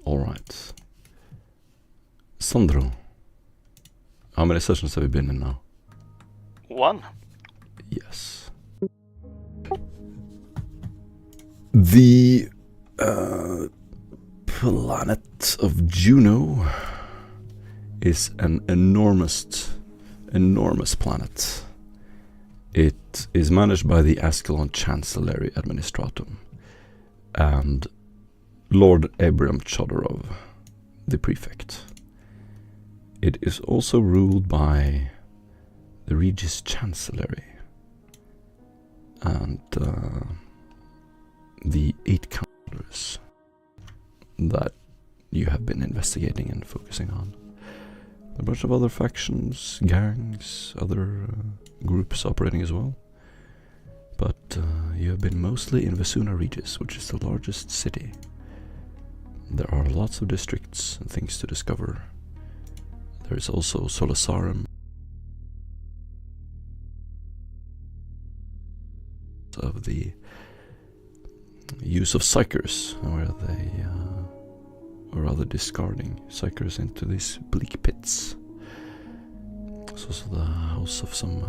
Alright. Sandro, how many sessions have you been in now? 1. Yes. The planet of Juno is an enormous planet. It is managed by the Ascalon Chancellery Administratum and Lord Abram Chodorov, the prefect. It is also ruled by the Regis Chancellery and the 8 counselors that you have been investigating and focusing on. A bunch of other factions, gangs, other groups operating as well. But you have been mostly in Vesuna Regis, which is the largest city. There are lots of districts and things to discover. There is also Solasarum, of the use of psychers, where they or rather discarding psychers into these bleak pits. It's also the house of some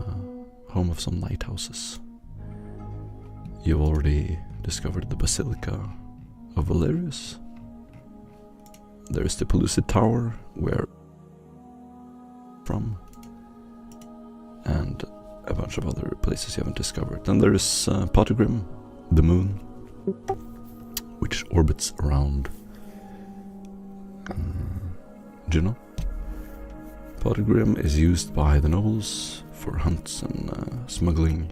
home of some lighthouses. You've already discovered the Basilica of Valerius. There is the Pellucid Tower, where from, and a bunch of other places you haven't discovered. Then there is Pottergrim, the moon, which orbits around Juno. Pottergrim is used by the nobles for hunts and smuggling,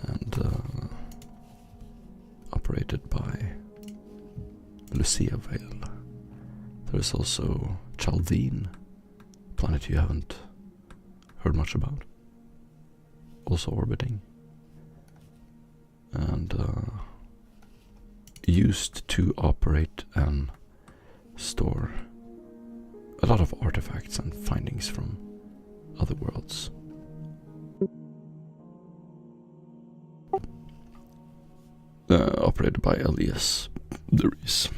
and operated by Lucia Vale. There is also Chaldean, planet you haven't heard much about, also orbiting, and used to operate and store a lot of artifacts and findings from other worlds. Operated by Elias the Reese.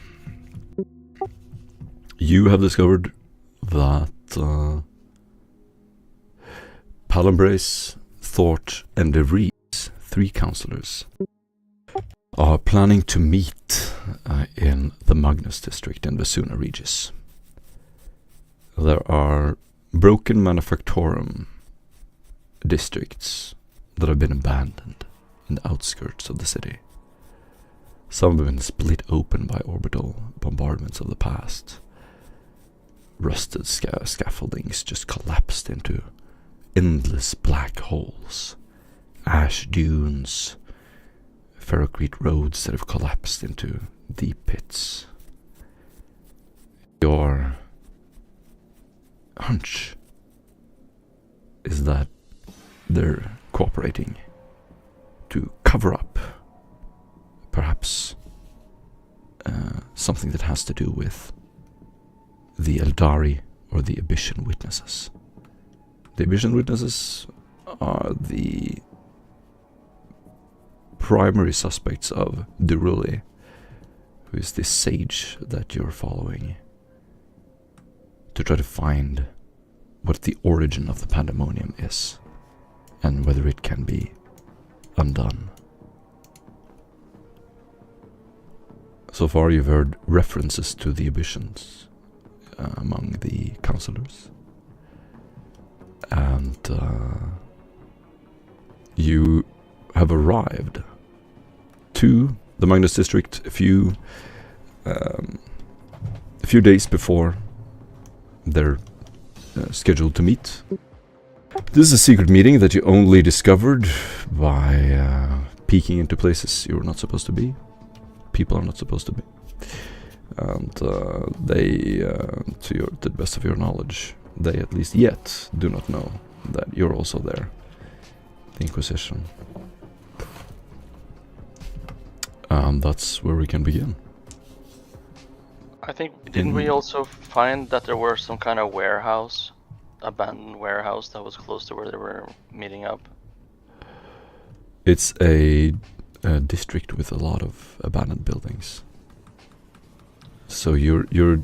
You have discovered that Palambrace, Thort, and De Vries, 3 counselors, are planning to meet in the Magnus district in Vesuna Regis. There are broken manufactorum districts that have been abandoned in the outskirts of the city. Some have been split open by orbital bombardments of the past. Rusted scaffoldings just collapsed into endless black holes. Ash dunes, ferrocrete roads that have collapsed into deep pits. Your hunch is that they're cooperating to cover up perhaps something that has to do with the Eldari or the Abyssion Witnesses. The Abyssion Witnesses are the primary suspects of Duruli, who is this sage that you're following, to try to find what the origin of the pandemonium is, and whether it can be undone. So far you've heard references to the Abyssions among the counselors, and you have arrived to the Magnus district a few days before they're scheduled to meet. This is a secret meeting that you only discovered by peeking into places you're not supposed to be. People are not supposed to be. And they, to the best of your knowledge, they at least yet do not know that you're also there. The Inquisition. And that's where we can begin. I think, didn't we also find that there were some kind of warehouse, abandoned warehouse that was close to where they were meeting up? It's a district with a lot of abandoned buildings. So you're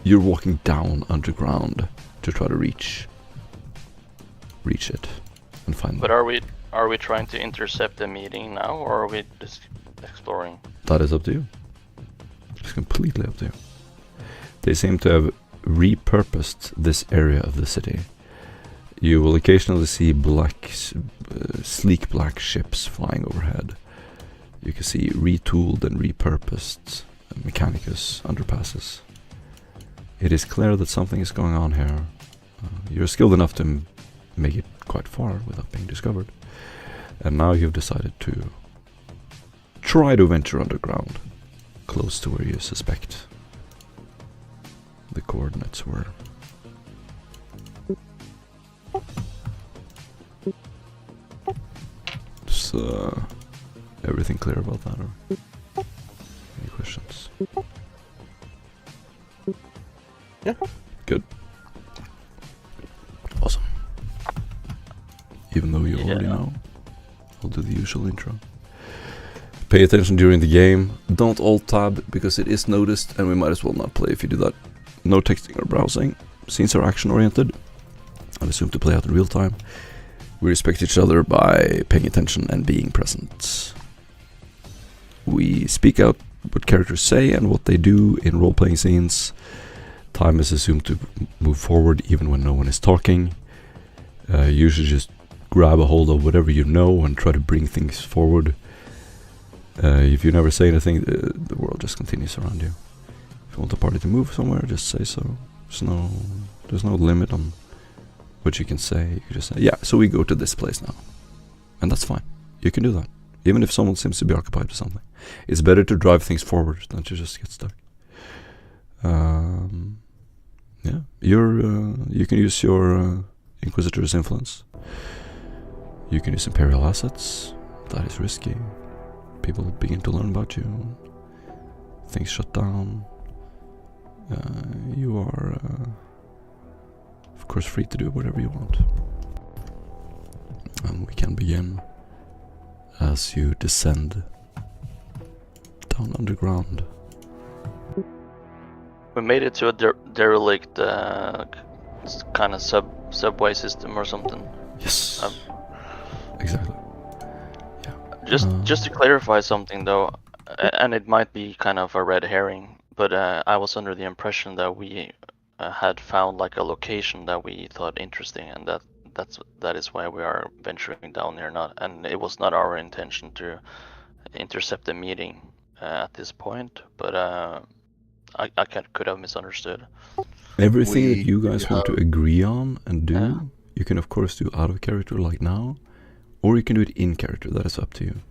walking down underground to try to reach it and find But them. are we trying to intercept the meeting now, or are we just exploring? That is up to you. It's completely up to you. They seem to have repurposed this area of the city. You will occasionally see sleek black ships flying overhead. You can see retooled and repurposed Mechanicus underpasses. It is clear that something is going on here. You're skilled enough to make it quite far without being discovered. And now you've decided to try to venture underground, close to where you suspect the coordinates were. Is everything clear about that, or any questions? Yeah. Good. Awesome. Even though you already know, I'll do the usual intro. Pay attention during the game. Don't alt-tab, because it is noticed, and we might as well not play if you do that. No texting or browsing. Scenes are action-oriented and assumed to play out in real time. We respect each other by paying attention and being present. We speak out what characters say and what they do in role-playing scenes. Time is assumed to move forward even when no one is talking. You should just grab a hold of whatever you know and try to bring things forward. If you never say anything, the world just continues around you. If you want the party to move somewhere, just say so. There's no limit on what you can say. You can just say, yeah, so we go to this place now. And that's fine. You can do that. Even if someone seems to be occupied with something. It's better to drive things forward than to just get stuck. Yeah, you can use your Inquisitor's influence. You can use Imperial assets. That is risky. People begin to learn about you. Things shut down. You are, of course, free to do whatever you want. And we can begin as you descend down underground. We made it to a derelict kind of subway system or something. Yes. Exactly. Just to clarify something though, and it might be kind of a red herring, but I was under the impression that we had found like a location that we thought interesting, and that is why we are venturing down here. And it was not our intention to intercept the meeting at this point, but I could have misunderstood. Everything that you guys want to agree on and do, you can of course do out of character like now, or you can do it in character. That is up to you.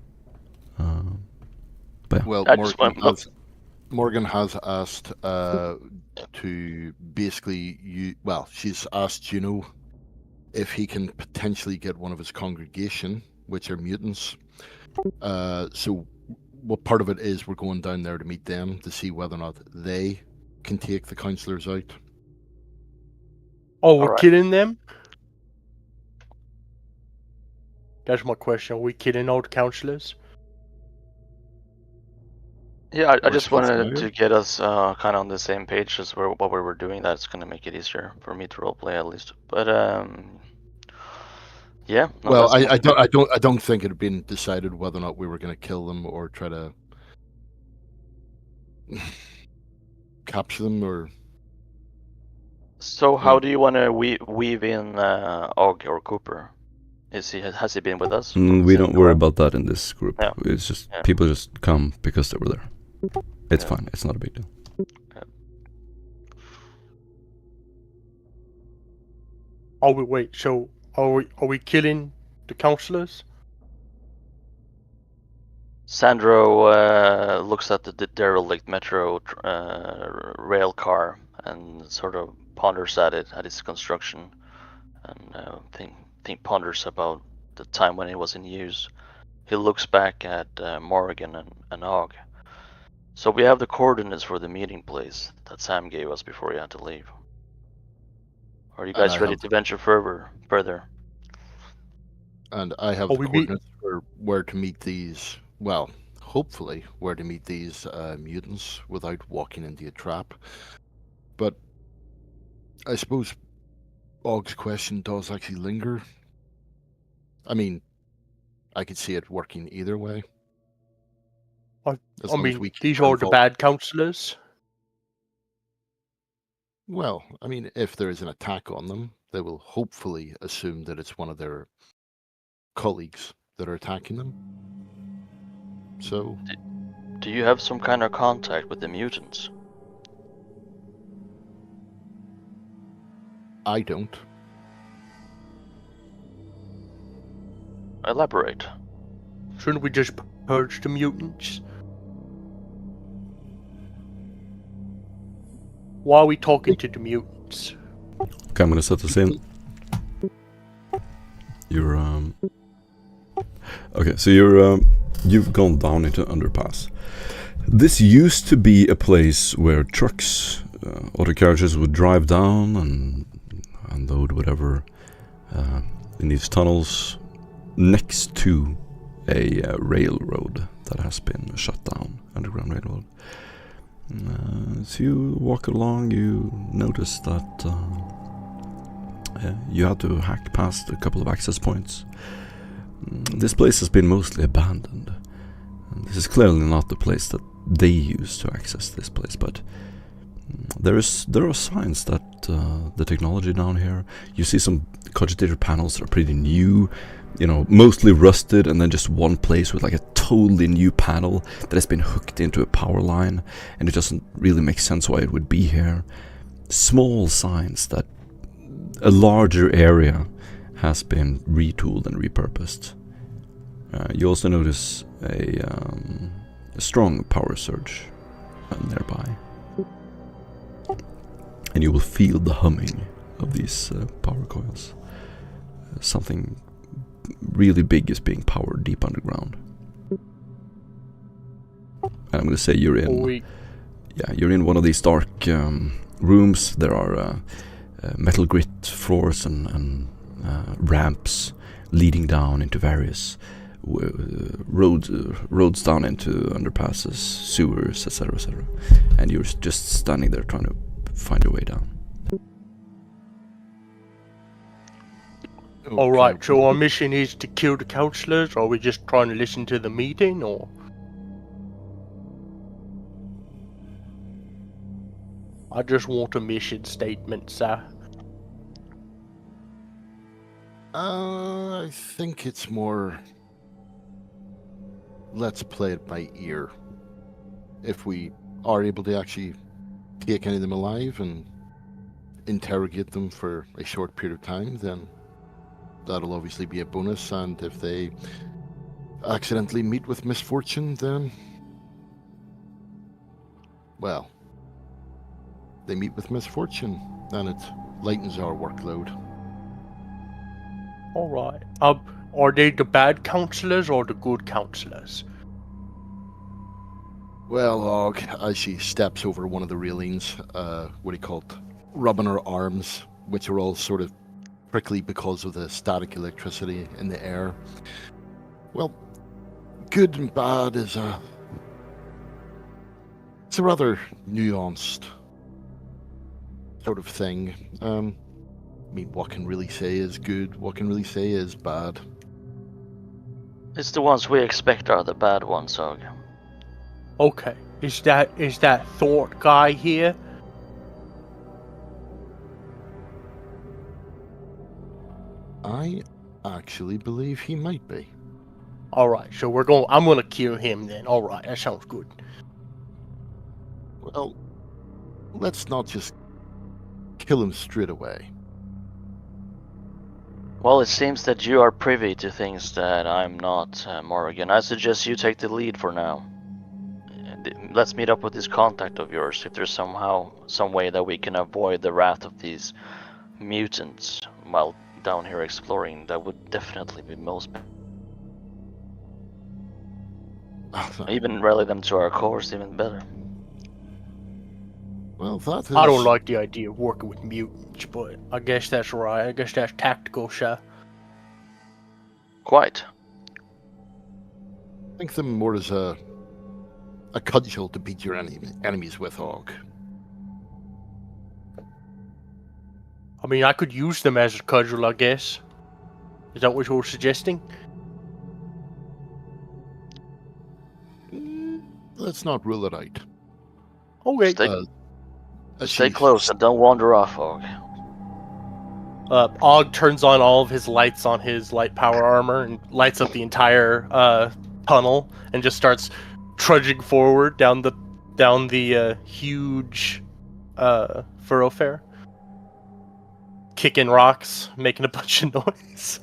But well, Morgan has asked to basically she's asked Juno if he can potentially get one of his congregation, which are mutants. So what part of it is we're going down there to meet them to see whether or not they can take the counselors out. Oh, we're killing them? That's my question. Are we killing all the counselors? Yeah, I just wanted to get us kind of on the same page as what we were doing. That's going to make it easier for me to roleplay at least. But yeah. No, well, I don't think it had been decided whether or not we were going to kill them or try to capture them or. So how do you want to weave in Og or Cooper? Has he been with us? We don't worry about that in this group. Yeah. It's just people just come because they were there. It's fine. It's not a big deal. Yeah. So are we killing the counselors? Sandro looks at the derelict metro rail car and sort of ponders at its construction, and ponders about the time when it was in use. He looks back at Morgan and Og. So we have the coordinates for the meeting place that Sam gave us before he had to leave. Are you guys ready to venture further? And I have the coordinates for where to meet these, hopefully, where to meet these mutants without walking into a trap. But I suppose Og's question does actually linger. I mean, I could see it working either way. I As long as mean, we keep these her are the involved. bad counselors. Well, I mean, if there is an attack on them, they will hopefully assume that it's one of their colleagues that are attacking them. So, Do you have some kind of contact with the mutants? I don't. Elaborate. Shouldn't we just purge the mutants? Why are we talking to the mutants? Okay, I'm gonna set this in. You're okay, so you've gone down into underpass. This used to be a place where trucks, auto carriages would drive down and unload whatever in these tunnels next to a railroad that has been shut down, underground railroad. As you walk along, you notice that you had to hack past a couple of access points. This place has been mostly abandoned. And this is clearly not the place that they use to access this place, but there are signs that the technology down here, you see some cogitator panels that are pretty new, you know, mostly rusted, and then just one place with like a totally new panel that has been hooked into a power line, and it doesn't really make sense why it would be here. Small signs that a larger area has been retooled and repurposed. You also notice a strong power surge nearby, and you will feel the humming of these power coils. Something really big is being powered deep underground. And I'm going to say you're in. Yeah, you're in one of these dark rooms. There are metal grit floors and ramps leading down into various roads down into underpasses, sewers, etc., etc. And you're just standing there trying to find your way down. Okay. Alright, so our mission is to kill the counselors, or are we just trying to listen to the meeting, or? I just want a mission statement, sir. I think it's more, let's play it by ear. If we are able to actually take any of them alive and interrogate them for a short period of time, then that'll obviously be a bonus. And if they accidentally meet with misfortune, then, well, they meet with misfortune, and it lightens our workload. Alright. Are they the bad counselors or the good counselors? Well, Og, as she steps over one of the railings, what do you call it, rubbing her arms, which are all sort of prickly because of the static electricity in the air. Well, good and bad is it's a rather nuanced sort of thing. I mean, what can really say is good? What can really say is bad? It's the ones we expect are the bad ones, Og. Okay. Is that Thort guy here? I actually believe he might be. Alright, so I'm gonna kill him then. Alright, that sounds good. Well, let's not just kill him straight away. Well, it seems that you are privy to things that I'm not, Morrigan. I suggest you take the lead for now. Let's meet up with this contact of yours. If there's some way that we can avoid the wrath of these mutants while down here exploring, that would definitely be most. Even rally them to our course, even better. Well, that is... I don't like the idea of working with mutants, but I guess that's right. I guess that's tactical, sir. Quite. Think them more as a a cudgel to beat your enemies with, Og. I mean, I could use them as a cudgel, I guess. Is that what you're suggesting? Let's not rule it out. Okay. Stay close and don't wander off, Og. Og turns on all of his lights on his light power armor and lights up the entire tunnel and just starts trudging forward down the huge thoroughfare, kicking rocks, making a bunch of noise.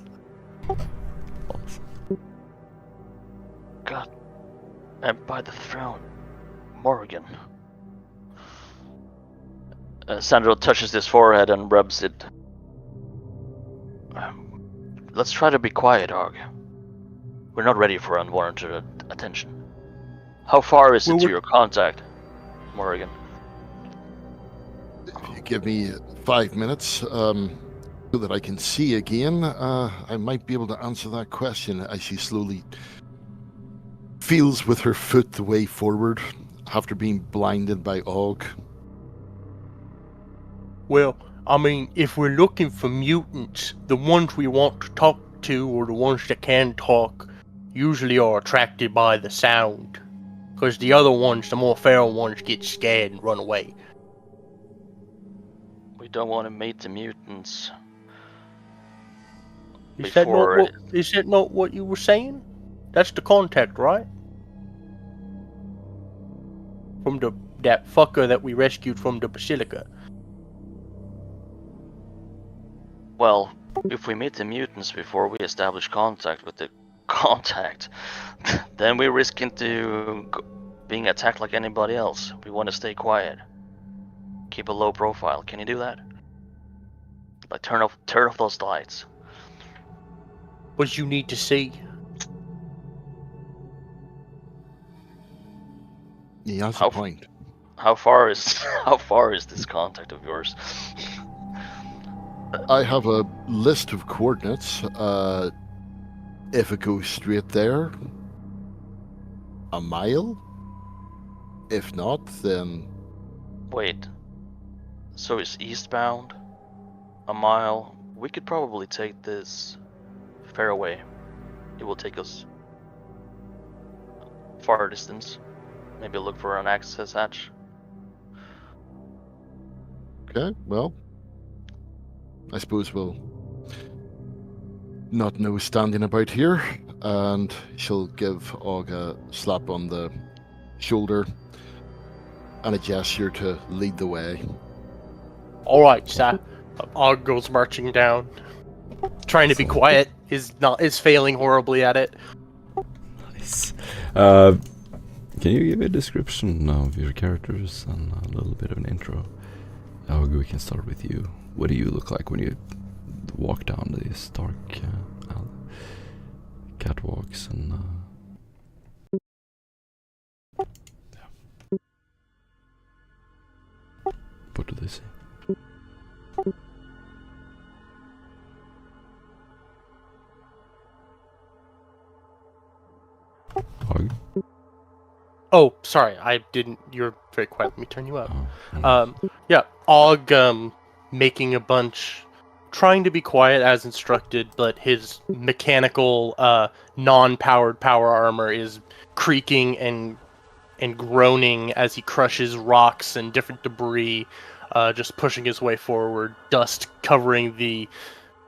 God, and by the throne, Morrigan. Sandro touches his forehead and rubs it. Let's try to be quiet, Og. We're not ready for unwarranted attention. How far is it to your contact, Morrigan? If you give me 5 minutes so that I can see again, I might be able to answer that question as she slowly feels with her foot the way forward after being blinded by Og. Well, I mean, if we're looking for mutants, the ones we want to talk to, or the ones that can talk, usually are attracted by the sound. Because the other ones, the more feral ones, get scared and run away. We don't want to meet the mutants. Is that not what you were saying? That's the contact, right? From that fucker that we rescued from the Basilica. Well, if we meet the mutants before we establish contact with the contact, then we risk into being attacked like anybody else. We want to stay quiet. Keep a low profile. Can you do that? Like turn off those lights. What you need to see. He has a point. How far is this contact of yours? I have a list of coordinates. If it goes straight there, a mile. If not, then... Wait. So it's eastbound? A mile? We could probably take this fair away. It will take us far distance. Maybe look for an access hatch. Okay, well, I suppose we'll not know standing about here, and she'll give Og a slap on the shoulder and a gesture to lead the way. Alright, sir. Og goes marching down. Trying to be quiet is failing horribly at it. Nice. Can you give a description of your characters and a little bit of an intro? We can start with you. What do you look like when you walk down these dark catwalks and yeah. What do they say? Og? Oh, sorry, I didn't. You're very quiet. Let me turn you up. Oh, Yeah, Og making a bunch, trying to be quiet as instructed, but his mechanical, non-powered power armor is creaking and groaning as he crushes rocks and different debris, just pushing his way forward. Dust covering the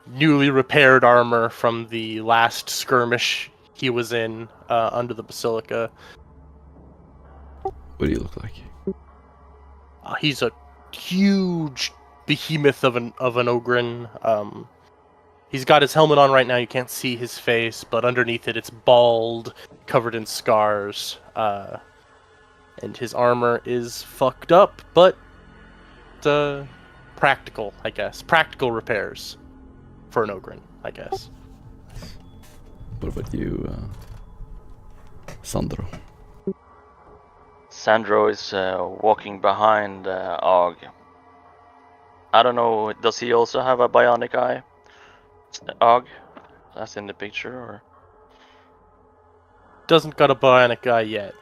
newly repaired armor from the last skirmish he was in under the Basilica. What do you look like? He's a huge behemoth of an Ogren. He's got his helmet on right now. You can't see his face, but underneath it, it's bald, covered in scars. And his armor is fucked up, but practical, I guess. Practical repairs for an Ogren, I guess. What about you, Sandro? Sandro is walking behind Og. I don't know, does he also have a bionic eye? Og? That's in the picture, or? Doesn't got a bionic eye yet.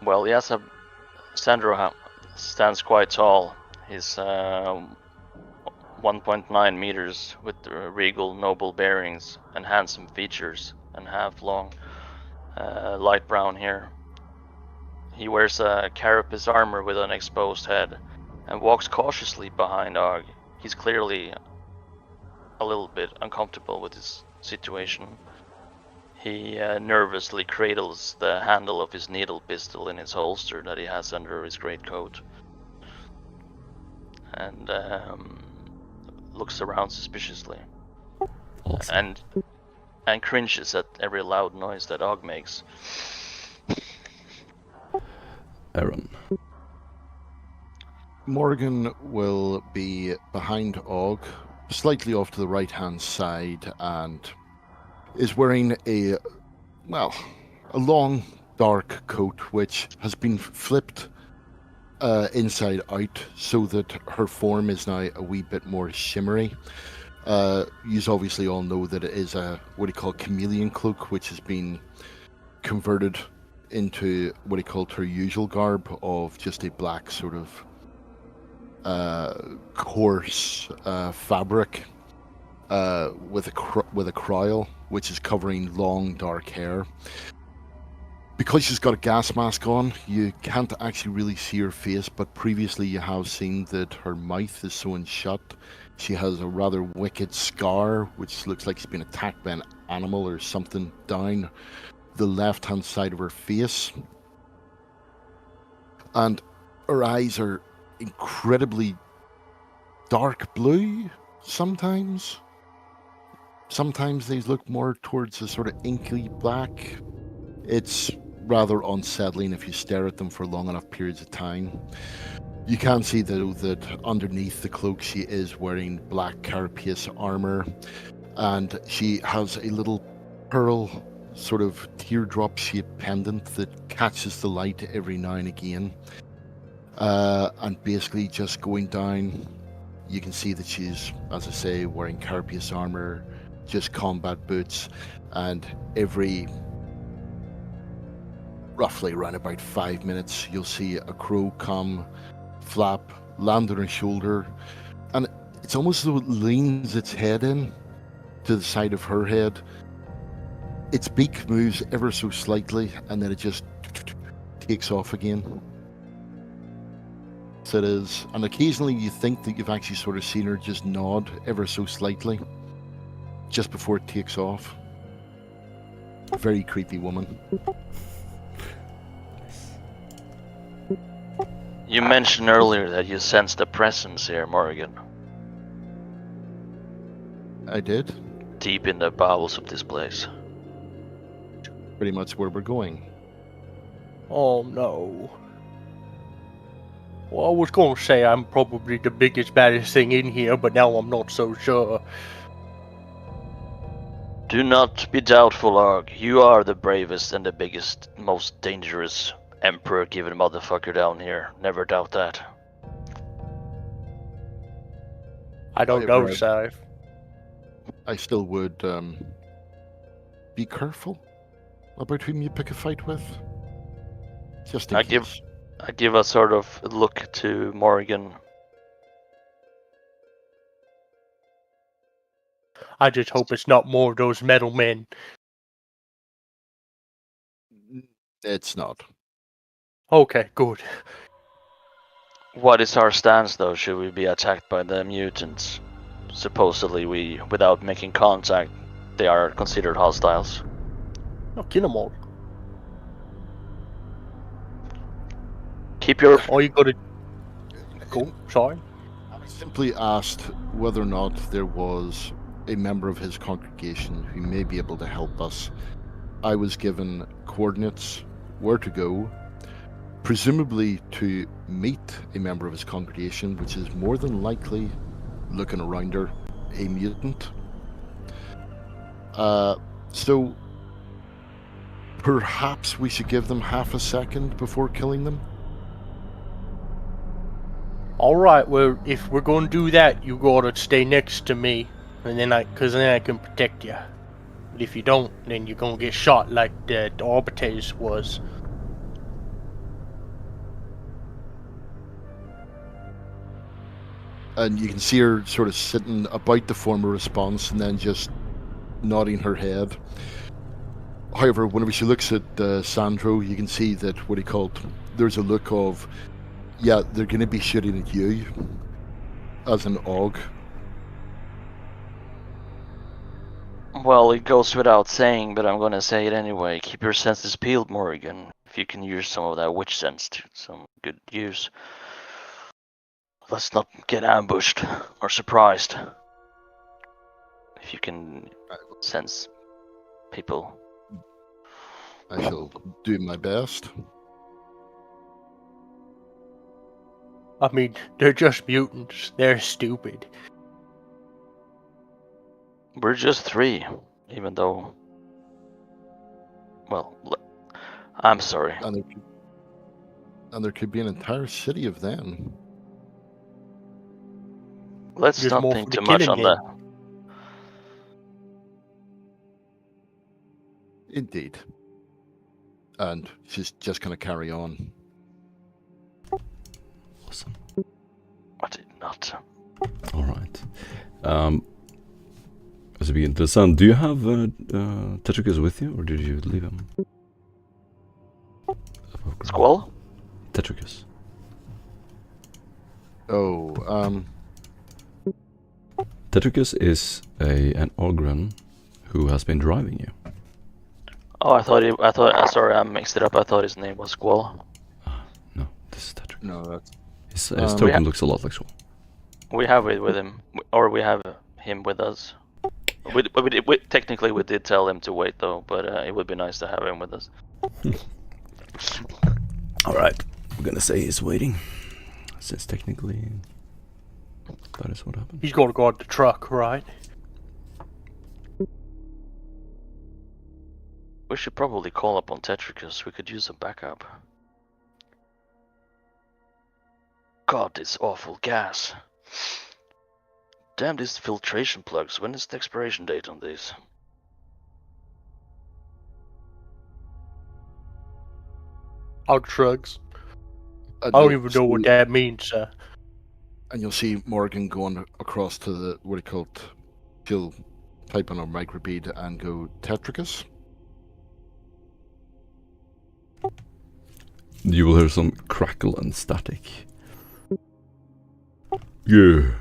Well, yes, Sandro stands quite tall. He's 1.9 meters with regal, noble bearings and handsome features, and half long, light brown hair. He wears a carapace armor with an exposed head and walks cautiously behind Og. He's clearly a little bit uncomfortable with his situation. He nervously cradles the handle of his needle pistol in his holster that he has under his greatcoat, and looks around suspiciously, Awesome. and cringes at every loud noise that Og makes. Aaron. Morgan will be behind Og, slightly off to the right-hand side, and is wearing a long, dark coat which has been flipped inside out so that her form is now a wee bit more shimmery. You obviously all know that it is a what he call chameleon cloak, which has been converted into what he called her usual garb of just a black sort of coarse fabric with a crowel, which is covering long dark hair. Because she's got a gas mask on, you can't actually really see her face, but previously you have seen that her mouth is sewn shut. She has a rather wicked scar, which looks like she's been attacked by an animal or something down the left-hand side of her face. And her eyes are incredibly dark blue sometimes. Sometimes they look more towards a sort of inky black. It's rather unsettling if you stare at them for long enough periods of time. You can see though that underneath the cloak she is wearing black carapace armor, and she has a little pearl sort of teardrop shaped pendant that catches the light every now and again. And basically just going down, you can see that she's, as I say, wearing carapace armor, just combat boots, and every roughly around about 5 minutes you'll see a crow come, flap, land on her shoulder, and it's almost as though it leans its head in to the side of her head. Its beak moves ever so slightly, and then it just takes off again. So it is, and occasionally you think that you've actually sort of seen her just nod ever so slightly just before it takes off. Very creepy woman. You mentioned earlier that you sensed a presence here, Morgan. I did. Deep in the bowels of this place. Pretty much where we're going. Oh no. Well, I was gonna say I'm probably the biggest, baddest thing in here, but now I'm not so sure. Do not be doubtful, Og. You are the bravest and the biggest, most dangerous emperor-given motherfucker down here. Never doubt that. I don't know, sir. I still would be careful about whom you pick a fight with. Just in case. I give a sort of look to Morgan. I just hope it's not more of those metal men. It's not. Okay, good. What is our stance, though? Should we be attacked by the mutants? Supposedly, without making contact, they are considered hostiles. No, kill them all. Keep your... All you gotta... Cool, sorry. I simply asked whether or not there was a member of his congregation who may be able to help us. I was given coordinates, where to go, presumably to meet a member of his congregation, which is more than likely, looking around her, a mutant. So perhaps we should give them half a second before killing them? Alright, well, if we're gonna do that, you gotta stay next to me, and then I can protect you. But if you don't, then you're gonna get shot like the Arbites was. and you can see her sort of sitting about to form a response and then just nodding her head. However, whenever she looks at Sandro, you can see that there's a look of, yeah, they're going to be shooting at you as an Og. Well, it goes without saying, but I'm gonna say it anyway. Keep your senses peeled, Morrigan. If you can use some of that witch sense to some good use. Let's not get ambushed or surprised. If you can sense people. I shall do my best. I mean, they're just mutants. They're stupid. We're just 3, even though... Well, I'm sorry. And there could be an entire city of them. Let's There's not more think for the too much killing on game. that. Indeed. And she's just going to carry on. Awesome. I did not. All right. As we begin to sound, do you have Tetricus with you, or did you leave him? Squall? Tetricus. Oh, Tetricus is an Ogren who has been driving you. Oh, sorry, I mixed it up. I thought his name was Squall. No, this is Tetricus. no, that's... His token looks a lot like Squall. We have it with him, or we have him with us. Technically, we did tell him to wait, though, but it would be nice to have him with us. All right, we're gonna say he's waiting, since technically that is what happened. He's gonna guard the truck, right? We should probably call up on Tetricus. We could use a backup. God, this awful gas. Damn these filtration plugs. When is the expiration date on these? I'll shrugs. And I don't you'll even know what see- that means, sir. And you'll see Morgan going across to the, what do you call it? She'll type on her microbead and go, Tetricus? You will hear some crackle and static. Yeah.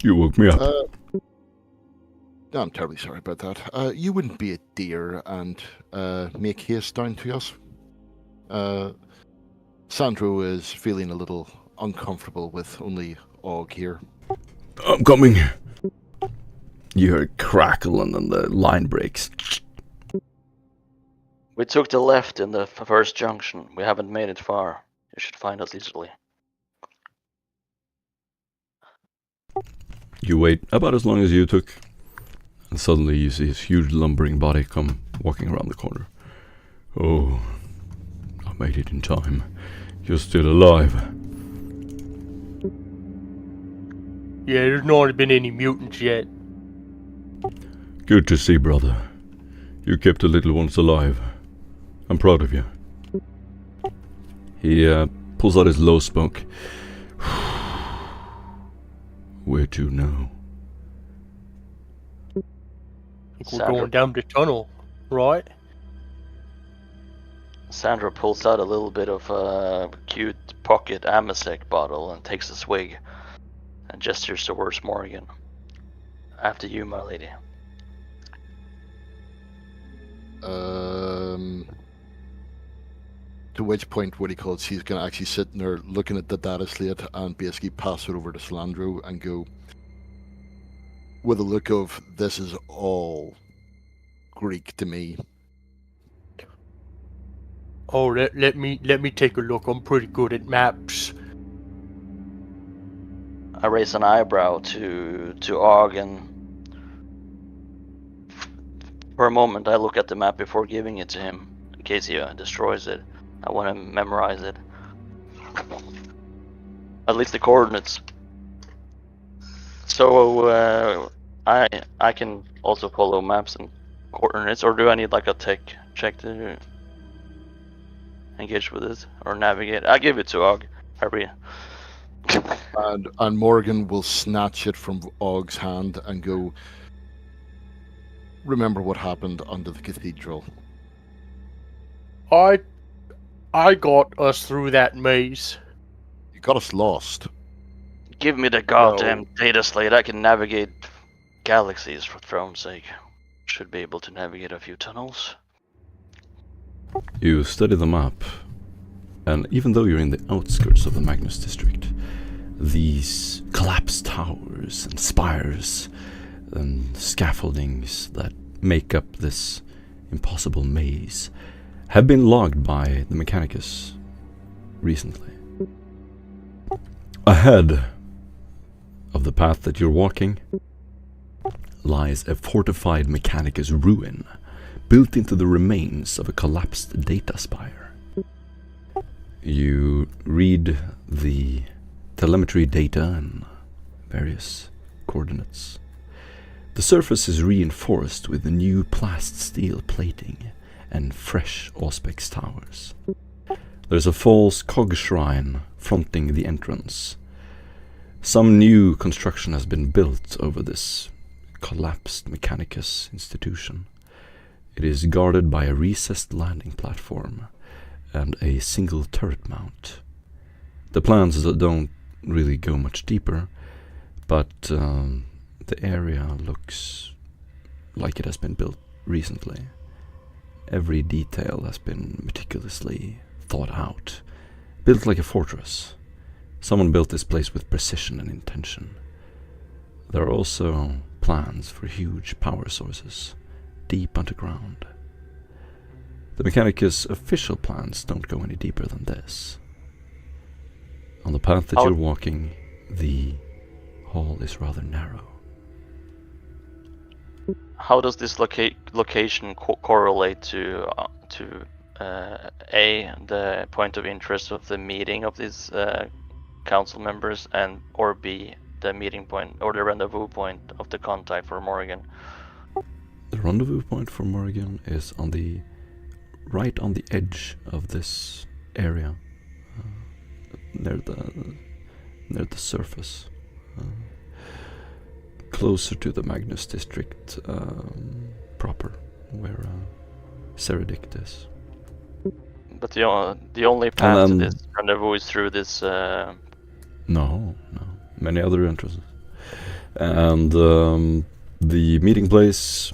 You woke me up. No, I'm terribly sorry about that. You wouldn't be a dear and make haste down to us. Sandro is feeling a little uncomfortable with only Og here. I'm coming. You hear a crackle and then the line breaks. We took the left in the first junction. We haven't made it far. You should find us easily. You wait about as long as you took, and suddenly you see his huge lumbering body come walking around the corner. Oh, I made it in time. You're still alive. Yeah, there's not been any mutants yet. Good to see, brother. You kept the little ones alive. I'm proud of you. He pulls out his low smoke. Where to now? I think we're Sandra. going down the tunnel, right? Sandra pulls out a little bit of a cute pocket Amasec bottle and takes a swig and gestures towards Morgan. After you, my lady. To which point, what he calls, she's going to actually sit there looking at the data slate and basically pass it over to Slandro and go with a look of, this is all Greek to me. Oh, let me take a look. I'm pretty good at maps. I raise an eyebrow to Og, and for a moment I look at the map before giving it to him, in case he destroys it. I want to memorize it. At least the coordinates. So I can also follow maps and coordinates, or do I need like a tech check to engage with it or navigate? I give it to Og. And Morgan will snatch it from Ogg's hand and go, remember what happened under the cathedral. I got us through that maze. You got us lost. Give me the goddamn data slate. I can navigate galaxies for throne's sake. Should be able to navigate a few tunnels. You study the map, and even though you're in the outskirts of the Magnus district, these collapsed towers and spires and scaffoldings that make up this impossible maze have been logged by the Mechanicus recently. Ahead of the path that you're walking lies a fortified Mechanicus ruin built into the remains of a collapsed data spire. You read the telemetry data and various coordinates. The surface is reinforced with new plast steel plating and fresh auspex towers. There's a false cog shrine fronting the entrance. Some new construction has been built over this collapsed Mechanicus institution. It is guarded by a recessed landing platform and a single turret mount. The plans don't really go much deeper, but the area looks like it has been built recently. Every detail has been meticulously thought out, built like a fortress. Someone built this place with precision and intention. There are also plans for huge power sources deep underground. The Mechanicus' official plans don't go any deeper than this. On the path that you're walking, the hall is rather narrow. How does this location correlate to A, the point of interest of the meeting of these council members, and or B, the meeting point or the rendezvous point of the contact for Morgan? The rendezvous point for Morgan is right on the edge of this area, near the surface, closer to the Magnus district proper, where Seredict is. But the only path to this rendezvous is through this. No, many other entrances, and the meeting place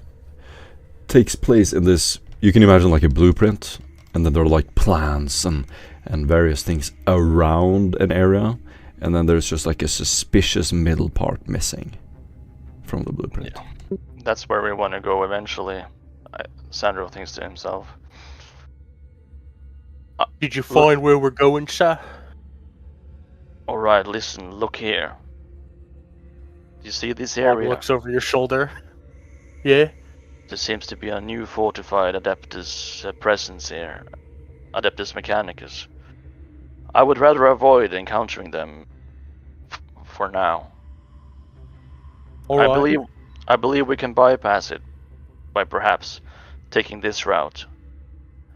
takes place in this. You can imagine like a blueprint, and then there are like plans and various things around an area, and then there's just like a suspicious middle part missing from the blueprint. Yeah. That's where we want to go eventually. Sandro thinks to himself. Did you find where we're going, sir? Alright, listen, look here. You see this area? Looks over your shoulder. Yeah? There seems to be a new fortified Adeptus presence here. Adeptus Mechanicus. I would rather avoid encountering them for now. Right. I believe we can bypass it by perhaps taking this route,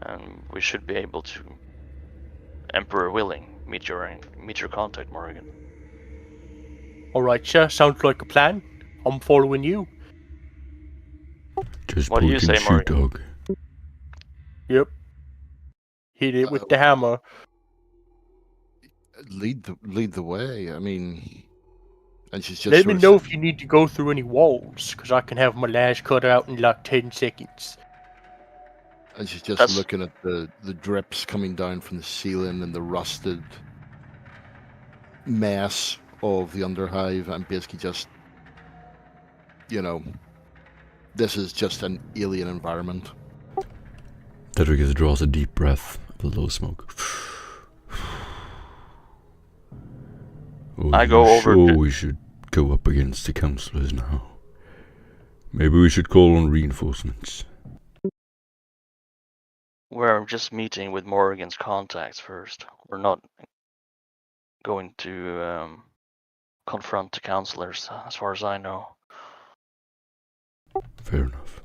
and we should be able to, Emperor willing, meet your contact, Morgan. Alright, sir. Sounds like a plan. I'm following you. Just What do you point and say, shoot, Morgan? dog. Yep. Hit it with the hammer. Lead the way. I mean, and she's just. Let me know if you need to go through any walls, because I can have my lash cut out in like 10 seconds. And she's just looking at the drips coming down from the ceiling and the rusted mess of the underhive, and basically just, this is just an alien environment. Tedricus draws a deep breath of the low smoke. I go over. We should go up against the councillors now. Maybe we should call on reinforcements. We're just meeting with Morgan's contacts first. We're not going to confront the councillors, as far as I know. Fair enough.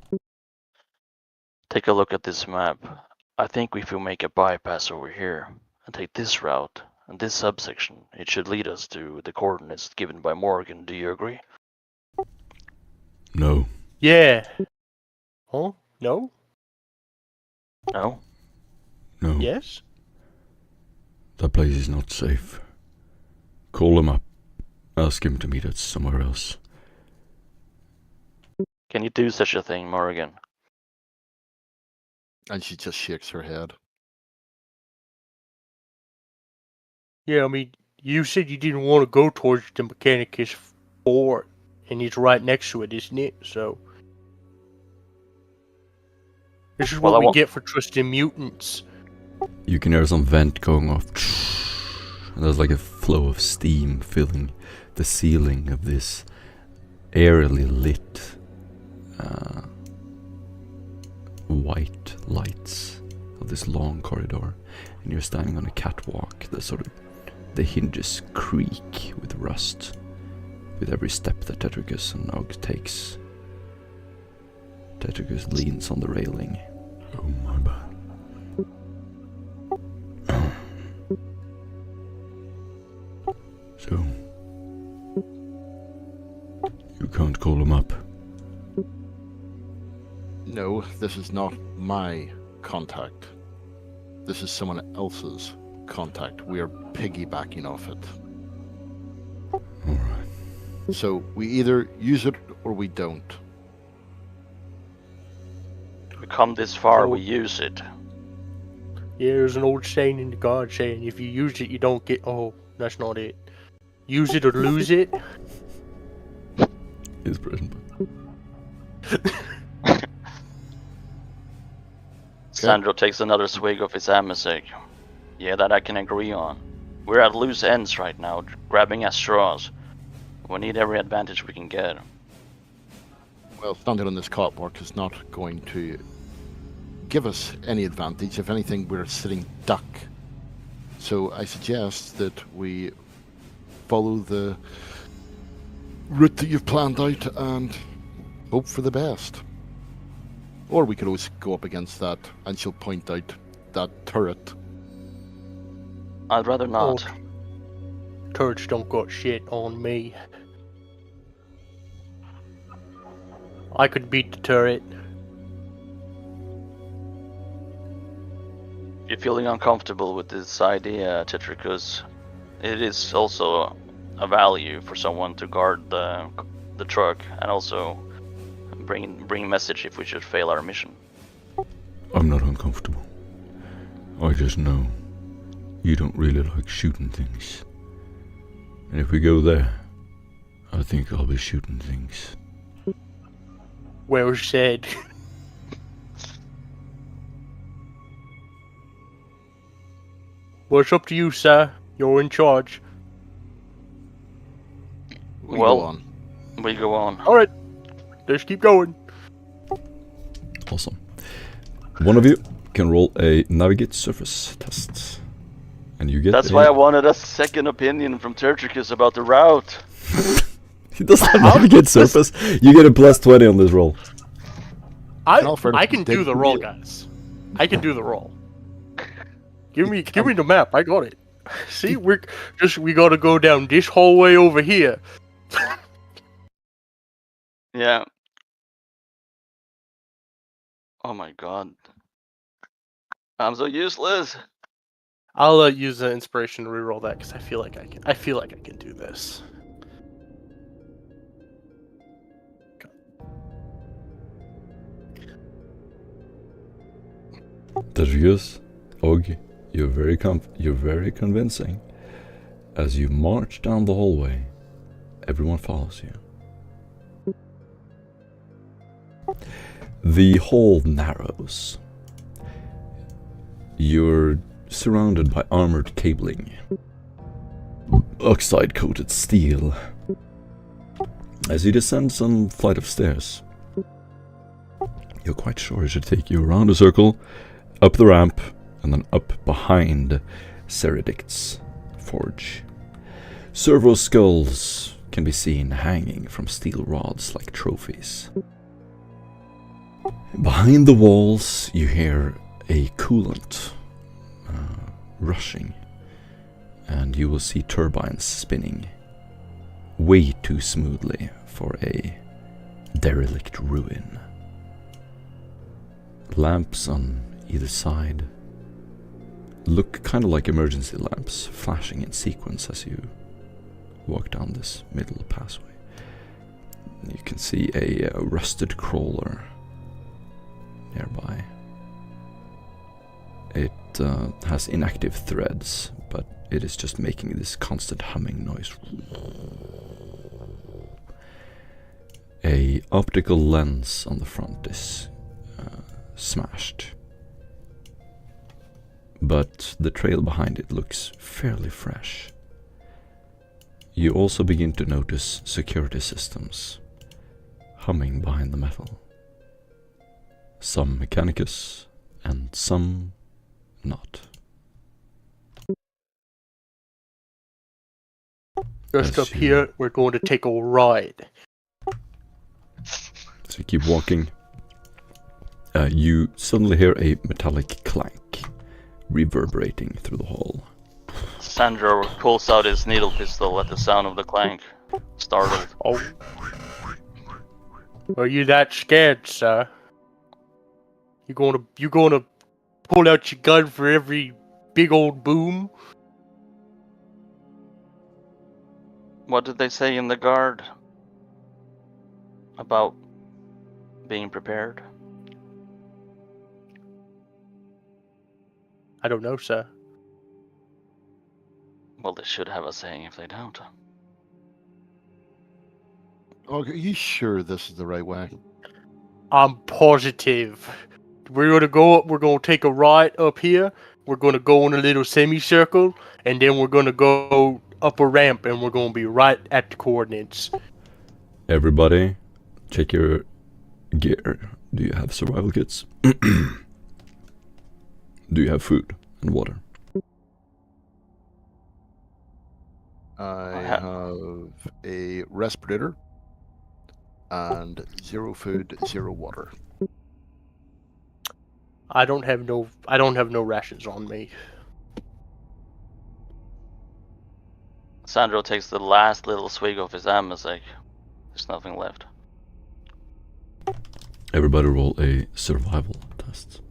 Take a look at this map. I think if we make a bypass over here and take this route And this subsection, it should lead us to the coordinates given by Morgan. Do you agree? No. Yeah. Huh? No? No? No. Yes? That place is not safe. Call him up. Ask him to meet us somewhere else. Can you do such a thing, Morgan? And she just shakes her head. Yeah, I mean, you said you didn't want to go towards the Mechanicus fort, and it's right next to it, isn't it? So this is Well, what I we won't- get for trusting mutants. You can hear some vent going off. And there's like a flow of steam filling the ceiling of this airily lit white lights of this long corridor. And you're standing on a catwalk. The hinges creak with rust with every step that Tetricus and Og takes. Tetricus leans on the railing. Oh, my bad. So, you can't call him up? No, this is not my contact. This is someone else's contact. We are piggybacking off it. Alright. So we either use it or we don't. We come this far, So- we use it. Yeah, there's an old saying in the God saying, if you use it, you don't get. Oh, that's not it. Use it or lose it. His present. Sandro takes another swig of his amazig. Yeah, that I can agree on. We're at loose ends right now, grabbing at straws. We need every advantage we can get. Well, standing on this catwalk is not going to give us any advantage. If anything, we're sitting duck. So I suggest that we follow the route that you've planned out and hope for the best. Or we could always go up against that and she'll point out that turret. I'd rather not. Oh. Turrets don't got shit on me. I could beat the turret. If you're feeling uncomfortable with this idea, Tetricus, it is also a value for someone to guard the truck and also bring message if we should fail our mission. I'm not uncomfortable. I just know you don't really like shooting things. And if we go there, I think I'll be shooting things. Well said. Well, it's up to you, sir. You're in charge. We Well- go on. We go on. Alright, let's keep going. Awesome. One of you can roll a navigate surface test. And you get That's a... why I wanted a second opinion from Tertricus about the route. He doesn't have navigate surface. You get a plus 20 on this roll. I Alfred can do did the roll, real. guys. I can do the roll. Give me the map. I got it. See, we gotta go down this hallway over here. Yeah. Oh my god. I'm so useless. I'll use the inspiration to reroll that because I feel like I can do this. Tetricus, Og, you're very convincing. As you march down the hallway, everyone follows you. The hall narrows. You're surrounded by armored cabling, oxide-coated steel. As you descend some flight of stairs, you're quite sure it should take you around a circle, up the ramp, and then up behind Ceredict's forge. Servo skulls can be seen hanging from steel rods like trophies. Behind the walls, you hear a coolant rushing and you will see turbines spinning way too smoothly for a derelict ruin. Lamps on either side look kind of like emergency lamps, flashing in sequence as you walk down this middle passway. You can see a rusted crawler nearby. It has inactive threads, but it is just making this constant humming noise. A optical lens on the front is smashed, but the trail behind it looks fairly fresh. You also begin to notice security systems humming behind the metal. Some mechanicus and some not. Just up here, we're going to take a ride. So you keep walking. You suddenly hear a metallic clank reverberating through the hall. Sandro pulls out his needle pistol at the sound of the clank, startled. Oh. Are you that scared, sir? You gonna pull out your gun for every big old boom? What did they say in the guard about being prepared? I don't know, sir. Well, they should have a saying if they don't. Oh, are you sure this is the right way? I'm positive. We're gonna take a right up here. We're gonna go in a little semicircle, and then we're gonna go up a ramp, and we're gonna be right at the coordinates. Everybody, check your gear. Do you have survival kits? Do you have food and water? I have a respirator and 0 food, 0 water. I don't have no rations on me. Sandro takes the last little swig of his amnesic. There's nothing left. Everybody roll a survival test.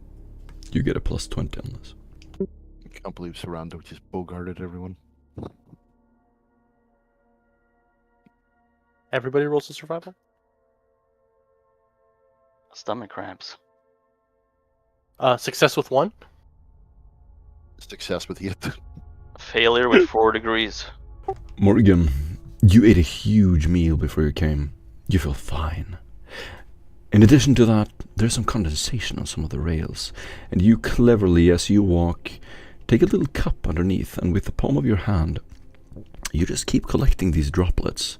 You get a plus 20 on this. I can't believe Sarando just bogarted everyone. Everybody rolls a survival? Stomach cramps. Success with 1? Success with 8. Failure with 4 degrees. Morgan, you ate a huge meal before you came. You feel fine. In addition to that, there's some condensation on some of the rails, and you cleverly, as you walk, take a little cup underneath, and with the palm of your hand, you just keep collecting these droplets.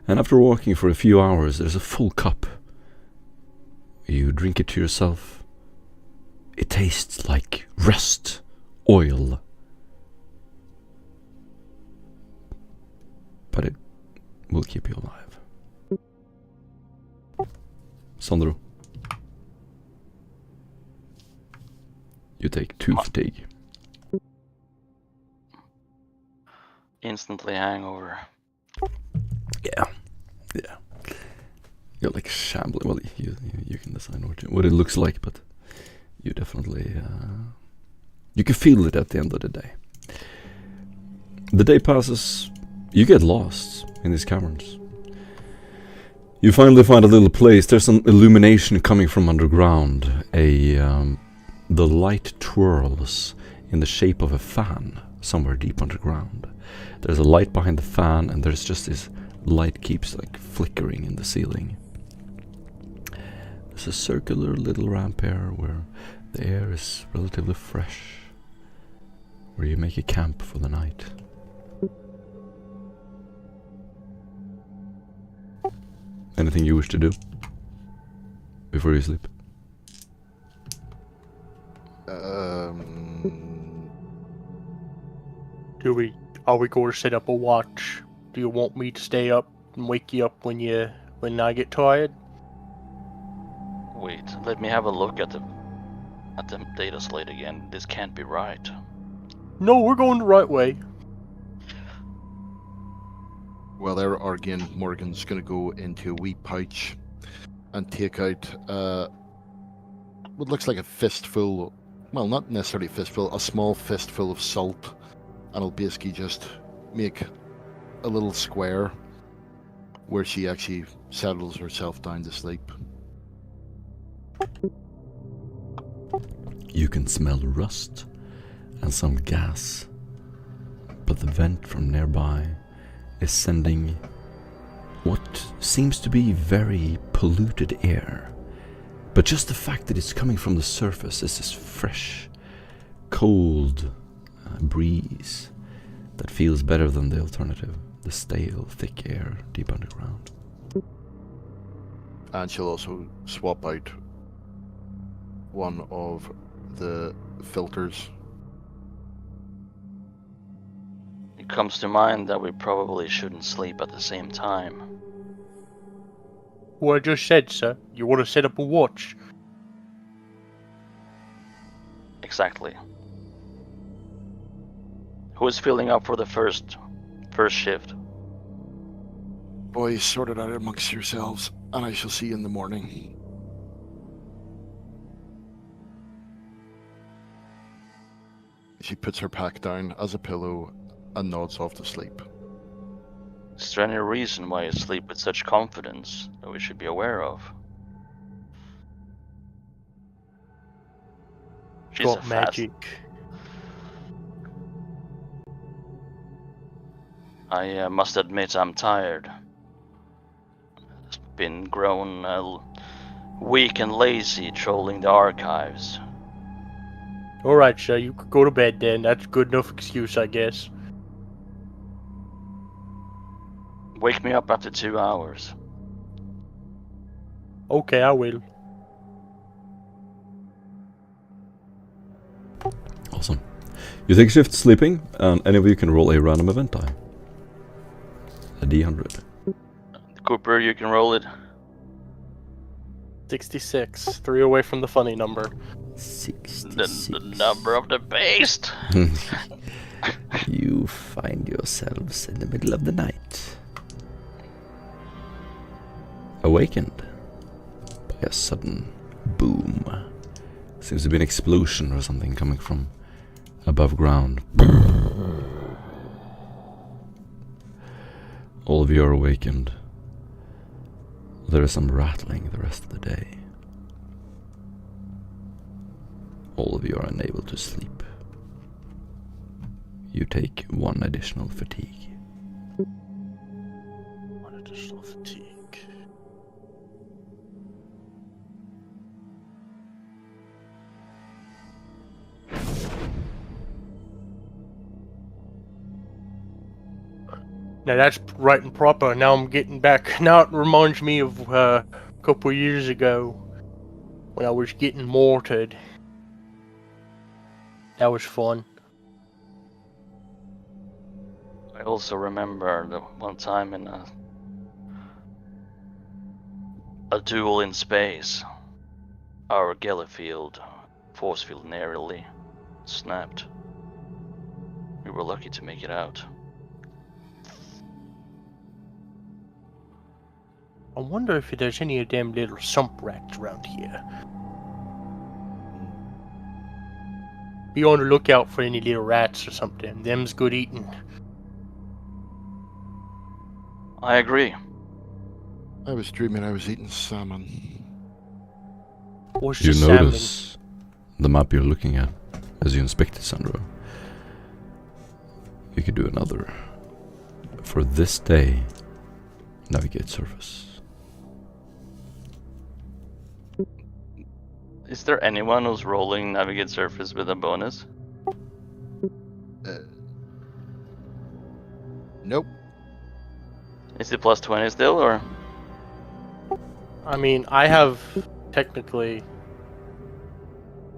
And after walking for a few hours, there's a full cup. You drink it to yourself. It tastes like rust, oil. But it will keep you alive. Sandro. You take 2 fatigue. Instantly hangover. Yeah. You're like shambling. Well, you can decide what it looks like, but you definitely you can feel it at the end of the day. The day passes. You get lost in these caverns. You finally find a little place. There's some illumination coming from underground. The light twirls in the shape of a fan somewhere deep underground. There's a light behind the fan, and there's just this light keeps like flickering in the ceiling. There's a circular little ramp here where the air is relatively fresh, where you make a camp for the night. Anything you wish to do before you sleep? Are we going to set up a watch? Do you want me to stay up and wake you up when I get tired? Wait, let me have a look at the data slate again. This can't be right. No, we're going the right way. Well, there again, Morgan's going to go into a wee pouch and take out what looks like a fistful. Well, not necessarily a fistful, a small fistful of salt, and it'll basically just make a little square where she actually settles herself down to sleep. You can smell rust and some gas, but the vent from nearby is sending what seems to be very polluted air. But just the fact that it's coming from the surface is this fresh, cold breeze that feels better than the alternative, the stale, thick air deep underground. And she'll also swap out one of the filters. It comes to mind that we probably shouldn't sleep at the same time. What I just said, sir. You want to set up a watch? Exactly. Who is filling up for the first shift? Boys, sort it out amongst yourselves, and I shall see you in the morning. She puts her pack down as a pillow and nods off to sleep. Is there any reason why you sleep with such confidence that we should be aware of? She's Got a fast. magic. I must admit I'm tired. It's been grown weak and lazy trolling the archives. Alright, sir, you could go to bed then. That's good enough excuse, I guess. Wake me up after 2 hours. Okay, I will. Awesome. You take a shift sleeping, and any of you can roll a random event die. A D100. Cooper, you can roll it. 66. 3 away from the funny number. 66. The number of the beast. You find yourselves in the middle of the night, awakened by a sudden boom. Seems to be an explosion or something coming from above ground. All of you are awakened. There is some rattling the rest of the day. All of you are unable to sleep. You take 1 additional fatigue. 1 additional fatigue. Now that's right and proper. Now I'm getting back. Now it reminds me of a couple of years ago when I was getting mortared. That was fun. I also remember the one time in a duel in space. Our Gellerfield force field nearly snapped. We were lucky to make it out. I wonder if there's any of them little sump rats around here. Be on the lookout for any little rats or something. Them's good eating. I agree. I was dreaming I was eating salmon. What's You the salmon? notice the map you're looking at as you inspect it, Sandro. You could do another. For this day, navigate surface. Is there anyone who's rolling navigate surface with a bonus? Nope. Is it plus 20 still, or? I mean, I have technically.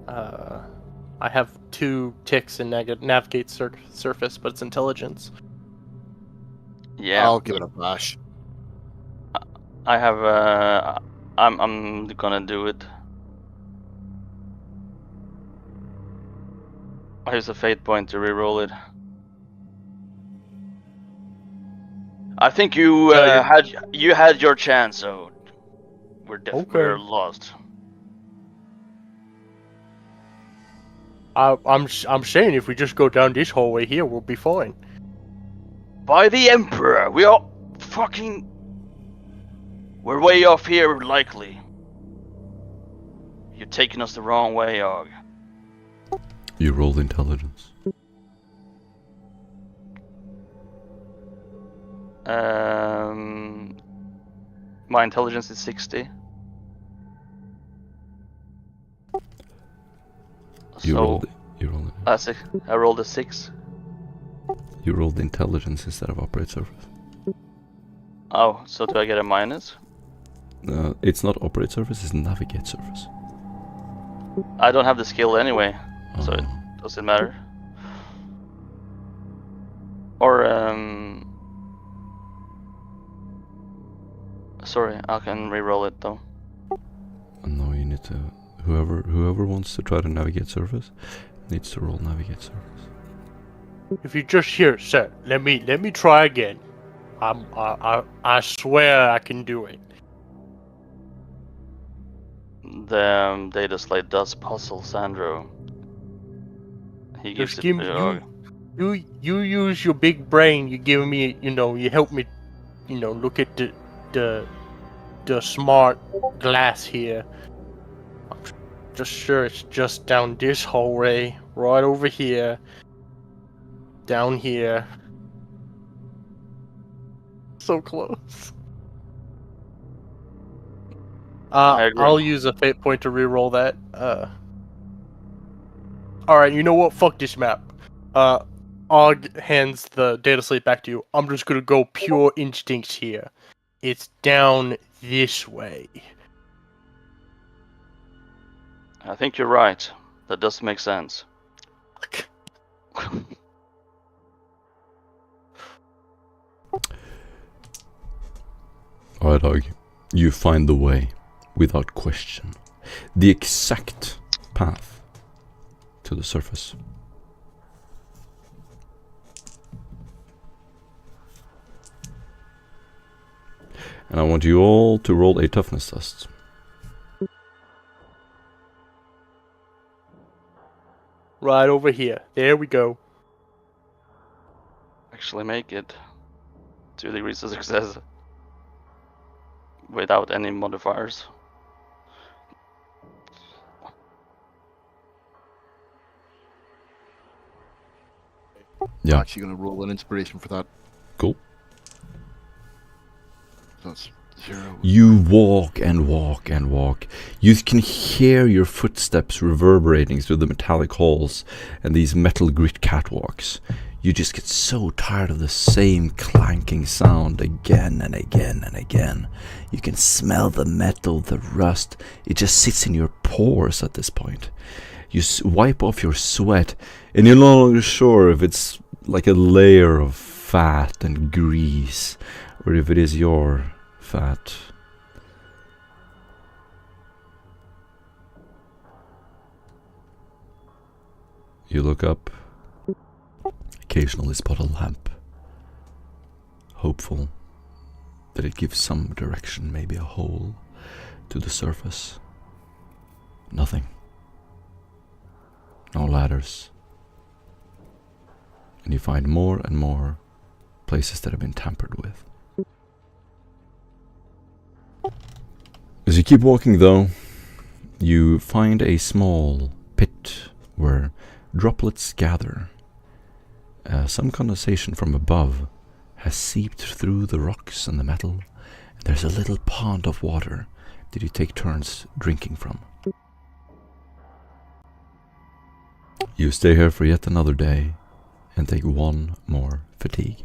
I have 2 ticks in navigate surface, but it's intelligence. Yeah. I'll give it a bash. I have. I'm gonna do it. Here's a fate point to reroll it. I think you had your chance, so we're Okay. lost. I'm saying if we just go down this hallway here, we'll be fine. By the Emperor, we are fucking. We're way off here, likely. You're taking us the wrong way, Og. You rolled intelligence. My intelligence is 60. You So rolled it. I rolled a 6. You rolled intelligence instead of operate surface. Oh, so do I get a minus? It's not operate surface, it's navigate surface. I don't have the skill anyway, so it doesn't matter. Or sorry, I can re-roll it though. No, you need to. Whoever wants to try to navigate surface needs to roll navigate surface. If you just here, sir, let me try again. I swear I can do it. The data slate does puzzle Sandro. He gives Just it give to me Og. you use your big brain. You give me, you help me, look at the smart glass here. I'm just sure it's just down this hallway, right over here, down here. So close. I agree. I'll use a fate point to reroll that. Alright, you know what? Fuck this map. Og hands the data slate back to you. I'm just gonna go pure instincts here. It's down this way. I think you're right. That does make sense. Alright, Og. You find the way, without question. The exact path to the surface. And I want you all to roll a toughness test. Right over here. There we go. Actually make it 2 degrees of success. Without any modifiers. Yeah. I'm actually going to roll an inspiration for that. Cool. That's 0. You walk and walk and walk. You can hear your footsteps reverberating through the metallic halls and these metal grit catwalks. You just get so tired of the same clanking sound again and again and again. You can smell the metal, the rust. It just sits in your pores at this point. You wipe off your sweat, and you're no longer sure if it's like a layer of fat and grease, or if it is your fat. You look up, occasionally spot a lamp, hopeful that it gives some direction, maybe a hole to the surface. Nothing. No ladders. And you find more and more places that have been tampered with. As you keep walking though, you find a small pit where droplets gather. Some condensation from above has seeped through the rocks and the metal, and there's a little pond of water that you take turns drinking from. You stay here for yet another day and take one more fatigue.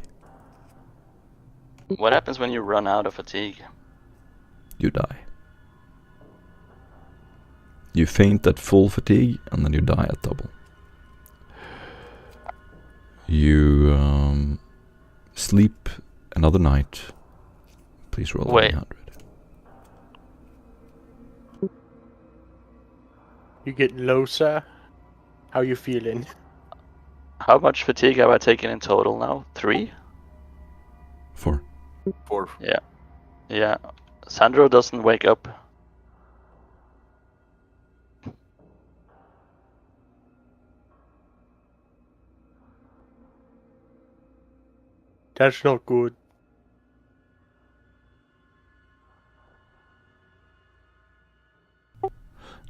What happens when you run out of fatigue? You die. You faint at full fatigue and then you die at double. You sleep another night. Please roll Wait. 100. You get low, sir. How you feeling? How much fatigue have I taken in total now? 3? 4. 4. Yeah. Sandro doesn't wake up. That's not good.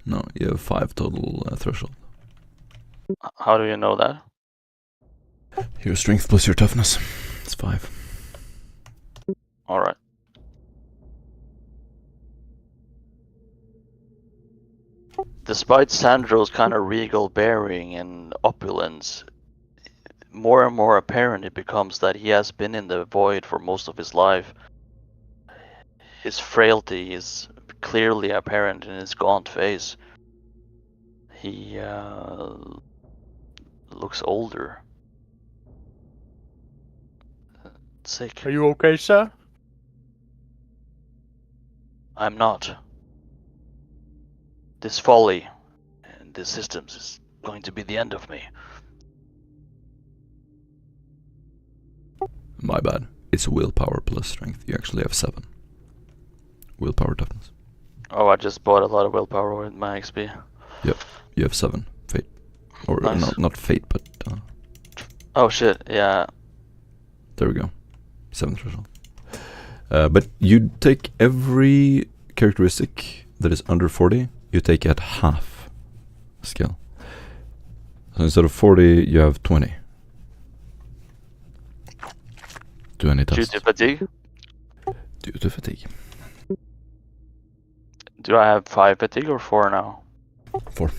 No, you have 5 total threshold. How do you know that? Your strength plus your toughness. It's 5. Alright. Despite Sandro's kind of regal bearing and opulence, more and more apparent it becomes that he has been in the void for most of his life. His frailty is clearly apparent in his gaunt face. He looks older. Sick. Are you okay, sir? I'm not. This folly and these systems is going to be the end of me. My bad. It's willpower plus strength. You actually have 7. Willpower toughness. Oh, I just bought a lot of willpower with my XP. You have 7 fate. Or Nice. not fate, but Oh shit, yeah. there we go. 7 threshold. But you take every characteristic that is under 40, you take at half skill. So instead of 40, you have 20. Do any Due tests? to fatigue? Due to fatigue. Do I have 5 fatigue or 4 now? 4.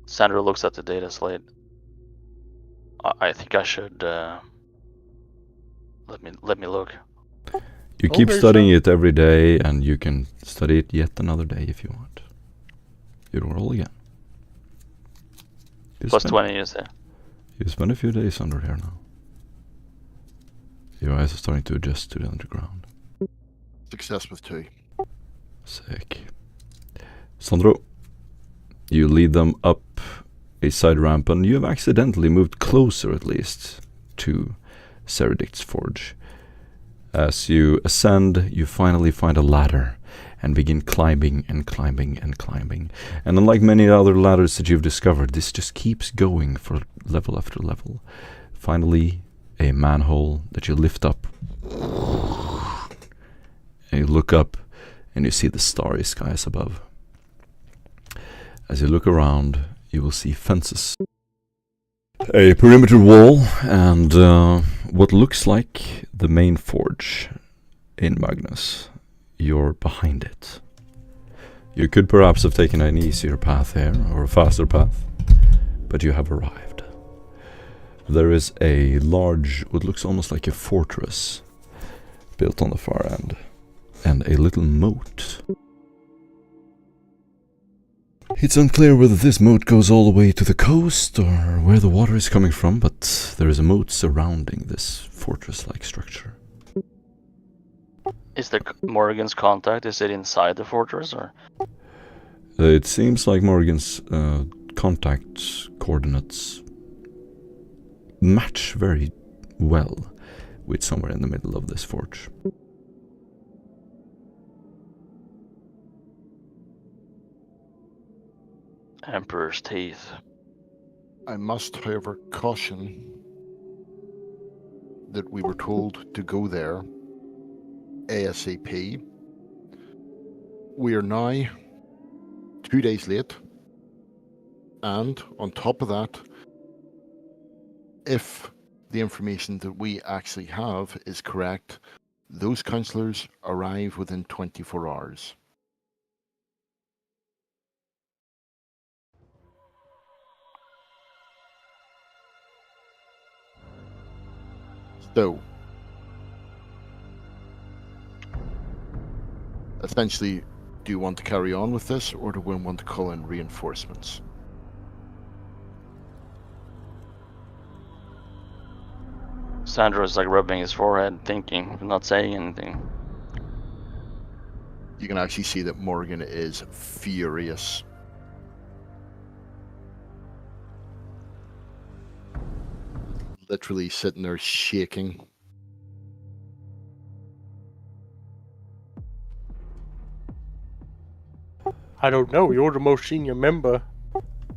Sandra looks at the data slate. I think I should let me look. You keep Okay, studying sir. it every day, and you can study it yet another day if you want. You don't roll again. You Plus spend- 20 is there. You spend a few days under here now. Your eyes are starting to adjust to the underground. Success with 2. Sick. Sandro, you lead them up a side ramp, and you have accidentally moved closer, at least, to Seredict's forge. As you ascend, you finally find a ladder and begin climbing and climbing and climbing. And unlike many other ladders that you've discovered, this just keeps going for level after level. Finally, a manhole that you lift up. And you look up and you see the starry skies above. As you look around, you will see fences, a perimeter wall, and what looks like the main forge in Magnus. You're behind it. You could perhaps have taken an easier path here, or a faster path, but you have arrived. There is a large, what looks almost like a fortress, built on the far end, and a little moat. It's unclear whether this moat goes all the way to the coast or where the water is coming from, but there is a moat surrounding this fortress-like structure. Is the Morrigan's contact, is it inside the fortress or? It seems like Morgan's contact coordinates match very well with somewhere in the middle of this forge. Emperor's teeth. I must, however, caution that we were told to go there ASAP. We are now 2 days late, and on top of that, if the information that we actually have is correct, those councillors arrive within 24 hours. So, essentially, do you want to carry on with this, or do we want to call in reinforcements? Sandro is like rubbing his forehead, thinking, not saying anything. You can actually see that Morgan is furious. literally sitting there shaking. I don't know. You're the most senior member.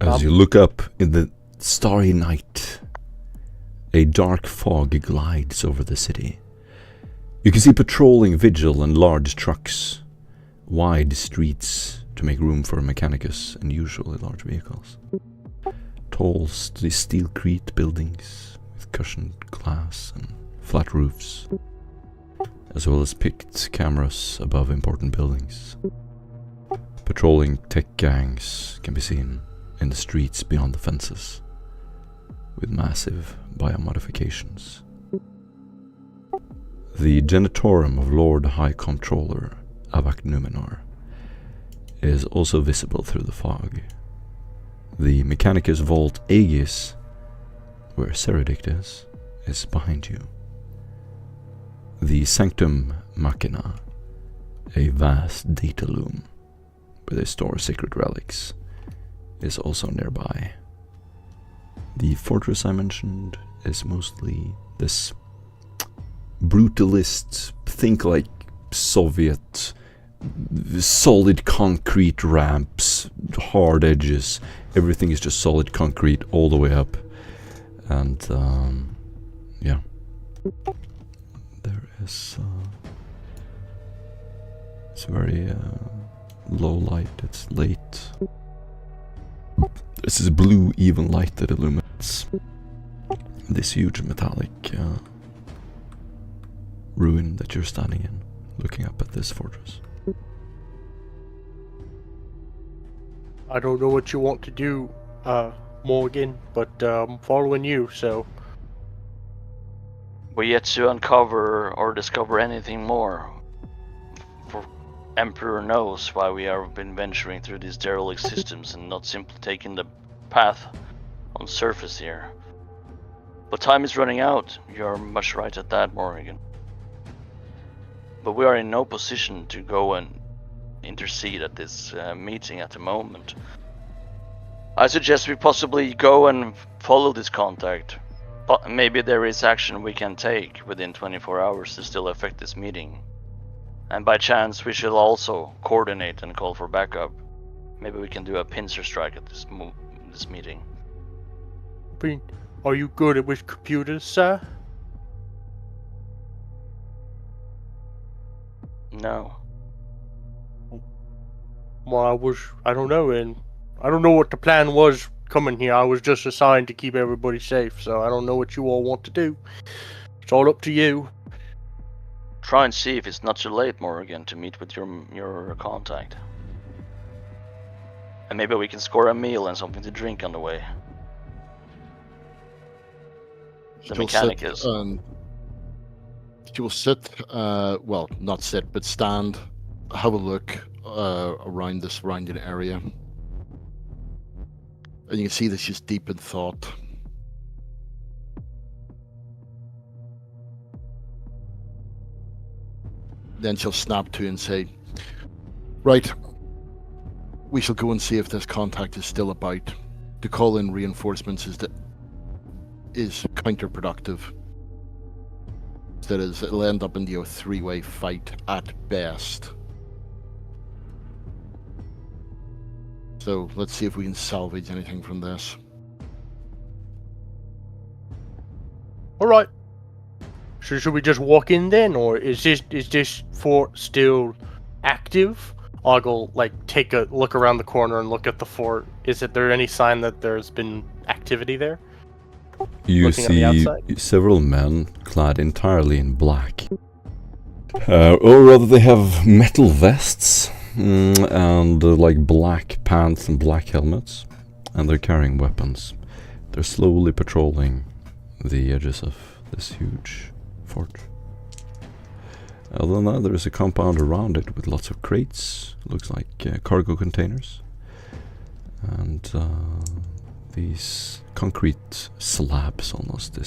As you look up in the starry night, a dark fog glides over the city. You can see patrolling vigil and large trucks, wide streets to make room for Mechanicus and usually large vehicles. Tall steel-crete buildings with cushioned glass and flat roofs, as well as picked cameras above important buildings. Patrolling tech gangs can be seen in the streets beyond the fences, with massive biomodifications. The Genitorum of Lord High Comptroller Avak Numenor is also visible through the fog. The Mechanicus Vault Aegis, where Seredict is behind you. The Sanctum Machina, a vast data loom where they store sacred relics, is also nearby. The fortress I mentioned is mostly this brutalist, think like Soviet, solid concrete ramps, hard edges, everything is just solid concrete all the way up. And yeah, there is it's very low light, it's late. This is blue even light that illuminates this huge metallic ruin that you're standing in, looking up at this fortress. I don't know what you want to do, Morgan, but I'm following you, so... We're yet to uncover or discover anything more. For Emperor knows why we have been venturing through these derelict systems and not simply taking the path on surface here. But time is running out. You're much right at that, Morgan. But we are in no position to go and intercede at this meeting at the moment. I suggest we possibly go and follow this contact. But maybe there is action we can take within 24 hours to still affect this meeting. And by chance, we should also coordinate and call for backup. Maybe we can do a pincer strike at this meeting. Are you good with computers, sir? No. Well, I don't know, and I don't know what the plan was coming here. I was just assigned to keep everybody safe, so I don't know what you all want to do. It's all up to you. Try and see if it's not too late, Morgan, to meet with your contact. And maybe we can score a meal and something to drink on the way. The Mechanicus. She will sit, well, not sit, but stand, have a look around this surrounding area. And you can see that she's deep in thought. Then she'll snap to and say, right, we shall go and see if this contact is still about. To call in reinforcements is counterproductive. That is, it'll end up in a three-way fight at best. So let's see if we can salvage anything from this. Alright. So should we just walk in then, or is this fort still active? I'll go, take a look around the corner and look at the fort. Is there any sign that there's been activity there? You see several men clad entirely in black. Or rather, they have metal vests and black pants and black helmets, and they're carrying weapons. They're slowly patrolling the edges of this huge fort. Other than that, there is a compound around it with lots of crates, looks like cargo containers, and these concrete slabs almost.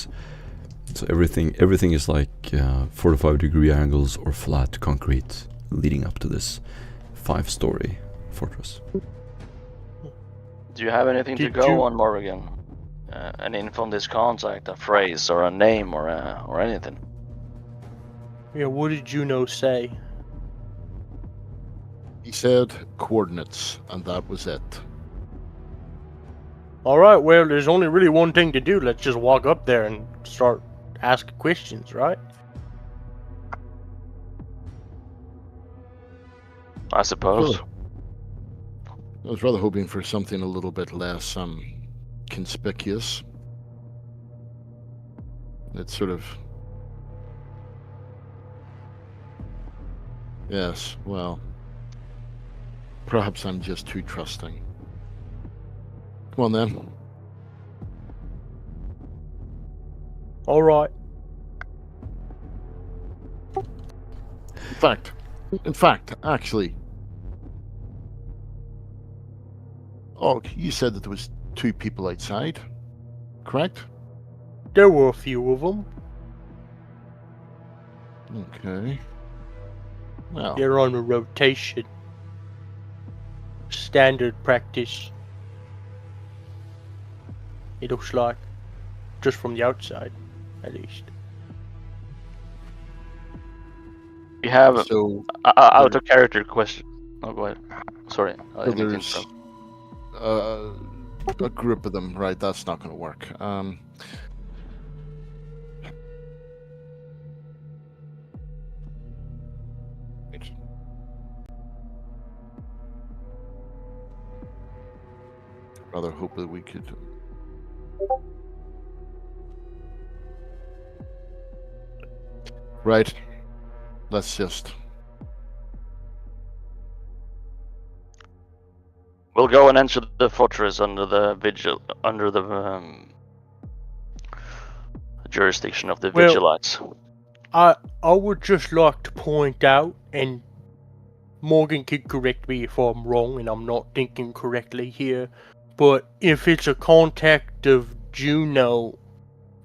So everything is like 45-degree angles or flat concrete leading up to this 5-story fortress. Do you have anything to go on, Morgan? Any info on this contact, a phrase or a name or anything? Yeah, what did Juno say? He said coordinates, and that was it. Alright, well, there's only really one thing to do. Let's just walk up there and start asking questions, right? I suppose. Sure. I was rather hoping for something a little bit less conspicuous. It's sort of... Yes, well... Perhaps I'm just too trusting. Come on then. Alright. In fact, actually... Oh, you said that there was 2 people outside, correct? There were a few of them. Okay. Well, They're on a rotation. Standard practice. It looks like. Just from the outside, at least. We have so out of character question. Oh, go ahead. Sorry. I didn't mean to there's interrupt. a group of them, right? That's not going to work. Rather hope that we could. Right. Let's just. We'll go and enter the fortress under the jurisdiction of the Well- Vigilites. I would just like to point out, and Morgan can correct me if I'm wrong and I'm not thinking correctly here, but if it's a contact of Juno,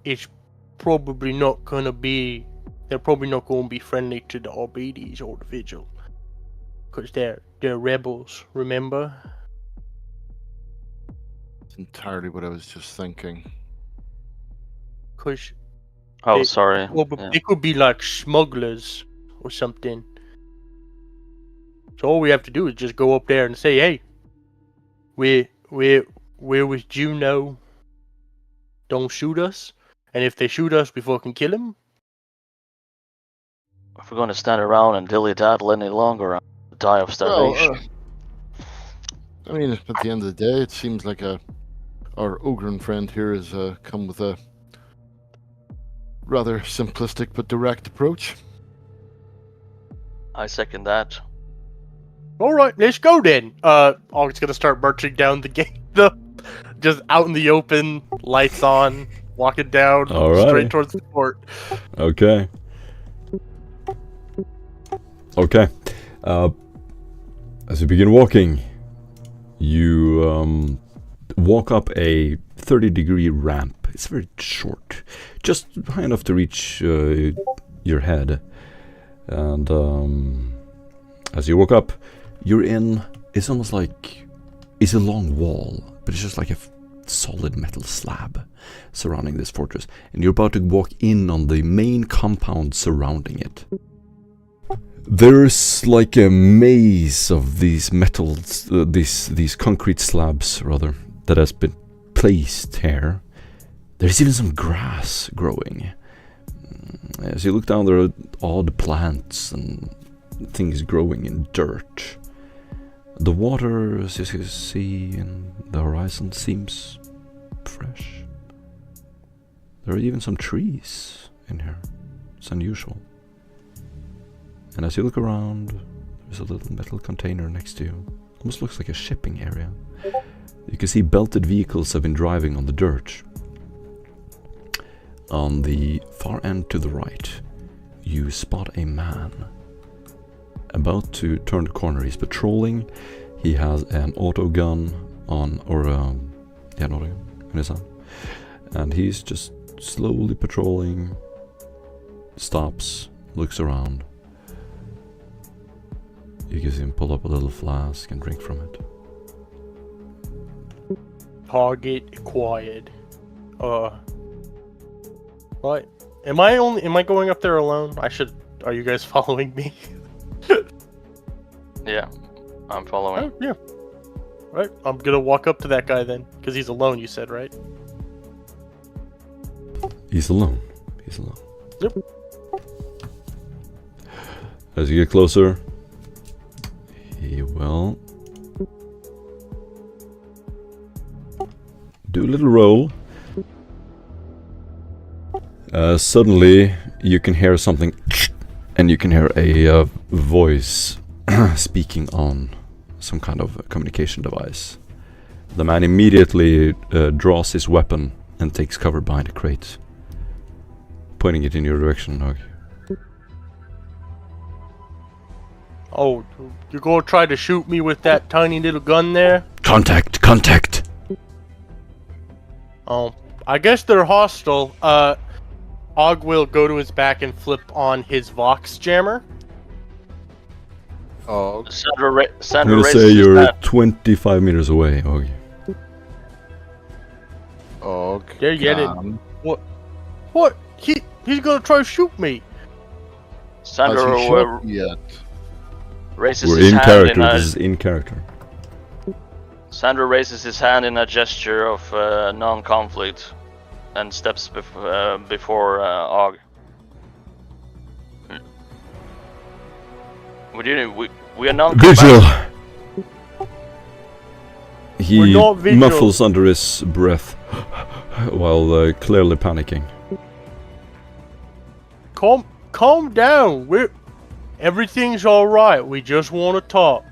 it's probably not gonna be. They're probably not going to be friendly to the Arbides or the Vigil, because they're rebels. Remember? It's entirely what I was just thinking. Because Oh, they- sorry. well, but Yeah. they could be like smugglers or something. So all we have to do is just go up there and say, "Hey, we're with Juno. Don't shoot us." And if they shoot us, we fucking kill them. If we're going to stand around and dilly-daddle any longer, I'll die of starvation. I mean, at the end of the day, it seems like our Ogren friend here has come with a rather simplistic but direct approach. I second that. All right, let's go then. Aug's gonna start marching down the gate, though. Just out in the open, lights on, walking down Alrighty. straight towards the fort. Okay. Okay. As you begin walking, you walk up a 30-degree ramp. It's very short, just high enough to reach your head. And as you walk up, you're in. It's almost like it's a long wall, but it's just like a solid metal slab surrounding this fortress. And you're about to walk in on the main compound surrounding it. There's like a maze of these metals, these concrete slabs, rather, that has been placed here. There's even some grass growing. As you look down, there are odd plants and things growing in dirt. The water, as you can see in the horizon, seems fresh. There are even some trees in here. It's unusual. And as you look around, there's a little metal container next to you. Almost looks like a shipping area. You can see belted vehicles have been driving on the dirt. On the far end to the right, you spot a man about to turn the corner. He's patrolling. He has an auto gun on, or an auto gun in his hand. And he's just slowly patrolling, stops, looks around. You can see him pull up a little flask and drink from it. Target acquired. What? Am I going up there alone? Are you guys following me? Yeah, I'm following. Oh, yeah. Right, I'm gonna walk up to that guy then, because he's alone, you said, right? He's alone. He's alone. Yep. As you get closer, he will do a little roll. Suddenly, you can hear something, and you can hear a voice speaking on some kind of communication device. The man immediately draws his weapon and takes cover behind a crate, pointing it in your direction, Nog. Oh, you're gonna try to shoot me with that tiny little gun there? Contact! Contact! Oh, I guess they're hostile. Og will go to his back and flip on his Vox jammer. Oh, Sandra I'm gonna say raises his you're hand. 25 meters away, Og. Og. There you get it. can- What? He's gonna try to shoot me. Sandra Has he shot yet? raises We're his in hand character, in a, this is in character. Sandra raises his hand in a gesture of non-conflict and steps before Og. We are not Vigil! We're He not vigil. muffles under his breath while clearly panicking. Calm down. Everything's all right. We just want to talk.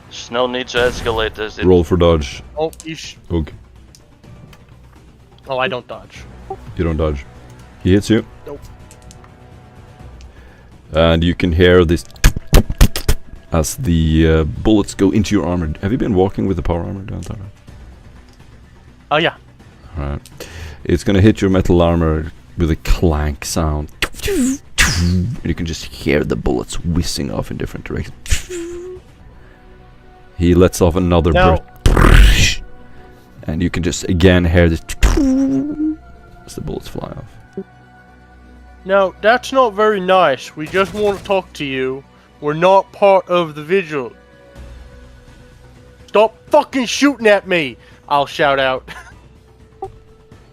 There's no need to escalate this. Roll for dodge, Oh, Og. I don't dodge. You don't dodge. He hits you. Nope. And you can hear this as the bullets go into your armor. Have you been walking with the power armor downtown? Oh yeah. Alright. It's gonna hit your metal armor with a clank sound. And you can just hear the bullets whizzing off in different directions. He lets off another Now- burst. And you can just again hear this as the bullets fly off. Now, that's not very nice. We just want to talk to you. We're not part of the vigil. Stop fucking shooting at me! I'll shout out.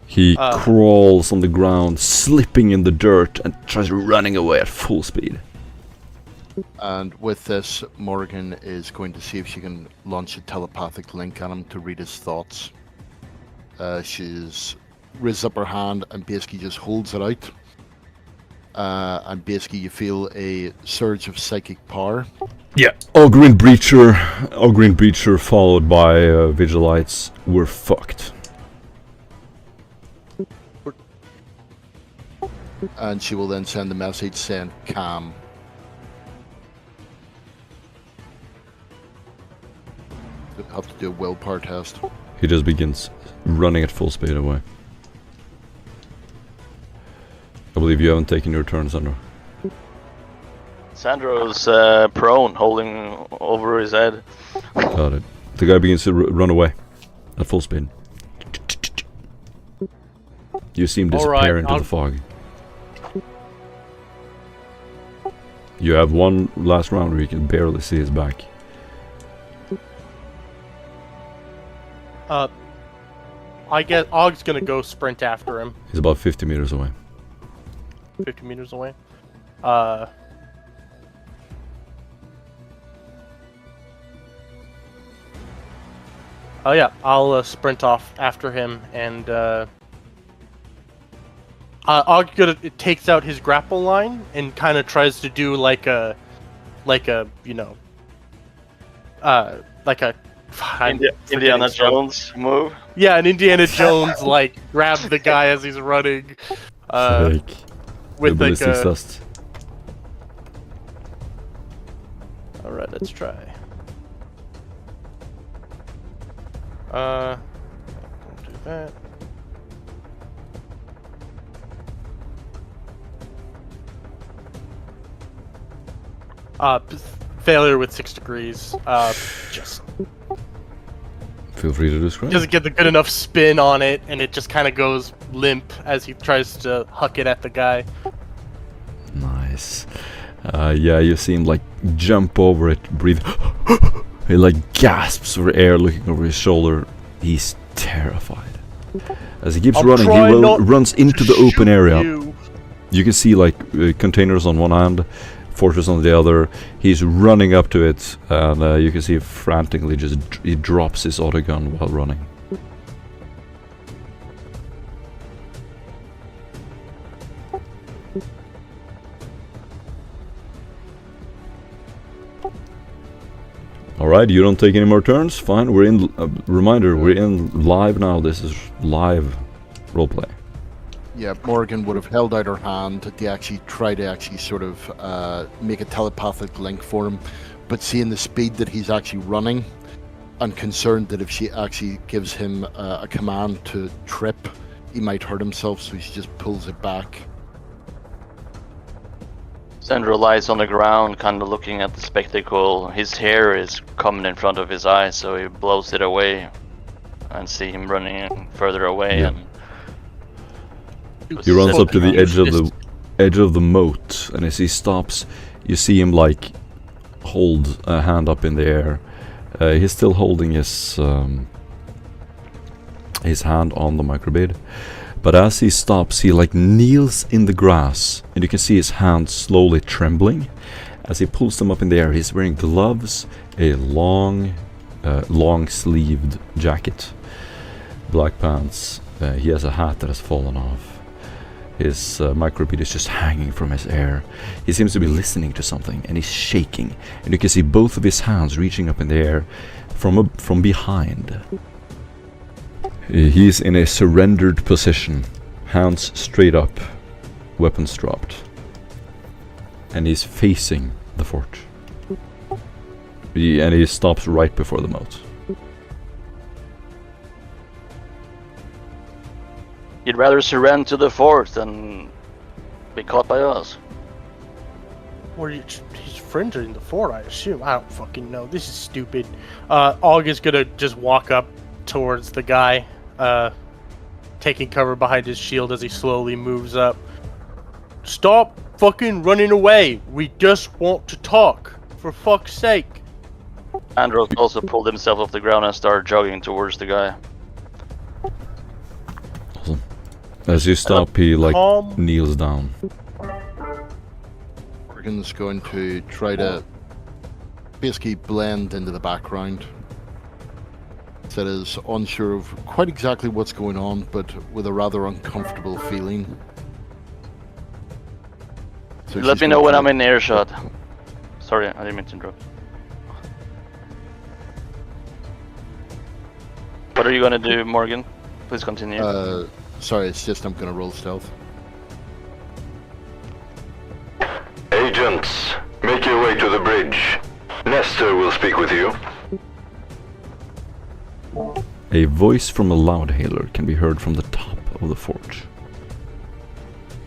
He crawls on the ground, slipping in the dirt, and tries running away at full speed. And with this, Morgan is going to see if she can launch a telepathic link at him to read his thoughts. She's raised up her hand and basically just holds it out. And basically you feel a surge of psychic power. Yeah. Green Breacher followed by Vigilites. We're fucked. And she will then send a message saying, calm. You have to do a willpower test. He just begins running at full speed away. I believe you haven't taken your turn, Sandra. Sandro's prone, holding over his head. Got it. The guy begins to run away at full speed. You see him disappear into the fog. You have one last round where you can barely see his back. I guess Og's gonna go sprint after him. He's about 50 meters away. 50 meters away. Oh yeah, I'll sprint off after him, and Og takes out his grapple line and kind of tries to do like a Indiana Jones move. Yeah, an Indiana Jones like grab the guy as he's running. Sick. With The like ballistic a. dust. All right, let's try. Don't do that. Failure with 6 degrees. Just Feel free to describe. doesn't get the good enough spin on it, and it just kind of goes limp as he tries to huck it at the guy. Nice. Yeah, you see him like jump over it, breathe. He like gasps for air, looking over his shoulder. He's terrified. As he keeps running, he runs into the open area. You can see like containers on one hand, fortress on the other. He's running up to it, and you can see frantically he drops his autogun while running. Alright, you don't take any more turns? Fine, we're in... reminder, we're in live now. This is live roleplay. Yeah, Morgan would have held out her hand to actually try to sort of make a telepathic link for him. But seeing the speed that he's actually running, and concerned that if she actually gives him a command to trip, he might hurt himself, so she just pulls it back. Sandro lies on the ground, kind of looking at the spectacle. His hair is coming in front of his eyes, so he blows it away, and see him running further away. Yeah. And He runs up to the edge of the moat, and as he stops, you see him like hold a hand up in the air. He's still holding his hand on the microbid. But as he stops, he like kneels in the grass, and you can see his hands slowly trembling. As he pulls them up in the air, he's wearing gloves, a long-sleeved jacket, black pants. He has a hat that has fallen off. His microbid is just hanging from his ear. He seems to be listening to something, and he's shaking. And you can see both of his hands reaching up in the air from behind. He's in a surrendered position, hands straight up, weapons dropped, and he's facing the fort. And he stops right before the moat. you'd rather surrender to the fort than be caught by us. He's friends in the fort, I assume. I don't fucking know. This is stupid. Aug is gonna just walk up towards the guy, taking cover behind his shield as he slowly moves up. Stop fucking running away. We just want to talk. For fuck's sake. Andros also pulled himself off the ground and started jogging towards the guy. Awesome. As you stop, he like kneels down. Morgan's going to try to basically blend into the background. That is unsure of quite exactly what's going on, but with a rather uncomfortable feeling. So Let me know when I'm in earshot. Sorry, I didn't mean to interrupt. What are you gonna do, Morgan? Please continue. Sorry, it's just I'm gonna roll stealth. Agents, make your way to the bridge. Nestor will speak with you. A voice from a loudhailer can be heard from the top of the fort.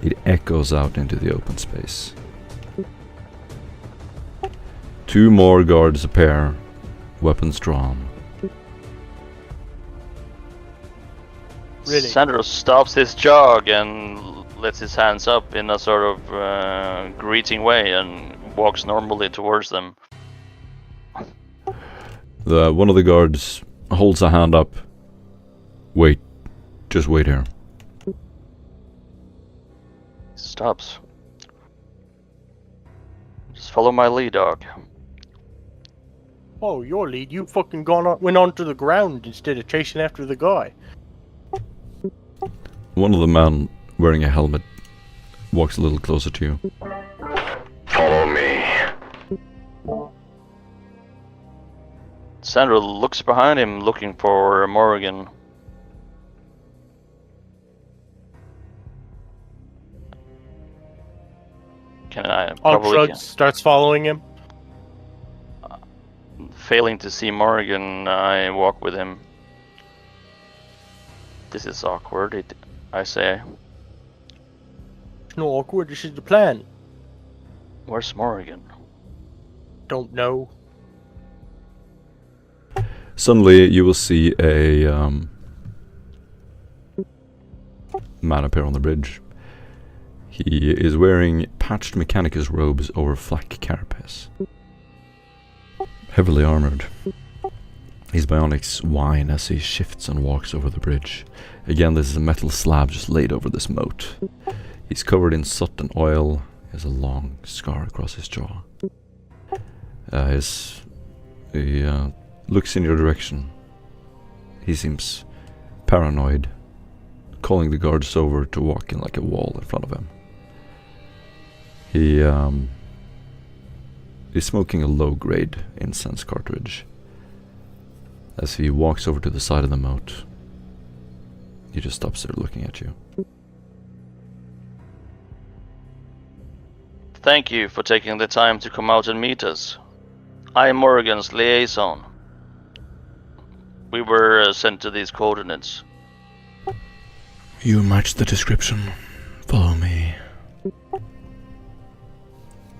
It echoes out into the open space. 2 more guards appear, weapons drawn. Really? Sandro stops his jog and lets his hands up in a sort of greeting way and walks normally towards them. One of the guards holds a hand up. Wait. Just wait here. Stops. Just follow my lead, dog. Oh, your lead? You fucking went onto the ground instead of chasing after the guy. One of the men wearing a helmet walks a little closer to you. Follow me. Sandro looks behind him, looking for Morgan. Can I probably starts following him. Failing to see Morgan, I walk with him. This is awkward, I say. It's not awkward, this is the plan. Where's Morgan? don't know. Suddenly, you will see a man appear on the bridge. He is wearing patched Mechanicus robes over flak carapace. Heavily armored. His bionics whine as he shifts and walks over the bridge. Again, this is a metal slab just laid over this moat. He's covered in soot and oil. He has a long scar across his jaw. He looks in your direction. He seems paranoid, calling the guards over to walk in like a wall in front of him. He is smoking a low-grade incense cartridge. As he walks over to the side of the moat, he just stops there looking at you. Thank you for taking the time to come out and meet us. I am Morrigan's liaison. We were sent to these coordinates. You match the description. Follow me.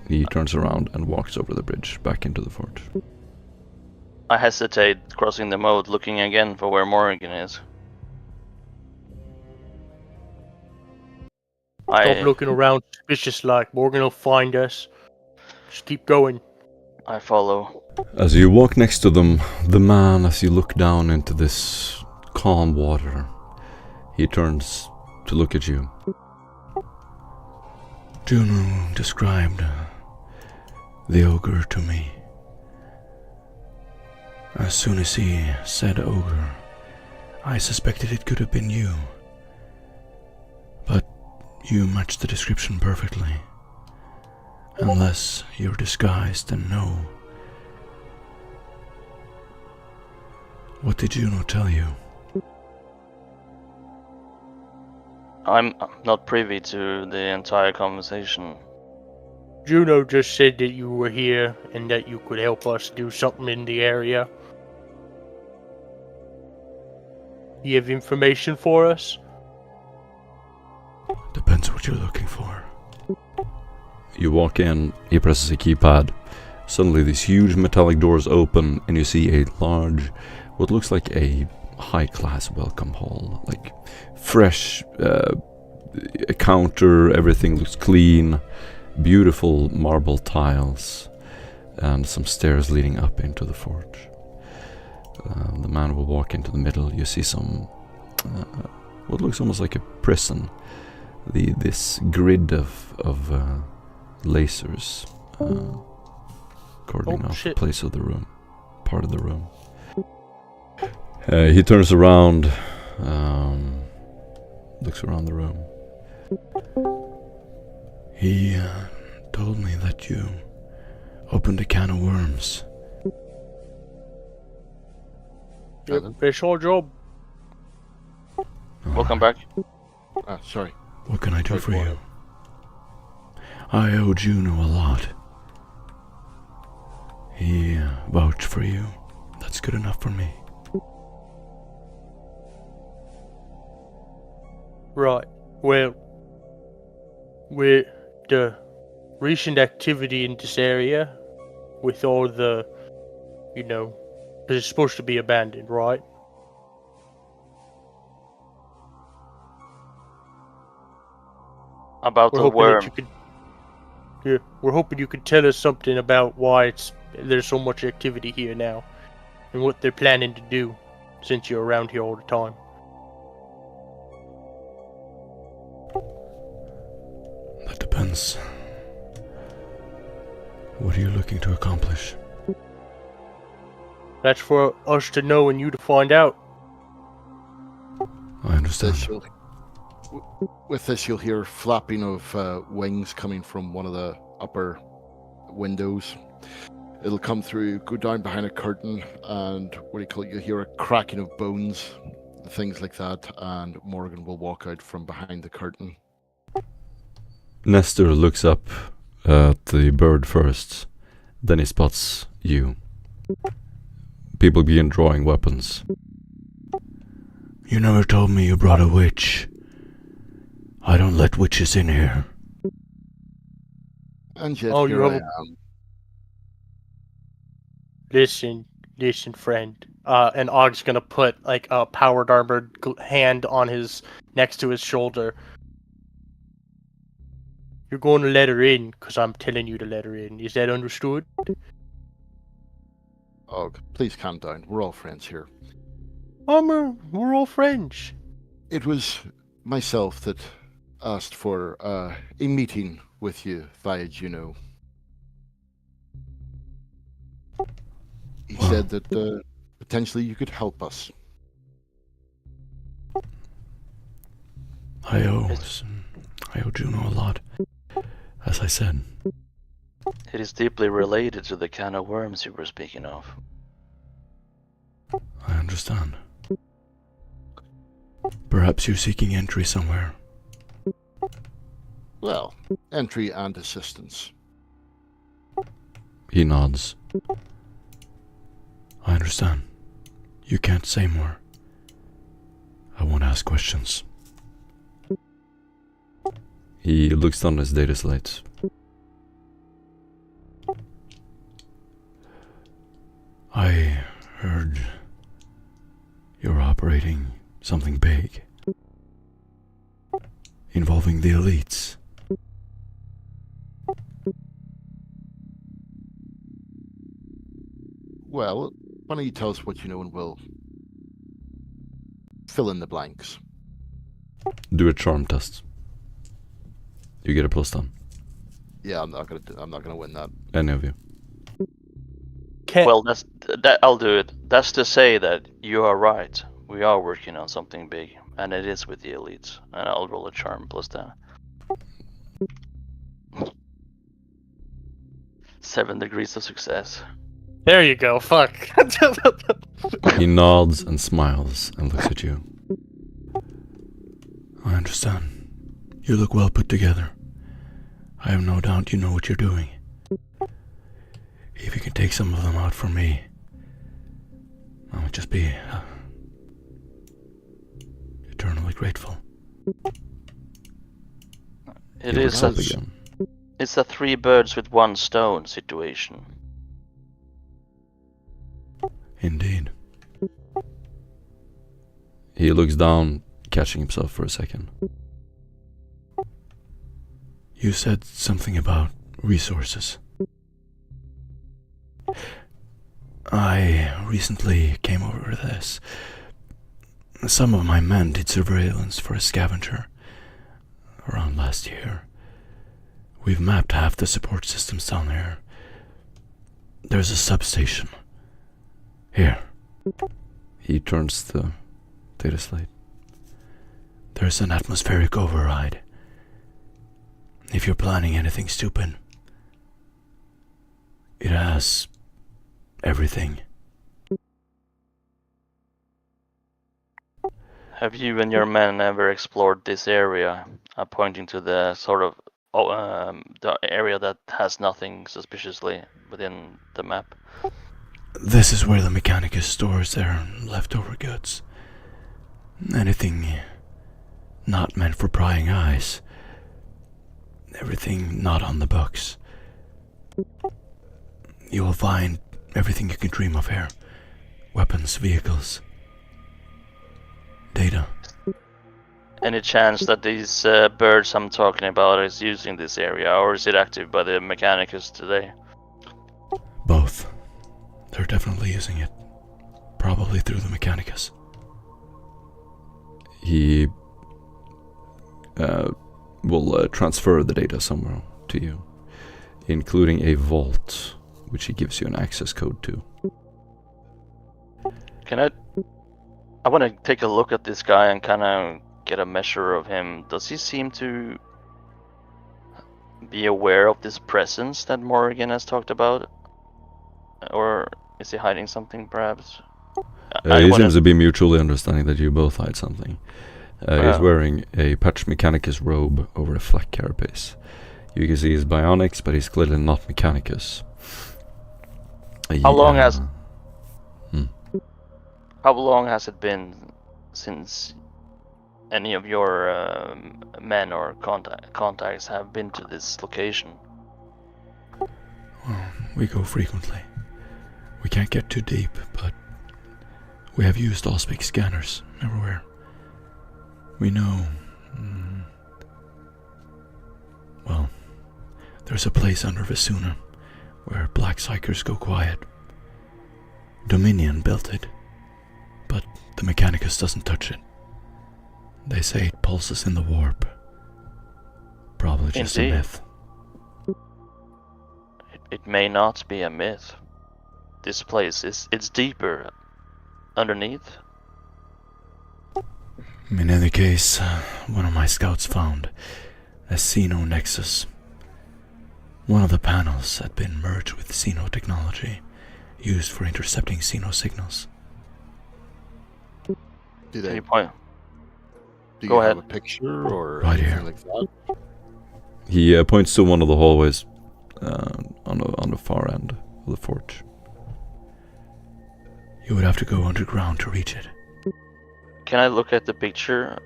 He turns around and walks over the bridge back into the fort. I hesitate crossing the moat, looking again for where Morrigan is. Stop looking around suspicious like. Morgan will find us. Just keep going. I follow. As you walk next to them, the man, as you look down into this calm water, he turns to look at you. Juno described the ogre to me. As soon as he said ogre, I suspected it could have been you. But you match the description perfectly. Unless you're disguised and know. What did Juno tell you? I'm not privy to the entire conversation. Juno just said that you were here and that you could help us do something in the area. You have information for us? Depends what you're looking for. You walk in, he presses a keypad. Suddenly these huge metallic doors open and you see a large, what looks like a high-class welcome hall. Like fresh, a counter, everything looks clean. Beautiful marble tiles and some stairs leading up into the fort. The man will walk into the middle. You see some, what looks almost like a prison. This grid of lasers cordoning off the place of the room, part of the room. He turns around, looks around the room. He told me that you opened a can of worms. Yep, it's our job. Welcome back. Sorry. What can I do for you? I owe Juno a lot. He vouched for you. That's good enough for me. Right. Well, with the recent activity in this area, with all the, it's supposed to be abandoned, right? About the worm. We're hoping you could tell us something about why there's so much activity here now, and what they're planning to do, since you're around here all the time. That depends. What are you looking to accomplish? That's for us to know and you to find out. I understand. With this, you'll hear flapping of wings coming from one of the upper windows. It'll come through, go down behind a curtain, and you'll hear a cracking of bones, things like that, and Morgan will walk out from behind the curtain. Nestor looks up at the bird first, then he spots you. People begin drawing weapons. You never told me you brought a witch. I don't let witches in here. And yet Oh, here you I have am. Listen, friend. And Og's gonna put like a powered armored hand on his next to his shoulder. You're going to let her in, cause I'm telling you to let her in. Is that understood? Og, please calm down. We're all friends here. We're all friends. It was myself that asked for a meeting with you via Juno. He said that potentially you could help us. I owe Juno a lot, as I said. It is deeply related to the can of worms you were speaking of. I understand. Perhaps you're seeking entry somewhere. Well, entry and assistance. He nods. I understand. You can't say more. I won't ask questions. He looks down his data slates. I heard you're operating something big, involving the elites. Well, why don't you tell us what you know and we'll fill in the blanks. Do a charm test. You get a +10. Yeah, I'm not gonna win that. Any of you. Well, that I'll do it. That's to say that you are right. We are working on something big, and it is with the elites. And I'll roll a charm +10. 7 degrees of success. There you go. Fuck. He nods and smiles and looks at you. I understand. You look well put together. I have no doubt you know what you're doing. If you can take some of them out for me, I would just be eternally grateful. It He is looks up again. It's a 3 birds with 1 stone situation. Indeed. He looks down, catching himself for a second. You said something about resources. I recently came over this. Some of my men did surveillance for a scavenger around last year. We've mapped half the support systems down there. There's a substation. Here. He turns the data slate. There's an atmospheric override. If you're planning anything stupid, it has everything. Have you and your men ever explored this area? Pointing to the sort of the area that has nothing suspiciously within the map. This is where the Mechanicus stores their leftover goods. Anything not meant for prying eyes. Everything not on the books. You will find everything you can dream of here. Weapons, vehicles, data. Any chance that these birds I'm talking about is using this area, or is it active by the Mechanicus today? Both. They're definitely using it. Probably through the Mechanicus. He will transfer the data somewhere to you, including a vault, which he gives you an access code to. I want to take a look at this guy and kind of get a measure of him. Does he seem to be aware of this presence that Morrigan has talked about? Or is he hiding something, perhaps? He seems to be mutually understanding that you both hide something. He's wearing a Patch Mechanicus robe over a flak carapace. You can see his bionics, but he's clearly not Mechanicus. How long has it been since any of your men or contacts have been to this location? Well, we go frequently. We can't get too deep, but we have used Allspeak scanners everywhere. We know... well, there's a place under Vesuna where black psychers go quiet. Dominion built it, but the Mechanicus doesn't touch it. They say it pulses in the warp. Probably just Indeed. a myth. It may not be a myth. This place it's deeper underneath. In any case, one of my scouts found a Xeno Nexus. One of the panels had been merged with Xeno technology, used for intercepting Xeno signals. Do Can they? you point? Do Go you ahead. have a picture or Right anything here. like that? He points to one of the hallways on the far end of the forge. You would have to go underground to reach it. Can I look at the picture?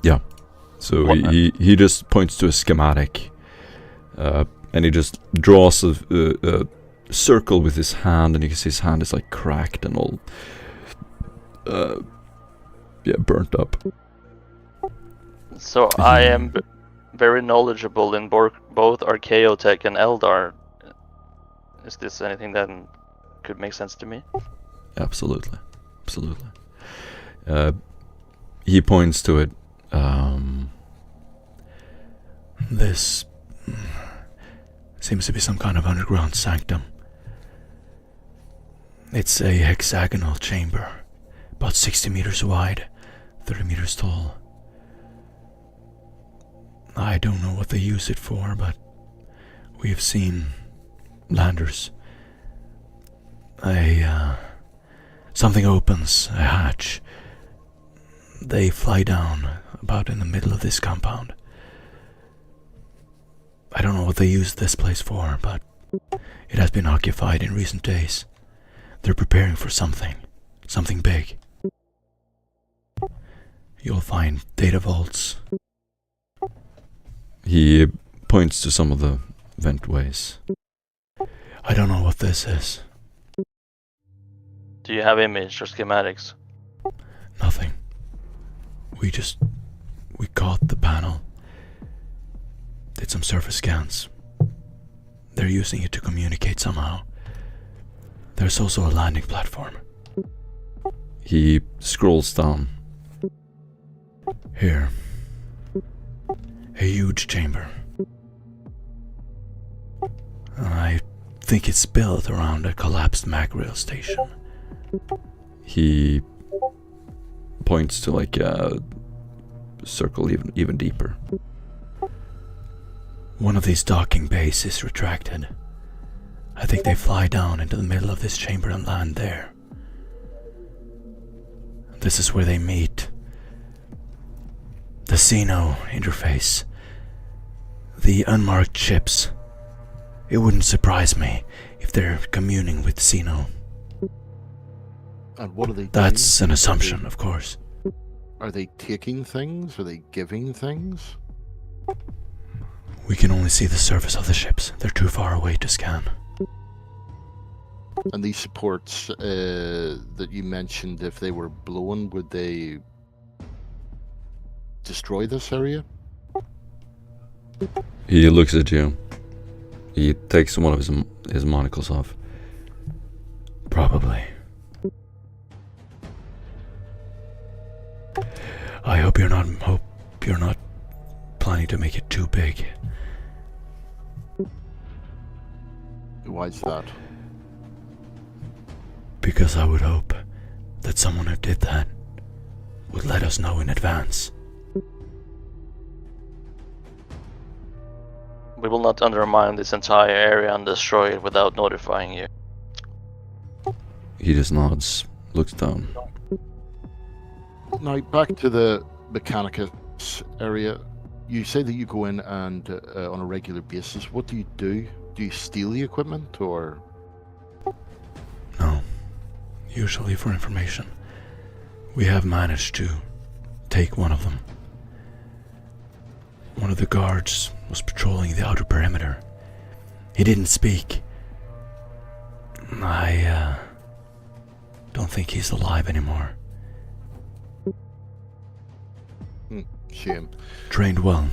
Yeah. So What- he just points to a schematic, and he just draws a circle with his hand, and you can see his hand is like cracked and all, burnt up. So I am very knowledgeable in both Archaeotech and Eldar. Is this anything that could make sense to me? Absolutely. He points to it. This seems to be some kind of underground sanctum. It's a hexagonal chamber, about 60 meters wide, 30 meters tall. I don't know what they use it for, but we have seen landers. Something opens, a hatch. They fly down about in the middle of this compound. I don't know what they use this place for, but it has been occupied in recent days. They're preparing for something big. You'll find data vaults. He points to some of the ventways. I don't know what this is. Do you have image or schematics? Nothing. We caught the panel. Did some surface scans. They're using it to communicate somehow. There's also a landing platform. He scrolls down. Here. A huge chamber. I think it's built around a collapsed mag rail station. He points to like a circle even deeper. One of these docking bays is retracted. I think they fly down into the middle of this chamber and land there. This is where they meet. The Xeno interface. The unmarked ships. It wouldn't surprise me if they're communing with Xeno. And what are they doing? That's an assumption, of course. Are they taking things? Are they giving things? We can only see the surface of the ships. They're too far away to scan. And these supports that you mentioned, if they were blown, would they destroy this area? He looks at you. He takes one of his monocles off. Probably. I hope you're not planning to make it too big. Why is that? Because I would hope that someone who did that would let us know in advance. We will not undermine this entire area and destroy it without notifying you. He just nods, looks down. Now, back to the Mechanicus area. You say that you go in and on a regular basis. What do you do? Do you steal the equipment, or? No. Usually for information. We have managed to take one of them. One of the guards was patrolling the outer perimeter. He didn't speak. I don't think he's alive anymore. Shame. Trained well.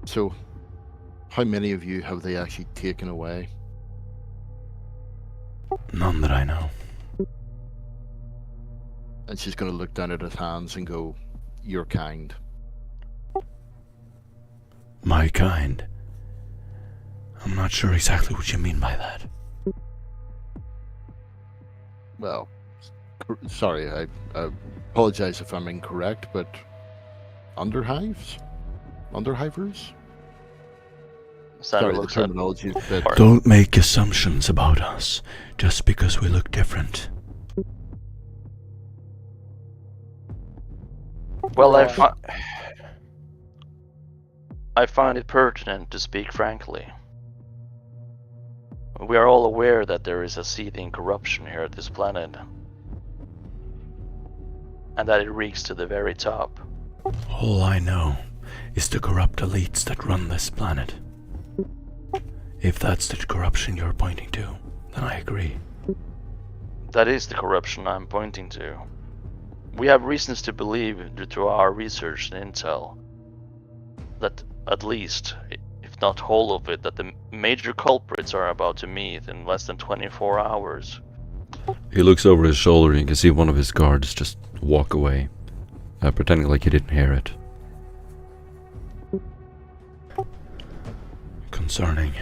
So, how many of you have they actually taken away? None that I know. And she's going to look down at his hands and go, "You're kind." My kind. I'm not sure exactly what you mean by that. Well, sorry, I apologize if I'm incorrect, but underhives? Underhivers? Sandra Sorry, the looks at terminology is a bit... Bart. Don't make assumptions about us just because we look different. Well, I find it pertinent to speak frankly. We are all aware that there is a seething corruption here at this planet, and that it reeks to the very top. All I know is the corrupt elites that run this planet. If that's the corruption you're pointing to, then I agree. That is the corruption I'm pointing to. We have reasons to believe, due to our research and intel, that at least, if not whole of it, that the major culprits are about to meet in less than 24 hours. He looks over his shoulder and you can see one of his guards just walk away, pretending like he didn't hear it. Concerning.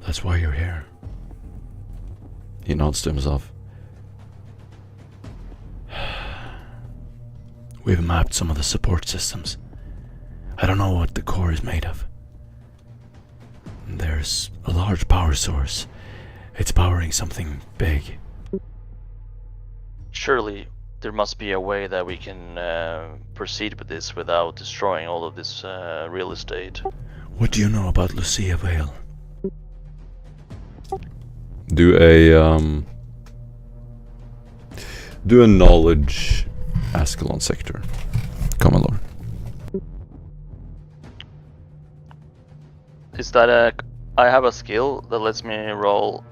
That's why you're here. He nods to himself. We've mapped some of the support systems. I don't know what the core is made of. There's a large power source. It's powering something big. Surely, there must be a way that we can proceed with this without destroying all of this real estate. What do you know about Lucia Vale? Do a knowledge Ascalon sector. Come on, Lord. Is that I have a skill that lets me roll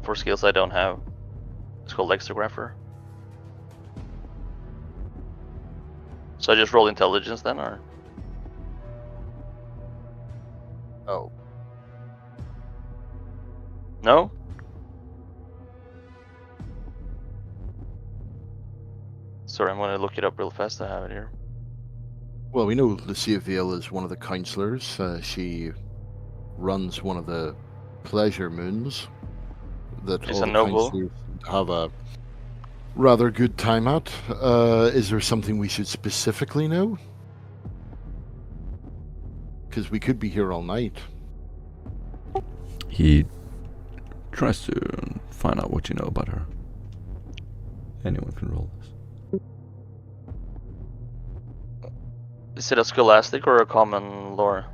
for skills I don't have. It's called Lexicographer. So I just roll intelligence then, or? Oh. No? Sorry, I'm gonna look it up real fast. I have it here. Well, we know Lucia Vale is one of the counselors. She runs one of the pleasure moons that She's all a the noble. counselors have a rather good time at. Is there something we should specifically know? Because we could be here all night. He tries to find out what you know about her. Anyone can roll this. Is it a scholastic or a common lore?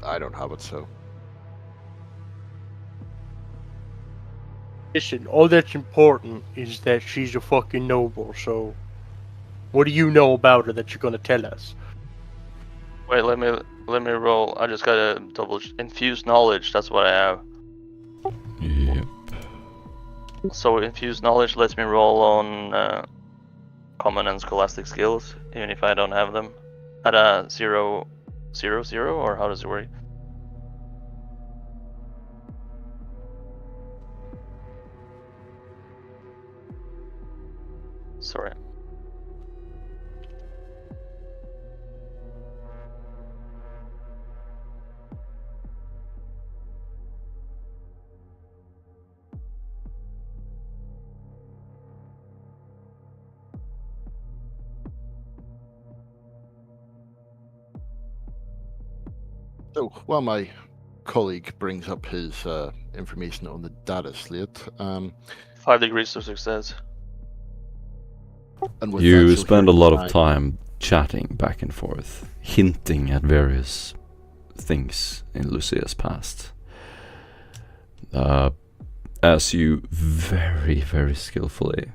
I don't have it, so. Listen, all that's important is that she's a fucking noble, so what do you know about her that you're gonna tell us? Wait, let me roll. I just gotta infuse knowledge. That's what I have. Yep. So infused knowledge lets me roll on common and scholastic skills, even if I don't have them, at a 0, 0, 0, or how does it work? Sorry. So, while my colleague brings up his information on the data slate, 5 degrees of success. and with that, You she'll spend hear a lot the of time chatting back and forth, hinting at various things in Lucia's past. As you very, very skillfully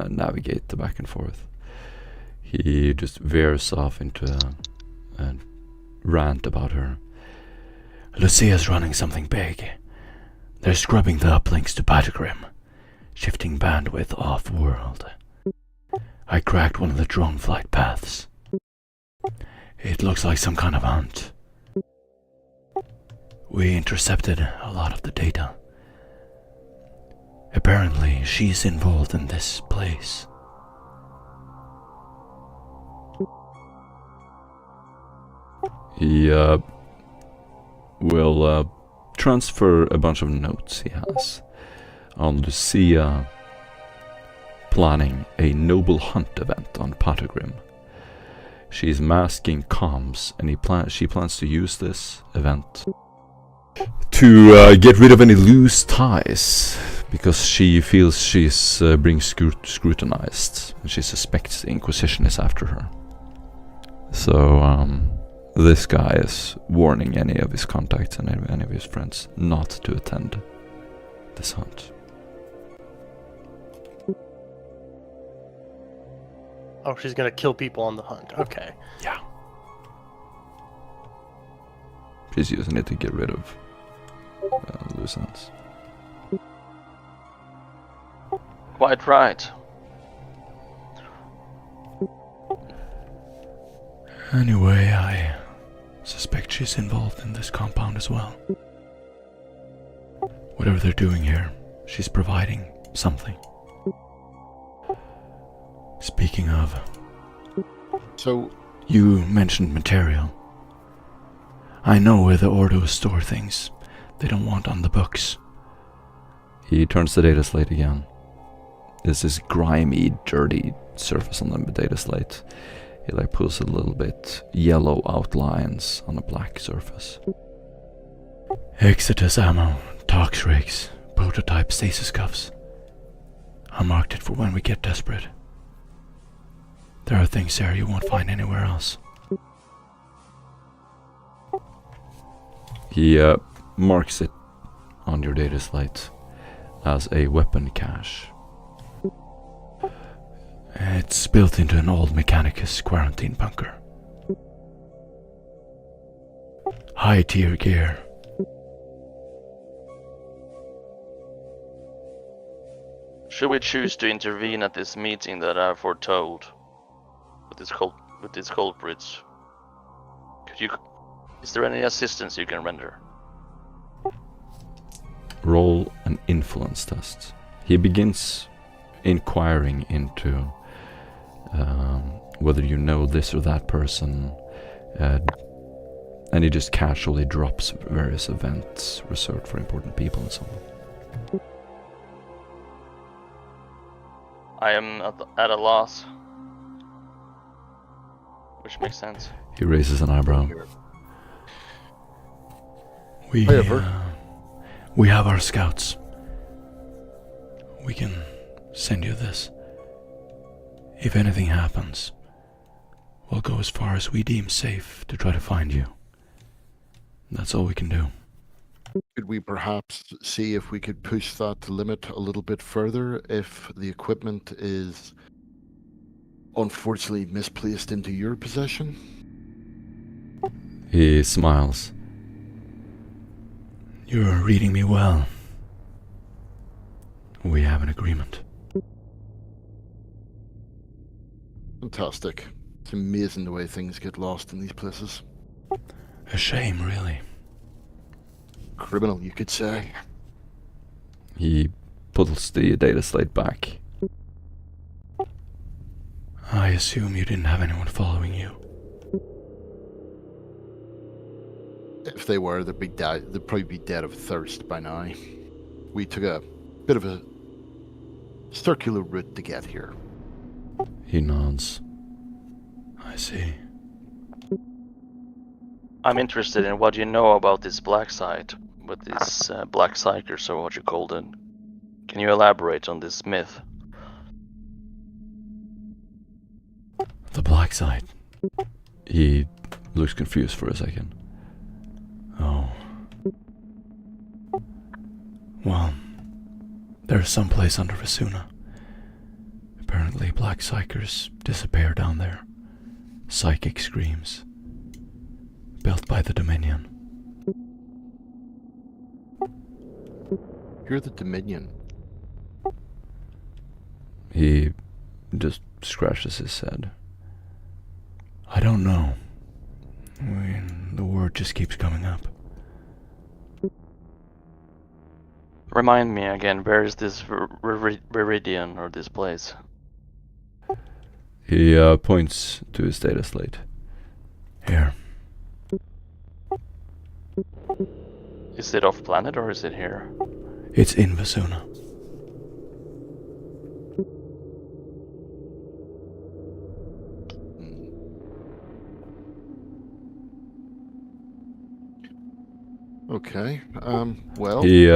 navigate the back and forth, He just veers off into a rant about her. Lucia's running something big. They're scrubbing the uplinks to Batagrim, shifting bandwidth off-world. I cracked one of the drone flight paths. It looks like some kind of hunt. We intercepted a lot of the data. Apparently, she's involved in this place. He will transfer a bunch of notes he has on Lucia planning a noble hunt event on Patagrim. She's masking comms, and she plans to use this event to get rid of any loose ties, because she feels she's being scrutinized, and she suspects the Inquisition is after her. So, this guy is warning any of his contacts and any of his friends not to attend this hunt. Oh, she's gonna kill people on the hunt. Okay. Yeah. She's using it to get rid of loose ends. Quite right. Anyway, I suspect she's involved in this compound as well. Whatever they're doing here, she's providing something. Speaking of... So... You mentioned material. I know where the Ordos store things they don't want on the books. He turns the data slate again. There's this grimy, dirty surface on the data slate. He pulls a little bit yellow outlines on a black surface. Exodus ammo, tox rigs, prototype stasis cuffs. I marked it for when we get desperate. There are things there you won't find anywhere else. He marks it on your data slate as a weapon cache. It's built into an old Mechanicus quarantine bunker. High tier gear. Should we choose to intervene at this meeting that I foretold with these culprits? Is there any assistance you can render? Roll an influence test. He begins inquiring into whether you know this or that person, and he just casually drops various events reserved for important people and so on. I am at a loss. Which makes sense. He raises an eyebrow. We have our scouts. We can send you this. If anything happens, we'll go as far as we deem safe to try to find you. That's all we can do. Could we perhaps see if we could push that limit a little bit further if the equipment is unfortunately misplaced into your possession? He smiles. You're reading me well. We have an agreement. Fantastic. It's amazing the way things get lost in these places. A shame, really. Criminal, you could say. He pulls the data slate back. I assume you didn't have anyone following you. If they were, they'd probably be dead of thirst by now. We took a bit of a circular route to get here. He nods. I see. I'm interested in what you know about this black site, with these black psychers or what you called it. Can you elaborate on this myth? The black site. He looks confused for a second. Oh. Well, there's some place under Vasuna. Apparently Apparently, black psychers disappear down there. Psychic screams. Built by the Dominion. You're the Dominion. He just scratches his head. I don't know. The word just keeps coming up. Remind me again, where is this Viridian or this place? He points to his data slate. Here. Is it off planet or is it here? It's in Vasuna. Okay. Well. He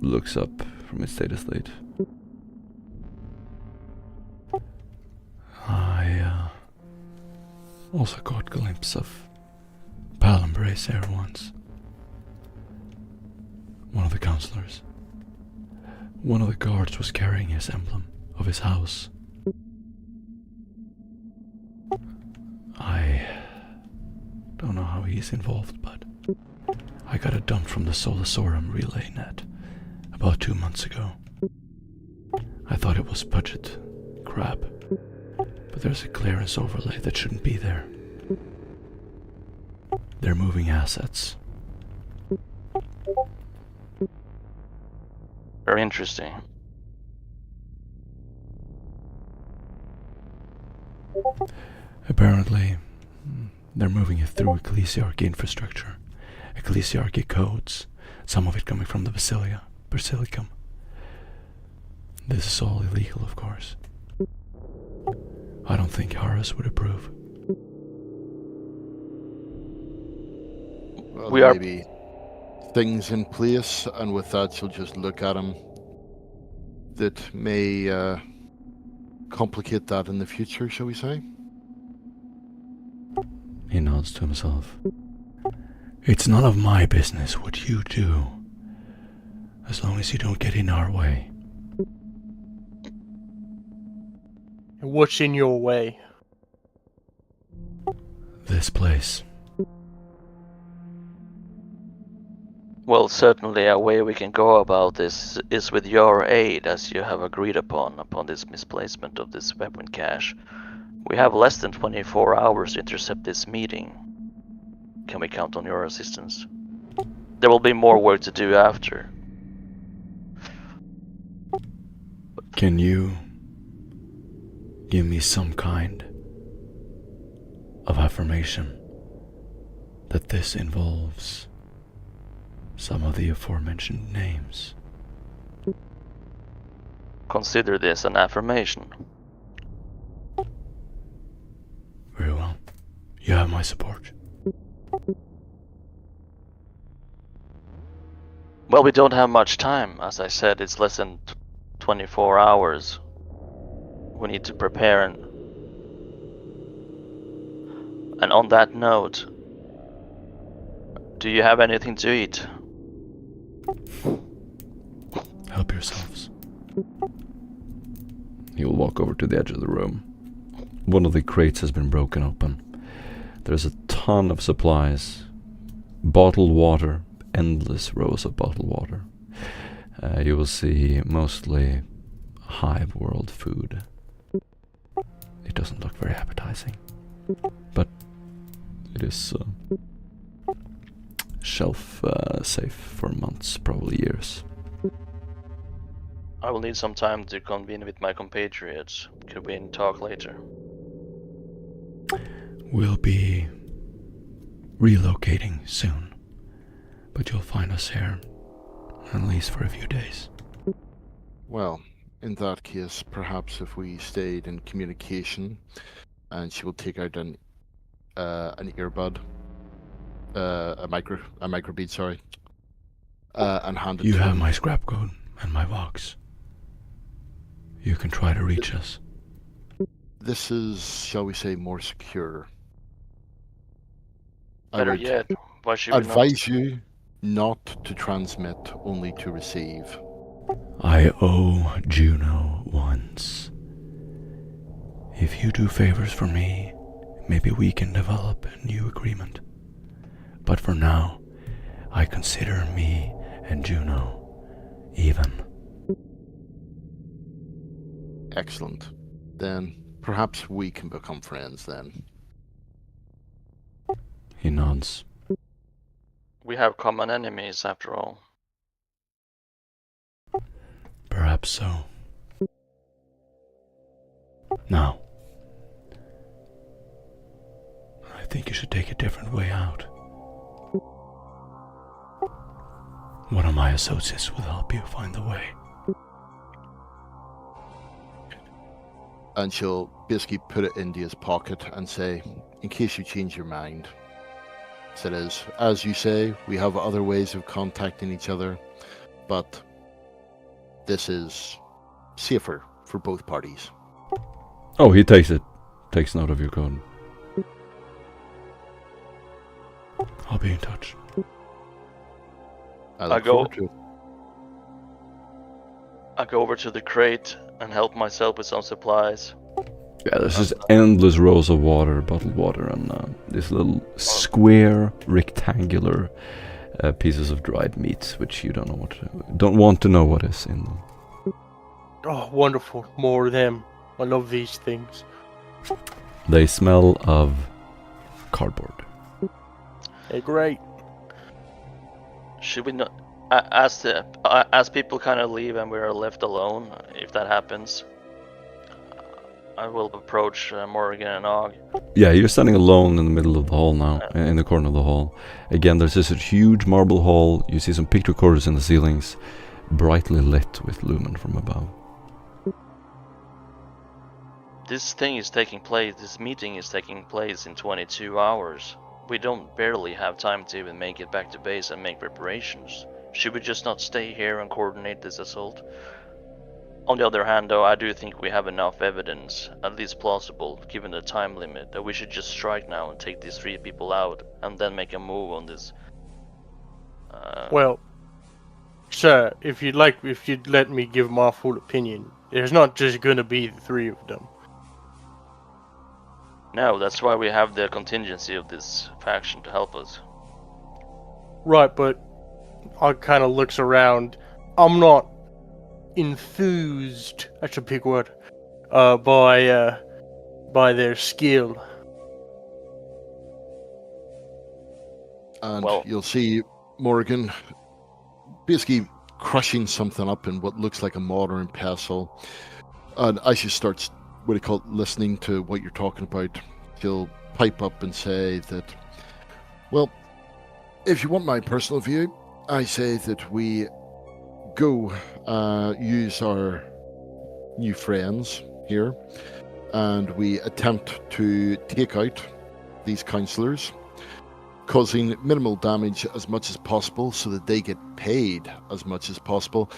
looks up from his data slate. I also caught a glimpse of Palombrace there once. One of the counselors. One of the guards was carrying his emblem of his house. I don't know how he's involved, but I got a dump from the Solasorum relay net about 2 months ago. I thought it was budget crap, but there's a clearance overlay that shouldn't be there. They're moving assets. Very interesting. Apparently, they're moving it through ecclesiarchy infrastructure, ecclesiarchy codes, some of it coming from the Basilicum. This is all illegal, of course. I don't think Horus would approve. Well, We are- maybe things in place, and with that, she'll just look at him. That may complicate that in the future, shall we say? He nods to himself. It's none of my business what you do, as long as you don't get in our way. What's in your way? This place. Well, certainly a way we can go about this is with your aid, as you have agreed upon this misplacement of this weapon cache. We have less than 24 hours to intercept this meeting. Can we count on your assistance? There will be more work to do after. Can you give me some kind of affirmation that this involves some of the aforementioned names? Consider this an affirmation. Very well. You have my support. Well, we don't have much time. As I said, it's less than 24 hours. We need to prepare and on that note, do you have anything to eat? Help yourselves. He'll walk over to the edge of the room. One of the crates has been broken open. There's a ton of supplies. Bottled water. Endless rows of bottled water. You will see mostly hive world food. It doesn't look very appetizing, but it is shelf safe for months, probably years. I will need some time to convene with my compatriots. Could we talk later? We'll be relocating soon, but you'll find us here at least for a few days. Well, in that case, perhaps if we stayed in communication, and she will take out an earbud, a microbead, sorry, and hand it You to have him. my scrap code and my Vox. You can try to reach us. This is, shall we say, more secure. I Better would yet, why should we not? advise you not to transmit, only to receive. I owe Juno once. If you do favors for me, maybe we can develop a new agreement. But for now, I consider me and Juno even. Excellent. Then perhaps we can become friends then. He nods. We have common enemies after all. Perhaps so. Now, I think you should take a different way out. One of my associates will help you find the way. And she'll basically put it into his pocket and say, in case you change your mind. So it is, as you say, we have other ways of contacting each other, but this is safer for both parties. Oh, he takes it. Takes note of your code. I'll be in touch. I look go- forward to it. I go over to the crate and help myself with some supplies. Yeah, there's just endless rows of water, bottled water, and these little square, rectangular pieces of dried meat, which you don't want to know what is in them. Oh, wonderful. More of them. I love these things. They smell of cardboard. They're great. Should we not, as people kind of leave and we're left alone, if that happens, I will approach Morgan and Og. Yeah, you're standing alone in the middle of the hall now, in the corner of the hall. Again, there's this huge marble hall. You see some picture cords in the ceilings, brightly lit with lumen from above. This thing is taking place, this meeting is taking place in 22 hours. We don't barely have time to even make it back to base and make preparations. Should we just not stay here and coordinate this assault? On the other hand though, I do think we have enough evidence, at least plausible, given the time limit, that we should just strike now and take these 3 people out, and then make a move on this. Well, sir, if you'd let me give my full opinion, there's not just gonna be the 3 of them. No, that's why we have the contingency of this faction to help us. Right, but I kind of looks around. I'm not enthused, that's a big word, by their skill. And Well- you'll see Morgan basically crushing something up in what looks like a mortar and pestle. And as she starts, listening to what you're talking about, she'll pipe up and say that, well, if you want my personal view, I say that we go use our new friends here and we attempt to take out these councillors, causing minimal damage as much as possible so that they get paid as much as possible.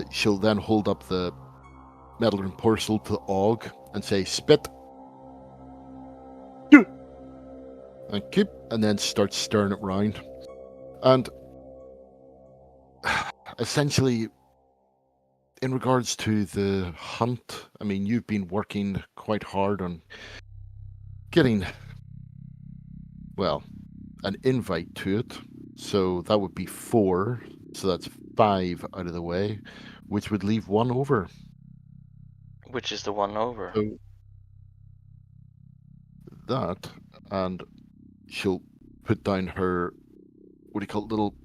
She'll then hold up the metal and parcel to Og and say, spit. Thank you. And then start stirring it round. And essentially, in regards to the hunt, I mean, you've been working quite hard on getting, well, an invite to it. So that would be 4. So that's 5 out of the way, which would leave 1 over. Which is the one over? So that, and she'll put down her, little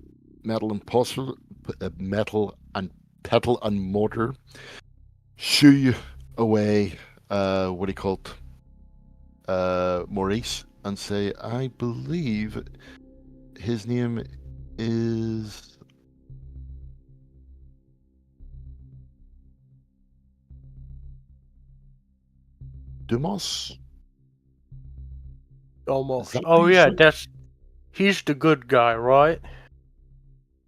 metal and petal and mortar, shoo away, Maurice, and say, I believe his name is Dumas. Almost. Is that Oh what you yeah, said? he's the good guy, right?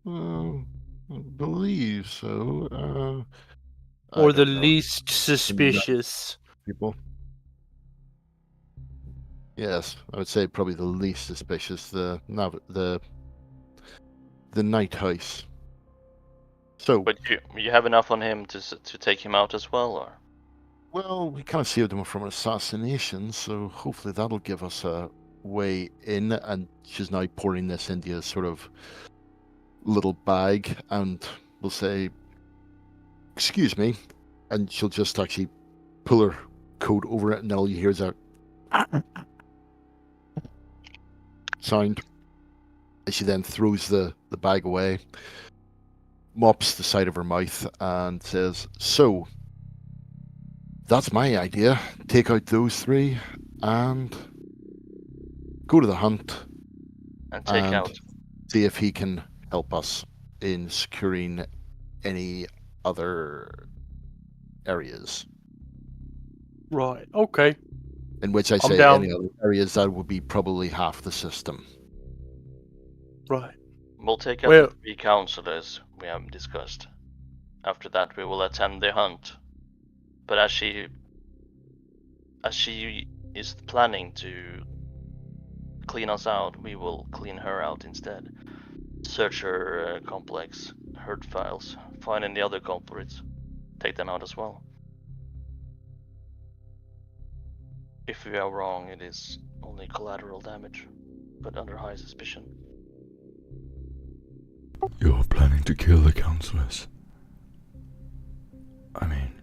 I believe so. Or the least suspicious. People. Yes, I would say probably the least suspicious. The night house. So, But you have enough on him to take him out as well, or? well, we kind of saved him from an assassination, so hopefully that'll give us a way in. And she's now pouring this into a sort of little bag, and we'll say, "Excuse me," and she'll just actually pull her coat over it, and all you hear is a sound. And she then throws the bag away, mops the side of her mouth, and says, "So, that's my idea. Take out those three and go to the hunt And take and out. see if he can help us in securing any other areas." Right. Okay. In which I I'm say down. any other areas, that would be probably half the system. Right. We'll take out Well- the 3 counselors we have discussed. After that, we will attend the hunt. But as she is planning to clean us out, we will clean her out instead. Search her complex, herd files, find any other culprits, take them out as well. If we are wrong, it is only collateral damage, but under high suspicion. You're planning to kill the counselors. I mean...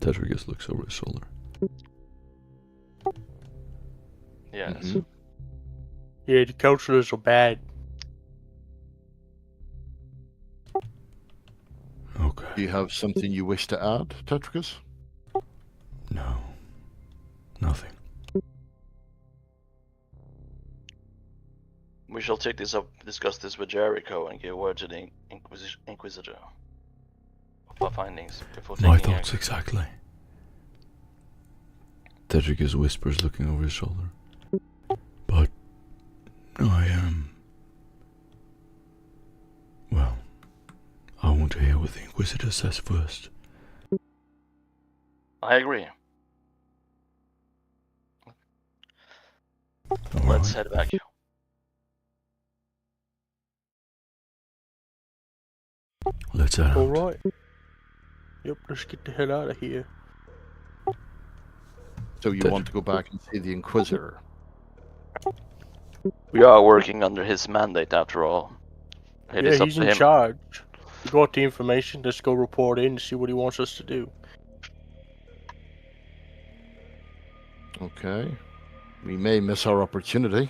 Tetragus looks over his shoulder. Yes. Mhm. Yeah, the counselors are bad. Okay. Do you have something you wish to add, Tetricus? No. Nothing. We shall take this up, discuss this with Jericho, and give word to the Inquisitor of our findings before taking My action. thoughts exactly. Tetricus whispers, looking over his shoulder. But I am... Well, I want to hear what the Inquisitor says first. I agree. All Let's right. head back. Let's head out. Alright. Yep, let's get the hell out of here. So you want to go back and see the Inquisitor? We are working under his mandate after all. It is Yeah, up he's to in him. charge. We got the information, let's go report in and see what he wants us to do. Okay. We may miss our opportunity.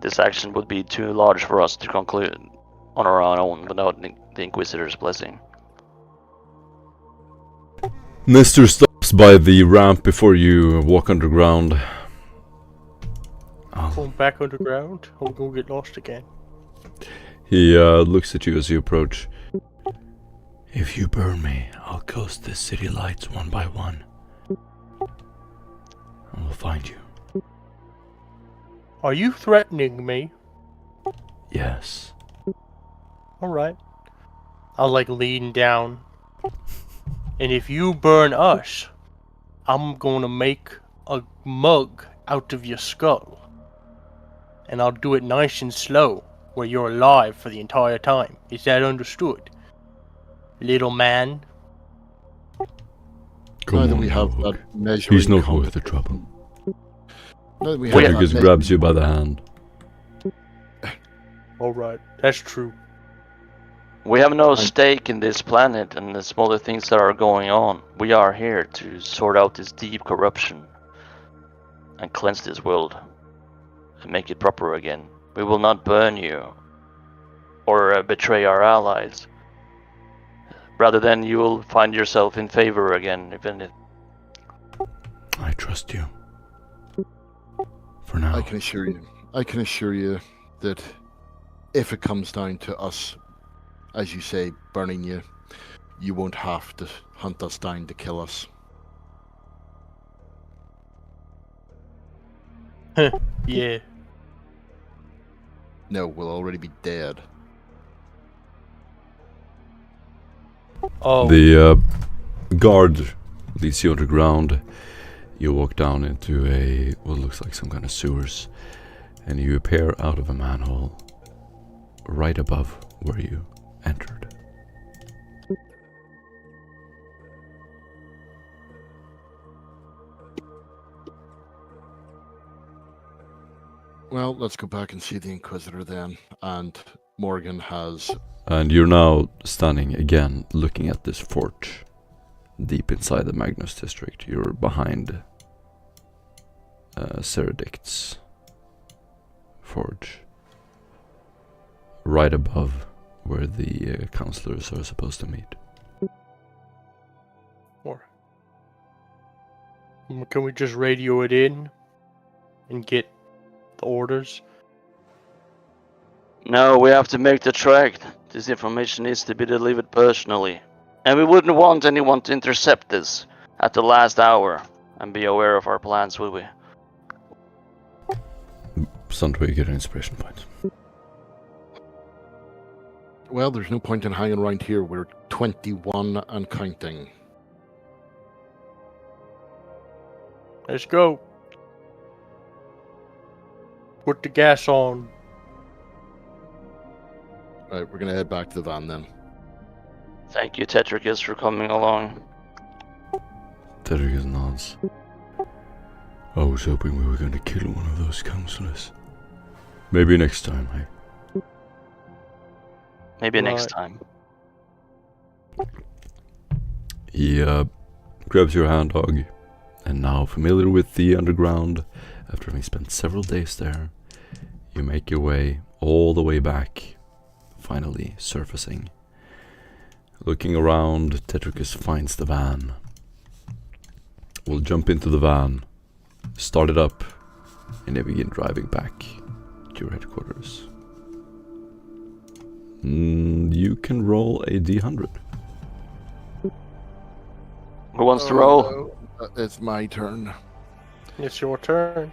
This action would be too large for us to conclude on our own without the Inquisitor's blessing. Mister stops by the ramp before you walk underground. Going back underground, or we gonna get lost again? He looks at you as you approach. If you burn me, I'll ghost the city lights one by one. And we'll find you. Are you threatening me? Yes. Alright. I'll like lean down. And if you burn us, I'm gonna make a mug out of your skull. And I'll do it nice and slow, where you're alive for the entire time. Is that understood? Little man? Come Now that on, we have Rogue. that measuring He's not worth the competence- trouble. Now that we have that Tetricus measuring- grabs you by the hand. Alright, that's true. We have no stake in this planet and the smaller things that are going on. We are here to sort out this deep corruption and cleanse this world and make it proper again. We will not burn you or betray our allies. Rather than you will find yourself in favor again, if any. I trust you. For now. I can assure you that if it comes down to us, as you say, burning you, you won't have to hunt us down to kill us. Yeah. No, we'll already be dead. Oh, The guard leads you underground You walk down into what looks like some kind of sewers, and you appear out of a manhole right above where you entered. Well, let's go back and see the Inquisitor then. And Morgan has... And you're now standing again, looking at this fort deep inside the Magnus district. You're behind Seredict's forge, right above where the counselors are supposed to meet. Or can we just radio it in and get the orders? No, we have to make the track. This information needs to be delivered personally. And we wouldn't want anyone to intercept this at the last hour and be aware of our plans, would we? Somewhere you get an inspiration point. Well, there's no point in hanging around here. We're 21 and counting. Let's go. Put the gas on. Right, we're going to head back to the van then. Thank you, Tetricus, for coming along. Tetricus nods. I was hoping we were going to kill one of those counselors. Maybe next time, hey? Maybe next Right. time. He grabs your hand, Dog, and now familiar with the underground, after having spent several days there, you make your way all the way back, finally surfacing. Looking around, Tetricus finds the van. We'll jump into the van, start it up, and then begin driving back to your headquarters. You can roll a d100. Who wants to roll? No, it's my turn. It's your turn.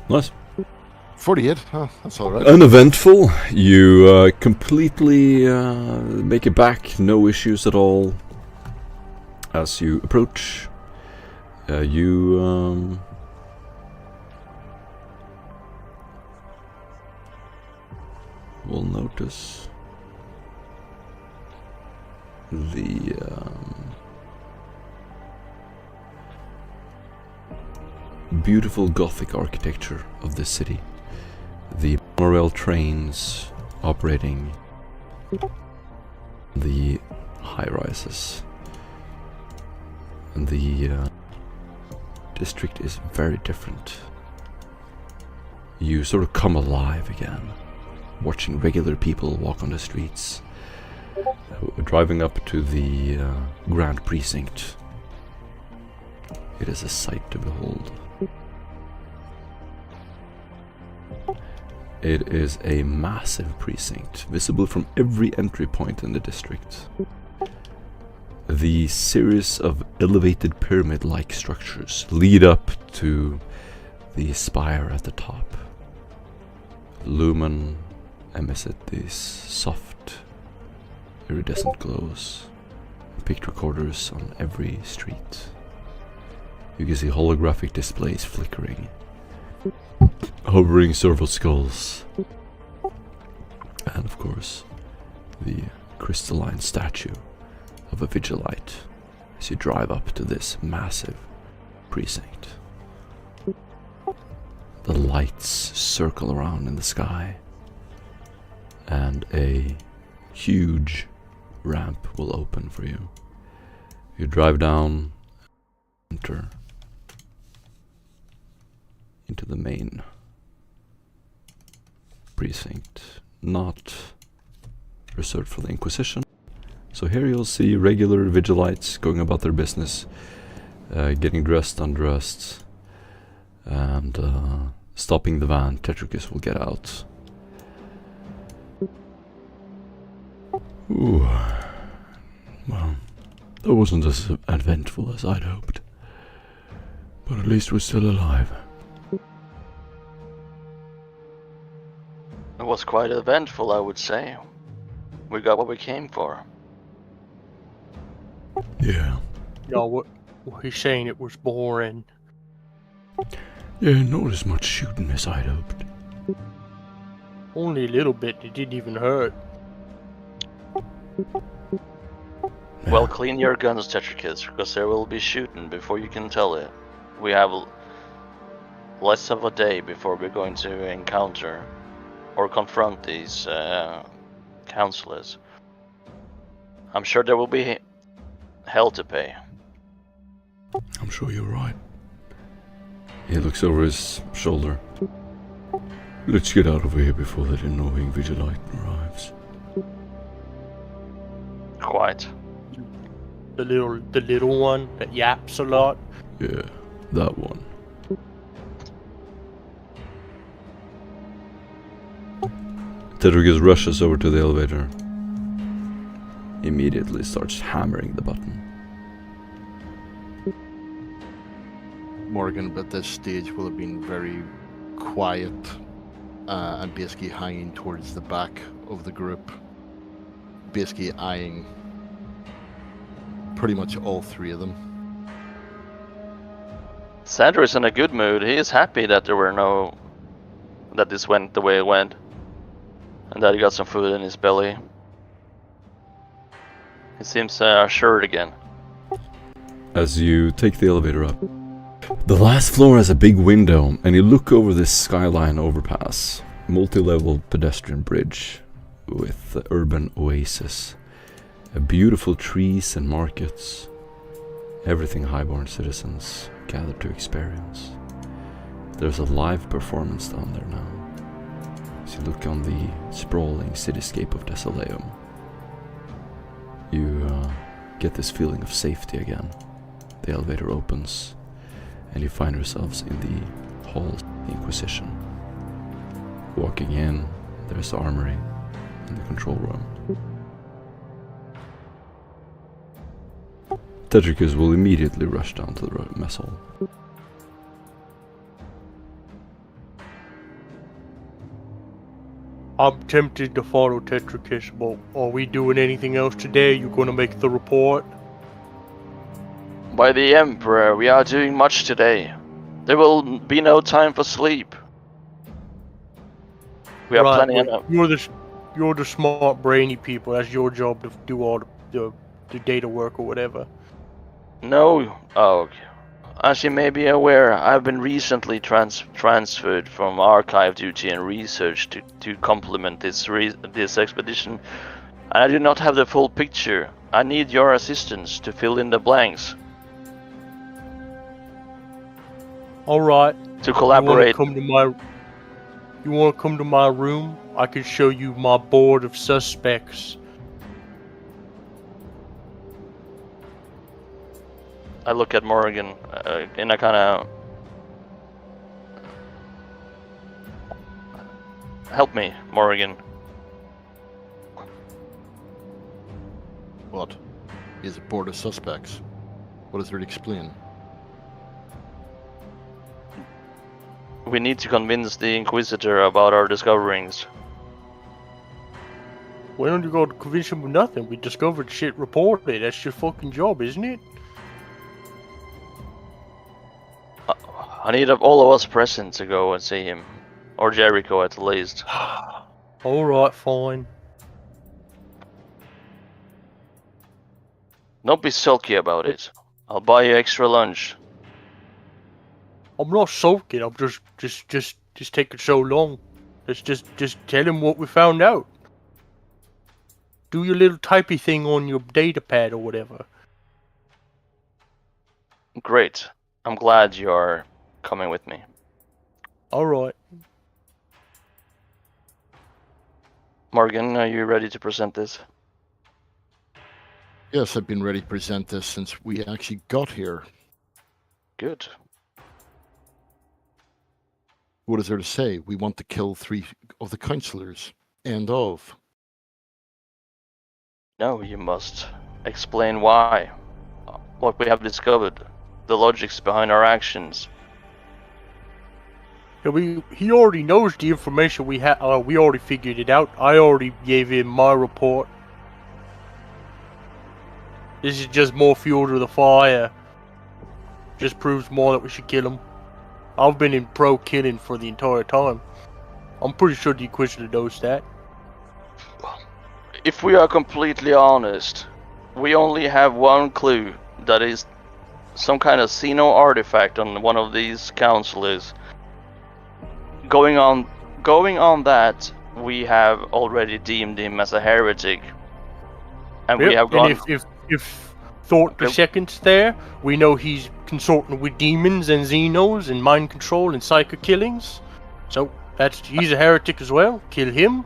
Nice. 48. Oh, that's all right. Uneventful. You completely make it back, no issues at all. As you approach, you will notice the beautiful Gothic architecture of this city. The monorail trains operating, the high-rises, and the district is very different. You sort of come alive again, watching regular people walk on the streets, driving up to the Grand Precinct. It is a sight to behold. It is a massive precinct, visible from every entry point in the district. The series of elevated pyramid-like structures lead up to the spire at the top. Lumen elicit these soft, iridescent glows. Picture recorders on every street. You can see holographic displays flickering. Hovering serval skulls. And of course, the crystalline statue of a Vigilite as you drive up to this massive precinct. The lights circle around in the sky, and a huge ramp will open for you. You drive down, enter into the main precinct, not reserved for the Inquisition. So here you'll see regular Vigilites going about their business, getting dressed, undressed, and stopping the van. Tetricus will get out. Ooh. Well, that wasn't as eventful as I'd hoped. But at least we're still alive. It was quite eventful, I would say. We got what we came for. Yeah, No, what he's saying it was boring. Yeah, not as much shooting as I'd hoped. Only a little bit. It didn't even hurt. Well, clean your guns, Tetricus, because there will be shooting before you can tell it. We have less of a day before we're going to encounter or confront these counselors. I'm sure there will be hell to pay. I'm sure you're right. He looks over his shoulder. Let's get out of here before that annoying vigilante arrives. Quite. The little one that yaps a lot. Yeah, that one. Tetricus rushes over to the elevator. Immediately starts hammering the button. Morgan, at this stage, will have been very quiet and basically hanging towards the back of the group, basically eyeing pretty much all three of them. Sandra is in a good mood. He is happy that that this went the way it went, and that he got some food in his belly. He seems assured again. As you take the elevator up, the last floor has a big window, and you look over this skyline overpass, multi-level pedestrian bridge with the urban oasis, beautiful trees and markets, everything highborn citizens gather to experience. There's a live performance down there now. As you look on the sprawling cityscape of Desoleum, you get this feeling of safety again. The elevator opens, and you find yourselves in the Hall of the Inquisition. Walking in, there's the armory and the control room. Tetricus will immediately rush down to the mess hall. I'm tempted to follow Tetricus, but are we doing anything else today? You gonna make the report? By the Emperor, we are doing much today. There will be no time for sleep. We are planning on You're the smart, brainy people. That's your job to do all the data work or whatever. No. Oh, as you may be aware, I've been recently transferred from archive duty and research to complement this expedition, and I do not have the full picture. I need your assistance to fill in the blanks. All right. To collaborate. You want to come to my room? I can show you my board of suspects. I look at Morgan in a kind of... Help me, Morgan. What? Is a board of suspects? What does it explain? We need to convince the Inquisitor about our discoverings. Why don't you go to convince him of nothing? We discovered shit, reported. That's your fucking job, isn't it? I need all of us present to go and see him. Or Jericho at the least. Alright, fine. Don't be sulky about it. I'll buy you extra lunch. I'm not sulking, I'm just taking so long. Let's just tell him what we found out. Do your little typey thing on your data pad or whatever. Great. I'm glad you're coming with me. Alright. Morgan, are you ready to present this? Yes, I've been ready to present this since we actually got here. Good. What is there to say? We want to kill 3 of the councillors. End of. No, you must explain why. What we have discovered. The logics behind our actions. Yeah, he already knows the information we had. We already figured it out. I already gave him my report. This is just more fuel to the fire. Just proves more that we should kill him. I've been in pro-killing for the entire time. I'm pretty sure the Inquisitor knows that. If we are completely honest, we only have one clue. That is some kind of Xeno artifact on one of these counselors. Going on that, we have already deemed him as a heretic. And we have gone... And if Thought the Second's there, we know he's consorting with demons and Xenos and mind control and psychic killings. So he's a heretic as well. Kill him.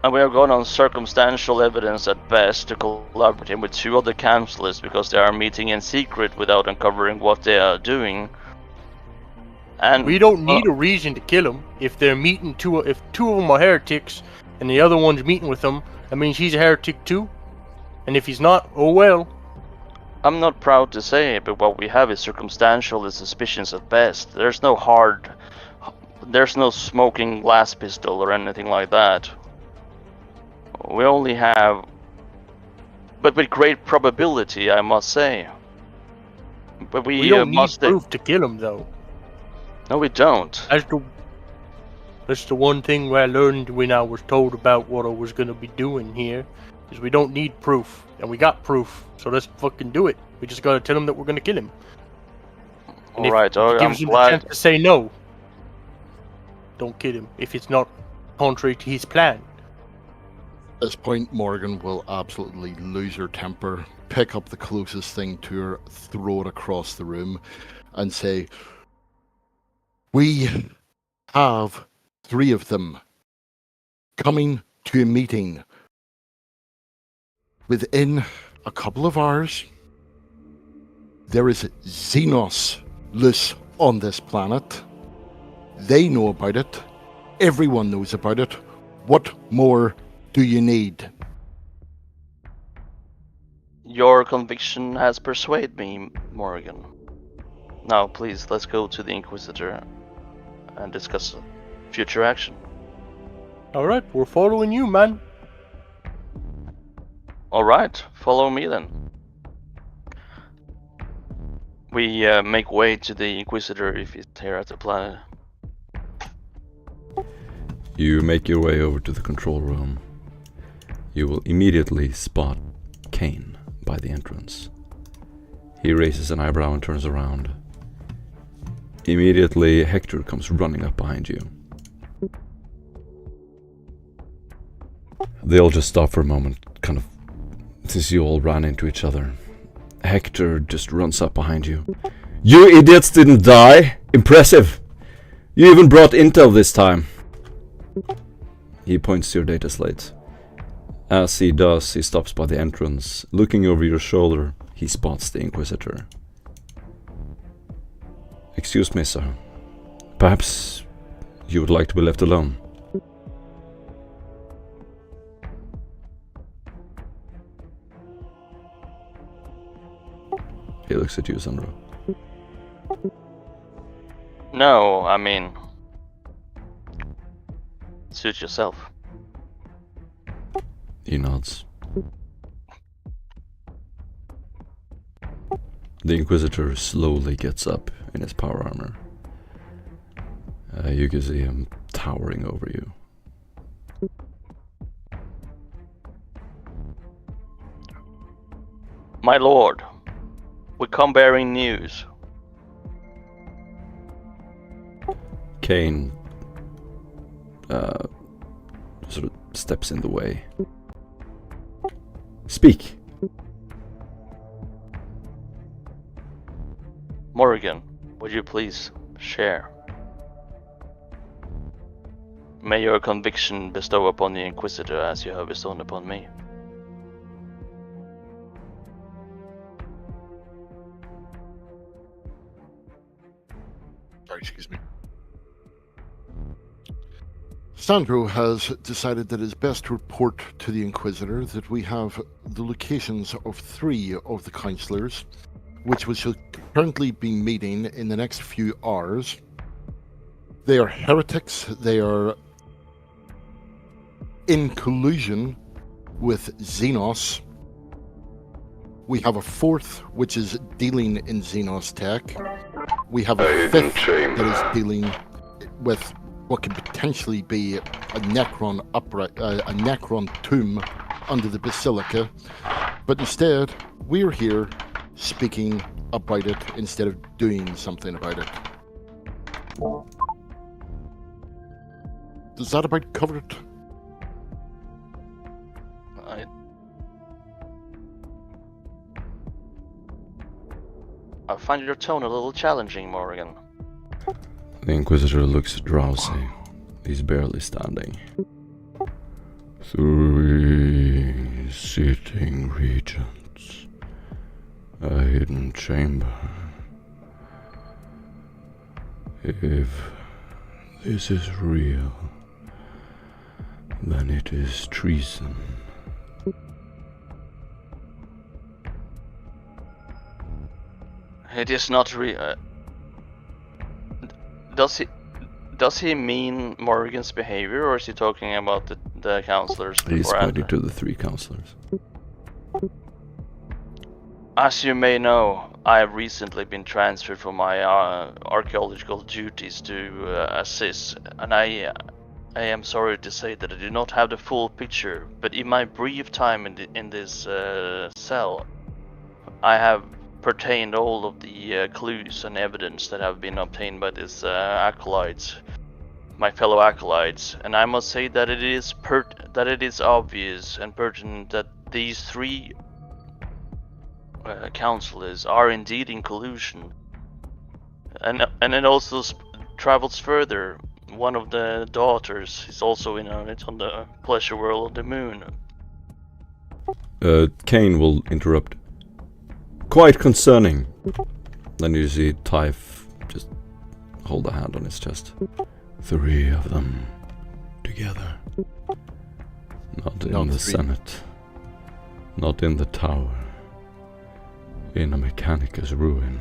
And we have gone on circumstantial evidence at best to collaborate him with 2 other counselors because they are meeting in secret without uncovering what they are doing. And we don't need a reason to kill him. If they're meeting if 2 of them are heretics and the other one's meeting with them, that means he's a heretic too. And if he's not, oh well. I'm not proud to say it, but what we have is circumstantial and suspicions at best. There's no smoking glass pistol or anything like that. We only have, but with great probability, I must say. But we don't need proof to kill him, though. No, we don't. That's the one thing I learned when I was told about what I was going to be doing here, is we don't need proof. And we got proof, so let's fucking do it. We just gotta tell him that we're gonna kill him. Alright, I'm glad. Chance to say no, don't kill him if it's not contrary to his plan. At this point, Morgan will absolutely lose her temper, pick up the closest thing to her, throw it across the room, and say, "We have 3 of them coming to a meeting within a couple of hours. There is Xenos loose on this planet. They know about it. Everyone knows about it. What more do you need?" Your conviction has persuaded me, Morgan. Now, please, let's go to the Inquisitor and discuss future action. Alright, we're following you, man. Alright, follow me then. We make way to the Inquisitor if he's here at the planet. You make your way over to the control room. You will immediately spot Kane by the entrance. He raises an eyebrow and turns around. Immediately, Hector comes running up behind you. They all just stop for a moment, kind of, since you all ran into each other. Hector just runs up behind you. "You idiots didn't die! Impressive! You even brought intel this time!" He points to your data slate. As he does, he stops by the entrance. Looking over your shoulder, he spots the Inquisitor. "Excuse me, sir. Perhaps you would like to be left alone?" He looks at you, Sandro. No, I mean... suit yourself. He nods. The Inquisitor slowly gets up in his power armor. You can see him towering over you. My lord, we come bearing news. Kane sort of steps in the way. "Speak." Morgan, would you please share? May your conviction bestow upon the Inquisitor as you have bestowed upon me. Sorry, excuse me. Sandro has decided that it's best to report to the Inquisitor that we have the locations of 3 of the councillors, which we shall currently be meeting in the next few hours. They are heretics. They are in collusion with Xenos. We have a fourth, which is dealing in Xenos tech. We have A a hidden fifth chamber. that is dealing with what could potentially be a Necron a Necron tomb under the Basilica. But instead, we're here speaking about it instead of doing something about it. Does that about cover it? I find your tone a little challenging, Morgan. The Inquisitor looks drowsy. He's barely standing. 3 sitting regents. A hidden chamber. If this is real, then it is treason. It is not real. Does he mean Morgan's behavior, or is he talking about the counselors He's beforehand? pointing to the 3 counselors. As you may know, I have recently been transferred from my archaeological duties to assist, and I am sorry to say that I do not have the full picture, but in my brief time in this cell, I have pertained all of the clues and evidence that have been obtained by these acolytes, my fellow acolytes, and I must say that it is obvious and pertinent that these 3 counselors are indeed in collusion, and it also travels further. One of the daughters is also in on it on the pleasure world of the moon. Kane will interrupt. Quite concerning. Then you see Typh just hold a hand on his chest. 3 of them together. Not in the 3. Senate. Not in the tower. In a Mechanicus ruin.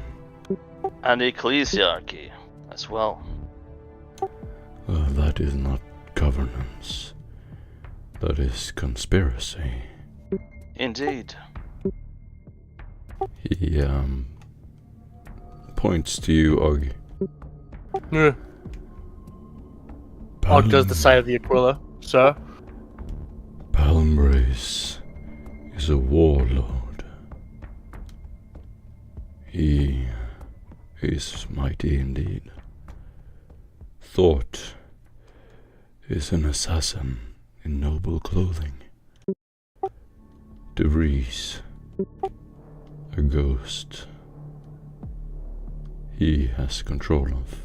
And the ecclesiarchy as well. That is not governance. That is conspiracy. Indeed. He points to you, Og. Og does the sign of the Aquila, sir. Palmbrace is a warlord. He is mighty indeed. Thought is an assassin in noble clothing. De Vries, a ghost. He has control of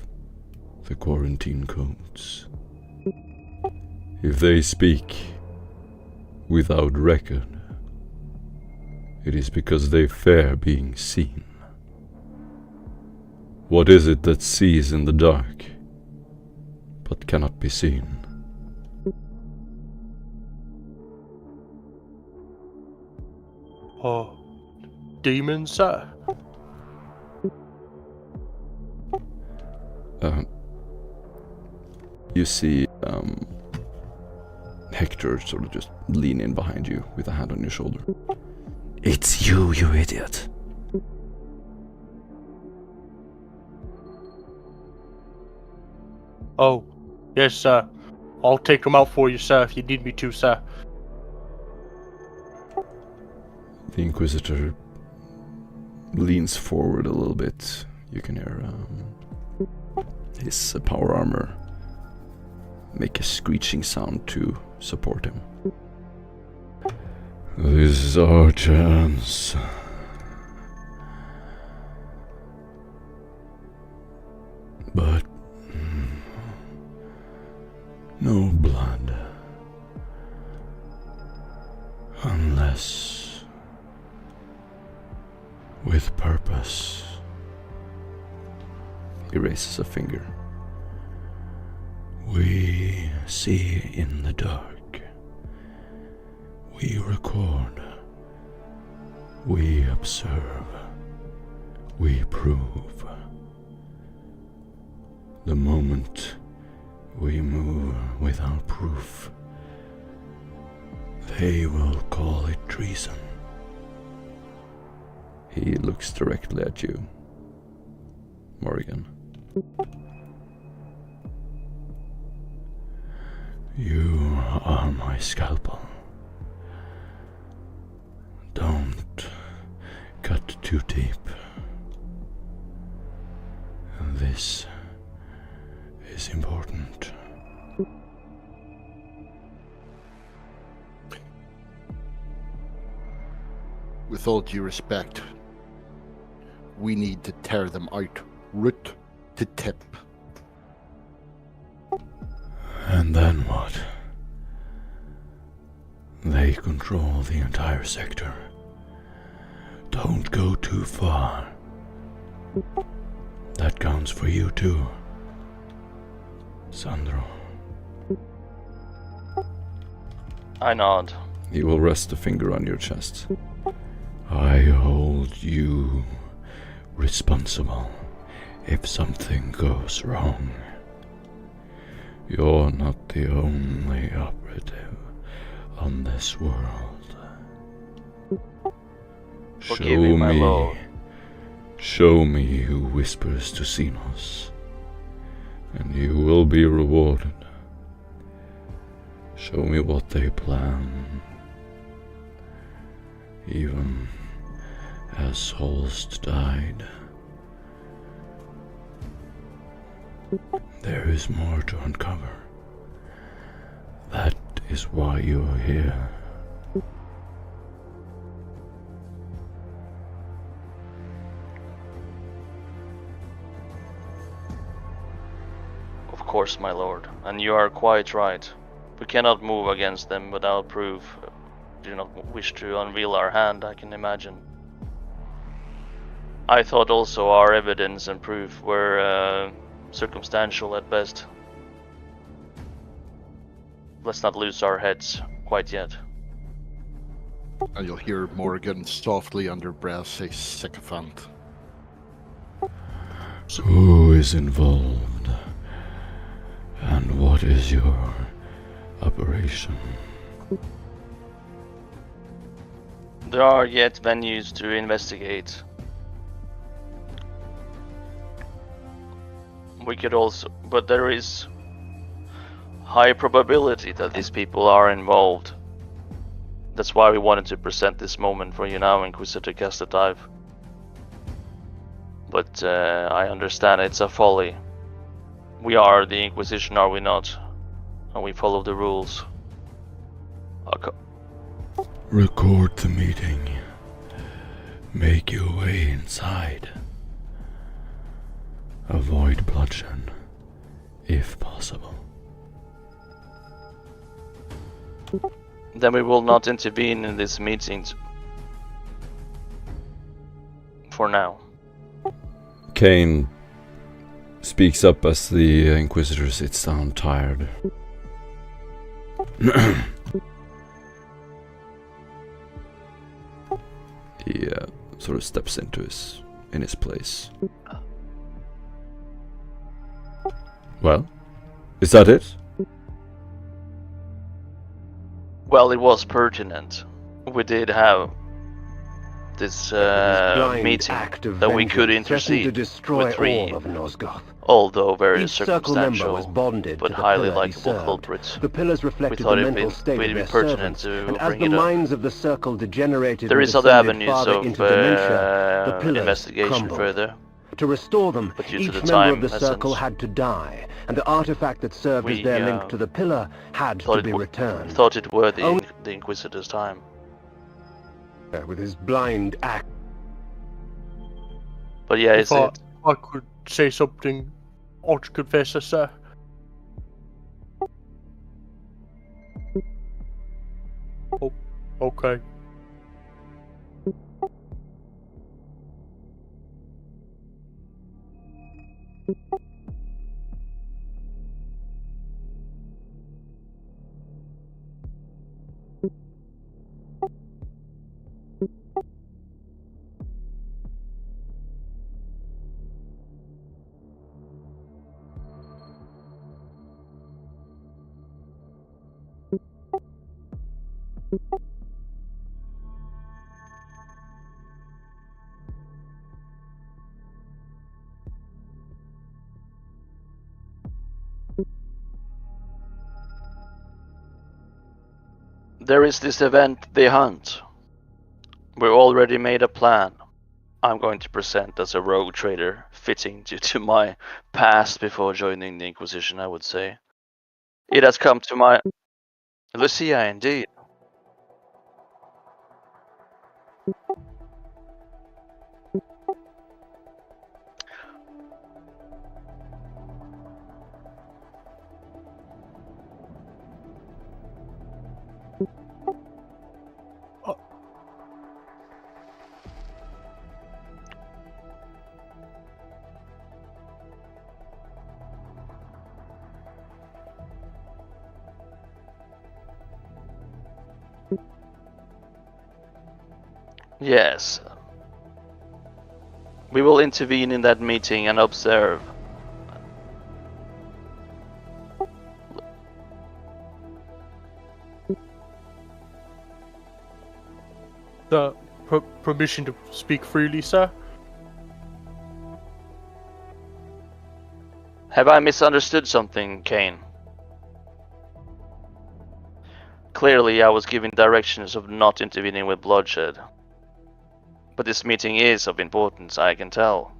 the quarantine codes. If they speak without record, it is because they fear being seen. What is it that sees in the dark, but cannot be seen? Oh, demons, sir. You see Hector sort of just lean in behind you with a hand on your shoulder. It's you, you idiot. Oh, yes, sir. I'll take them out for you, sir, if you need me to, sir. The Inquisitor leans forward a little bit. You can hear his power armor make a screeching sound to support him. This is our chance. But no blood. Unless with purpose. He raises a finger. We see in the dark. We record. We observe. We prove. The moment we move without proof, they will call it treason. He looks directly at you, Morgan. You are my scalpel. Don't cut too deep. This is important. With all due respect, we need to tear them out, root to tip. And then what? They control the entire sector. Don't go too far. That counts for you too, Sandro. I nod. He will rest a finger on your chest. I hold you responsible if something goes wrong. You're not the only operative on this world. Forgive me, my lord. Show me who whispers to Xenos, and you will be rewarded. Show me what they plan. Even as Holst died, there is more to uncover. That is why you are here. Of course, my lord, and you are quite right. We cannot move against them without proof. Do not wish to unveil our hand, I can imagine. I thought also our evidence and proof were circumstantial at best. Let's not lose our heads quite yet. And you'll hear Morgan softly under breath say sycophant. Who is involved? And what is your operation? There are yet venues to investigate. We could also, but there is high probability that these people are involved. That's why we wanted to present this moment for you now, Inquisitor Castadive. But I understand it's a folly. We are the Inquisition, are we not? And we follow the rules. Record the meeting. Make your way inside. Avoid bloodshed, if possible. Then we will not intervene in this meeting for now. Kane speaks up as the Inquisitor sits down tired. He sort of steps into in his place. Well, is that it? Well, it was pertinent. We did have this meeting that we could intercede with three, although very circumstantial, but highly likable culprits. The pillars We reflected thought the it'd mental be, state would of be their pertinent servants, to and as bring the it up. minds of the circle degenerated There and is other descended avenues farther of into dementia, the pillars investigation crumbled. further. To restore them, But due to each the member time of the circle essence, had to die, and the artifact that served as we, their link to the pillar had to be returned. thought it worthy Only- the Inquisitor's time. With his blind act. But yeah, it's If it. I could say something, Arch Confessor, sir. Oh, okay. There is this event, the hunt. We already made a plan. I'm going to present as a rogue trader, fitting due to my past before joining the Inquisition, I would say. It has come to my... Lucia, indeed. Yes. We will intervene in that meeting and observe. The permission to speak freely, sir? Have I misunderstood something, Kane? Clearly, I was given directions of not intervening with bloodshed. But this meeting is of importance, I can tell.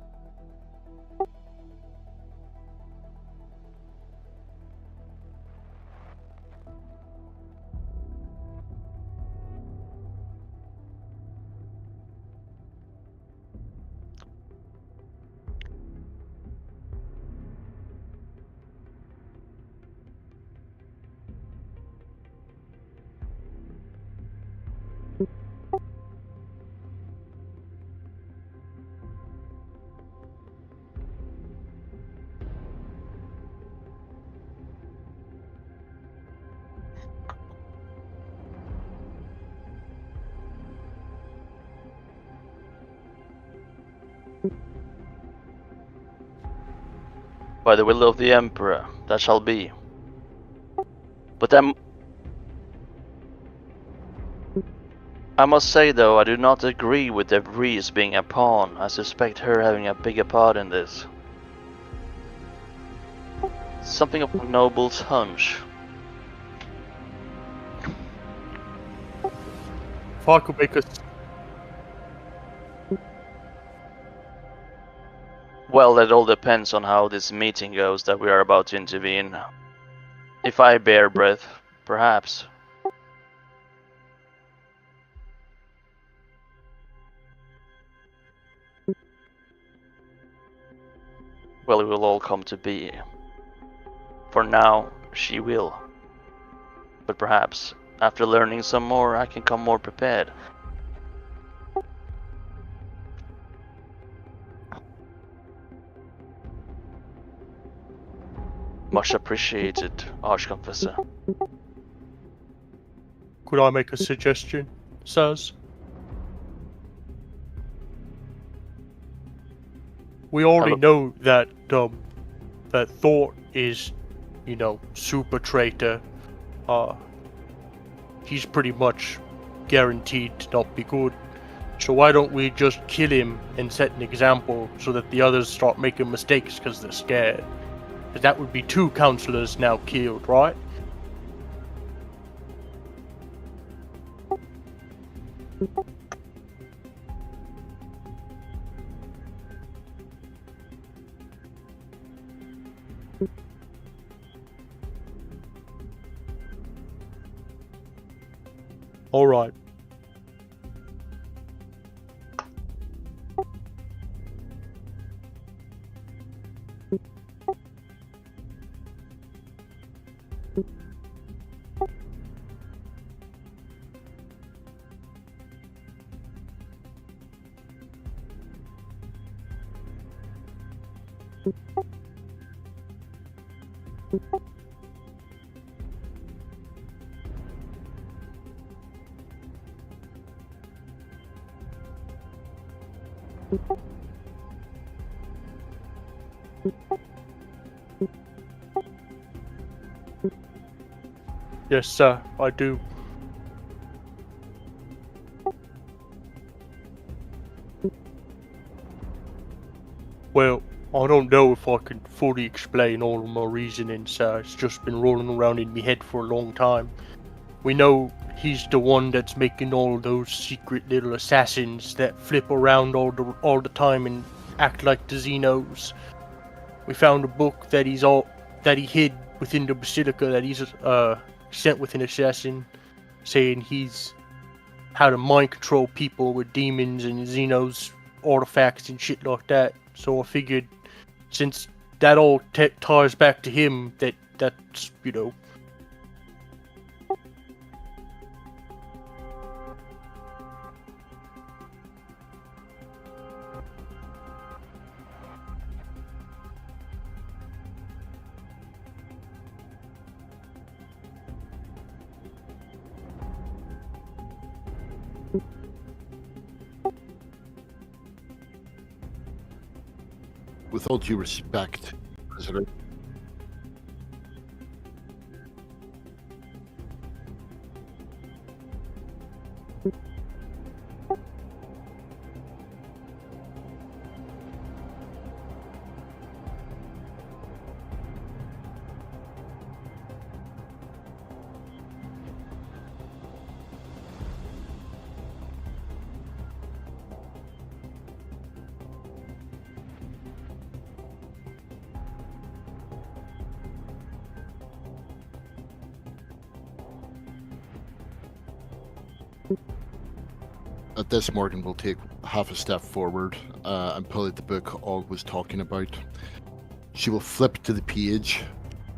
By the will of the Emperor, that shall be. But I must say though, I do not agree with Evrees being a pawn. I suspect her having a bigger part in this. Something of a noble's hunch. If I could make a... Well, that all depends on how this meeting goes that we are about to intervene. If I bear breath, perhaps. Well, it will all come to be. For now, she will. But perhaps, after learning some more, I can come more prepared. Much appreciated, Archconfessor. Could I make a suggestion, sirs? We already know that that Thor is, you know, super traitor. He's pretty much guaranteed to not be good. So why don't we just kill him and set an example so that the others start making mistakes because they're scared? Because that would be 2 counselors now killed, right? Alright. Yes, sir, I do. Well, I don't know if I can fully explain all of my reasoning, sir. It's just been rolling around in my head for a long time. We know he's the one that's making all those secret little assassins that flip around all the time and act like the Xenos. We found a book that he hid within the basilica that he's sent with an assassin, saying he's how to mind control people with demons and Xenos artifacts and shit like that. So I figured, since that all ties back to him, that's With all due respect, President. At this, Morgan will take half a step forward and pull out the book Og was talking about. She will flip to the page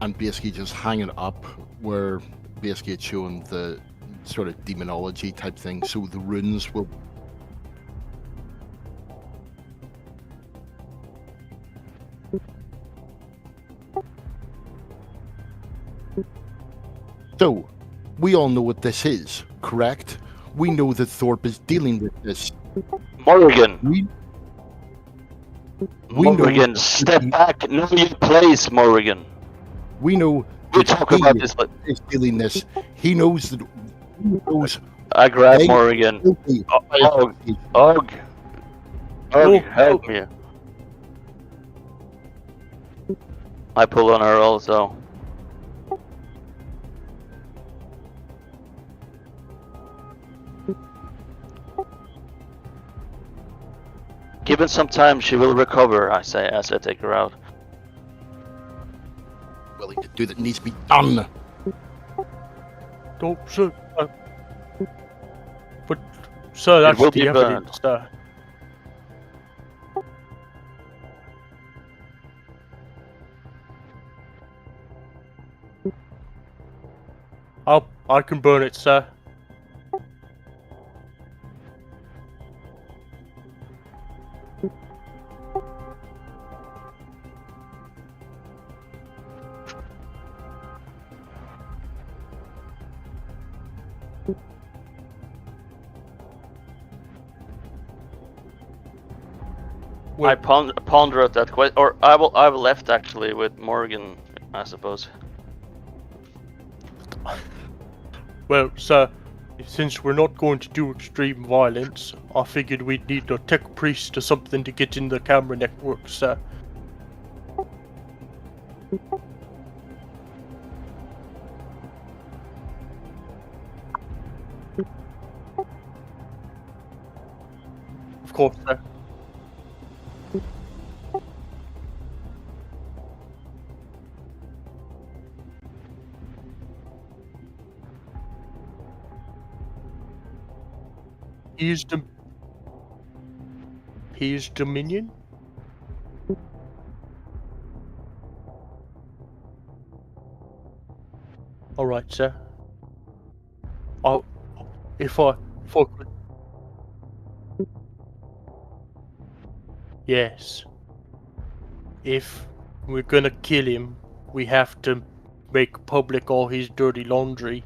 and basically just hang it up where basically it's showing the sort of demonology type thing. So the runes will... So, we all know what this is, correct? We know that Thorpe is dealing with this. Morgan! We Morgan, know step back! Know your place, Morgan! we know We that talk he about this, but is dealing this. He knows that he knows I grab Hey, Morgan. guilty. Og, help me. I pull on her also. Given some time, she will recover, I say as I take her out. Willing to do that needs to be done. Don't, sir. But, sir, that's will the be evidence, sir. I can burn it, sir. I ponder at that question, or I will left actually with Morgan, I suppose. Well, sir, since we're not going to do extreme violence, I figured we'd need a tech priest or something to get in the camera network, sir. Of course, sir. He's Dominion? Alright, sir. If I could... Yes. If we're gonna kill him, we have to make public all his dirty laundry.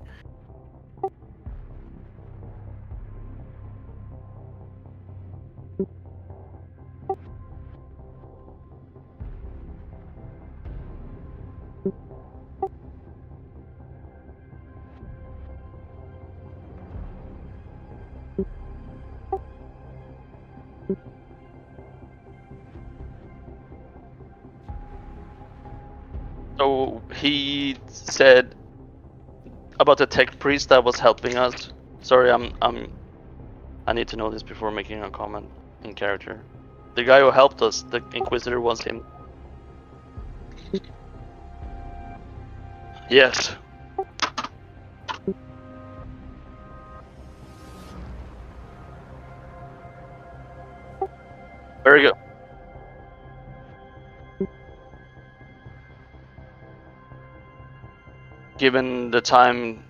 So he said about the tech priest that was helping us. Sorry, I need to know this before making a comment in character. The guy who helped us, the Inquisitor, was him. Yes. Very good. Given the time,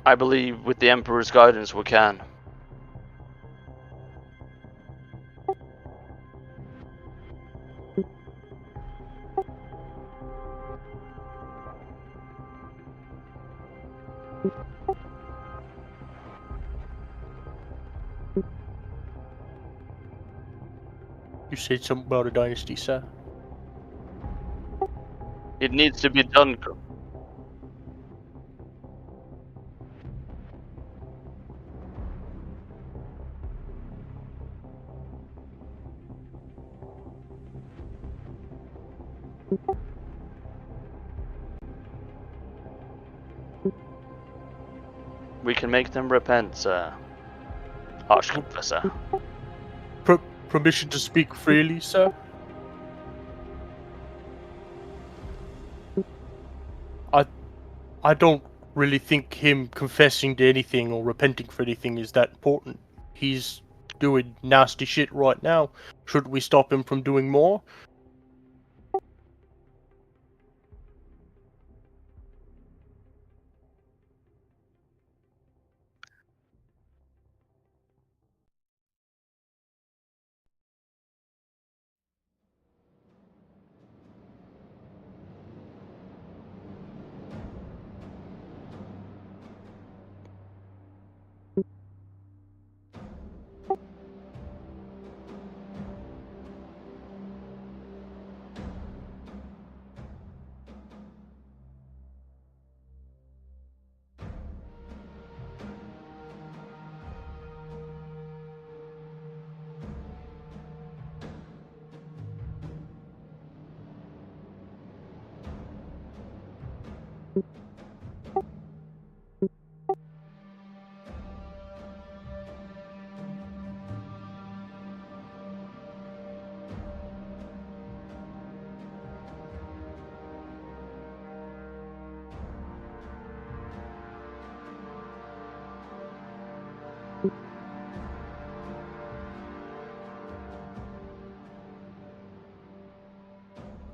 I believe with the Emperor's guidance we can. You said something about a dynasty, sir. It needs to be done. We can make them repent, sir. Archconfessor. Permission to speak freely, sir? I don't really think him confessing to anything or repenting for anything is that important. He's doing nasty shit right now. Should we stop him from doing more?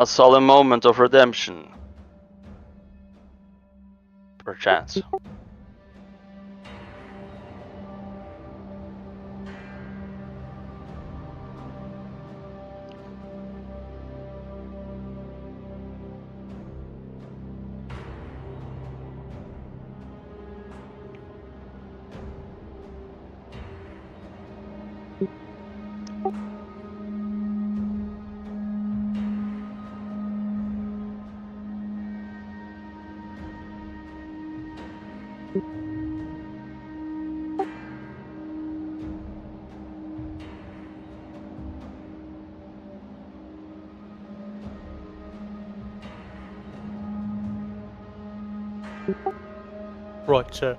A solemn moment of redemption. Perchance. Right, sir.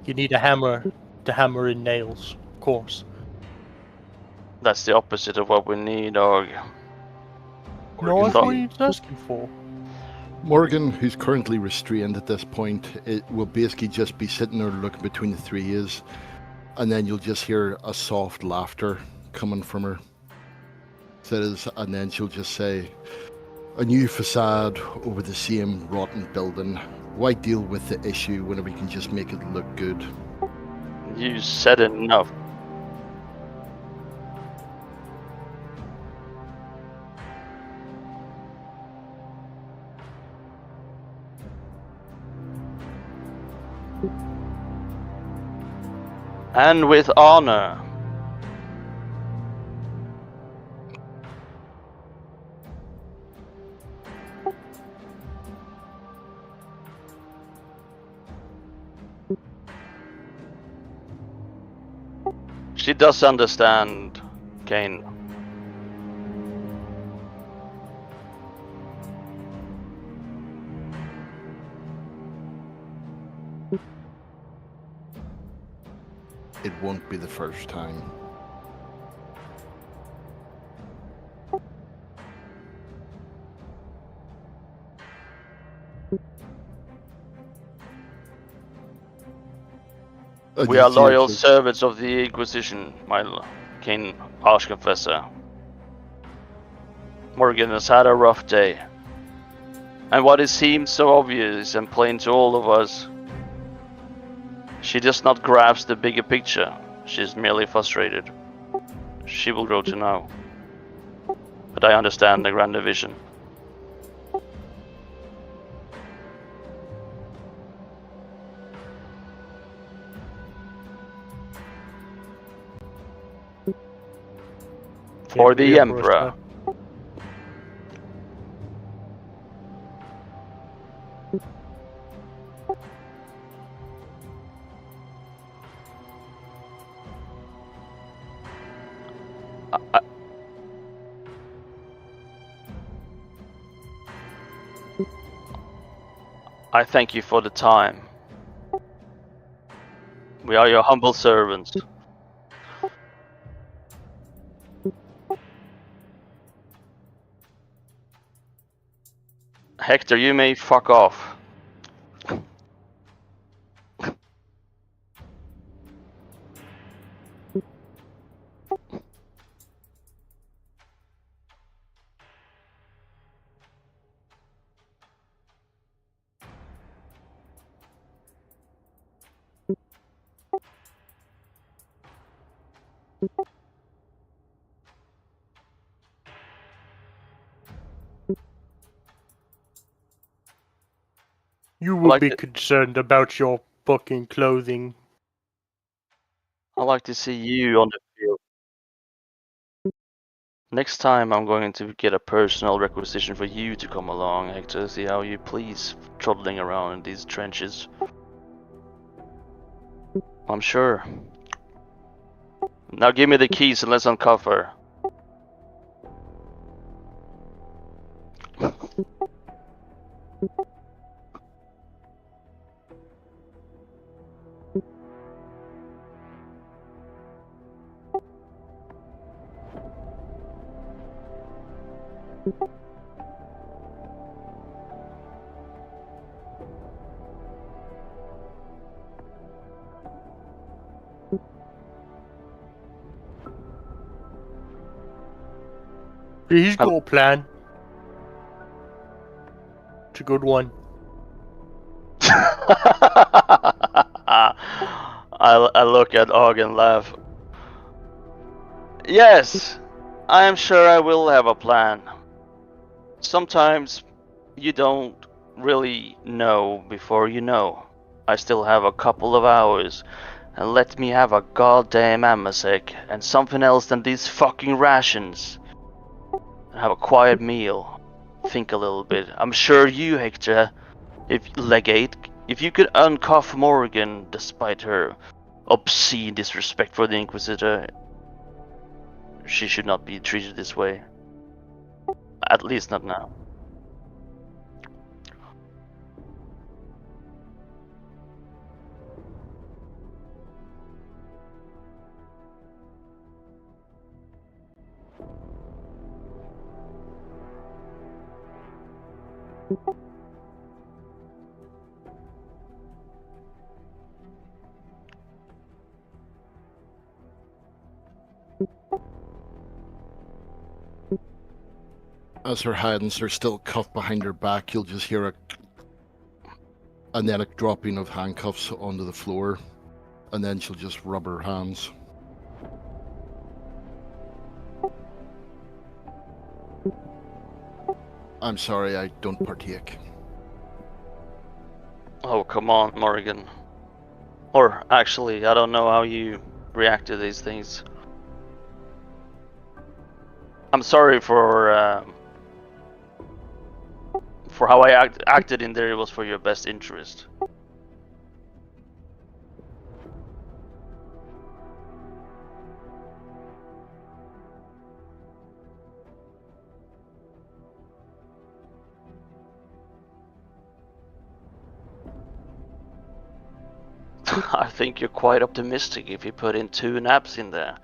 You need a hammer to hammer in nails, of course. That's the opposite of what we need, dog. No, I thought- thought you were asking for. Morgan, who's currently restrained at this point, it will basically just be sitting there looking between the three years, and then you'll just hear a soft laughter coming from her. And then she'll just say, "A new facade over the same rotten building. Why deal with the issue when we can just make it look good?" You said enough. And with honor. She does understand, Kane. It won't be the first time. We are loyal servants of the Inquisition, my King Archconfessor. Morgan has had a rough day. And what it seems so obvious and plain to all of us, she does not grasp the bigger picture. She is merely frustrated. She will grow to know. But I understand the grander vision. For the Emperor. I thank you for the time. We are your humble servants. Hector, you may fuck off. You will be concerned about your fucking clothing. I like to see you on the field. Next time I'm going to get a personal requisition for you to come along, Hector, see how you please trotting around in these trenches. I'm sure. Now give me the keys and let's uncuff her. He's got a plan. It's a good one. I look at Og and laugh. Yes, I am sure I will have a plan. Sometimes you don't really know before you know. I still have a couple of hours, and let me have a goddamn amasec and something else than these fucking rations. Have a quiet meal. Think a little bit. I'm sure you, Hector, if you could uncuff Morgan despite her obscene disrespect for the Inquisitor, she should not be treated this way. At least not now. As her hands are still cuffed behind her back, you'll just hear and then a dropping of handcuffs onto the floor, and then she'll just rub her hands. I'm sorry, I don't partake. Oh, come on, Morgan. Or, actually, I don't know how you react to these things. I'm sorry for how I acted in there. It was for your best interest. I think you're quite optimistic if you put in 2 naps in there.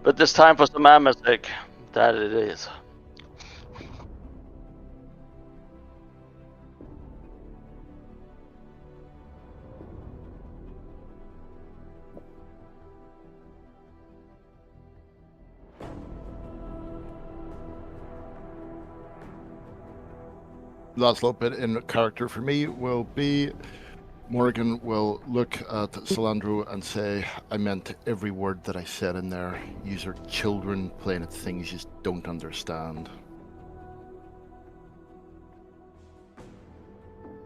But it's time for some music. That it is. Last little bit in character for me will be Morgan will look at Salandro and say, I meant every word that I said in there. Yous are children playing at things you don't understand.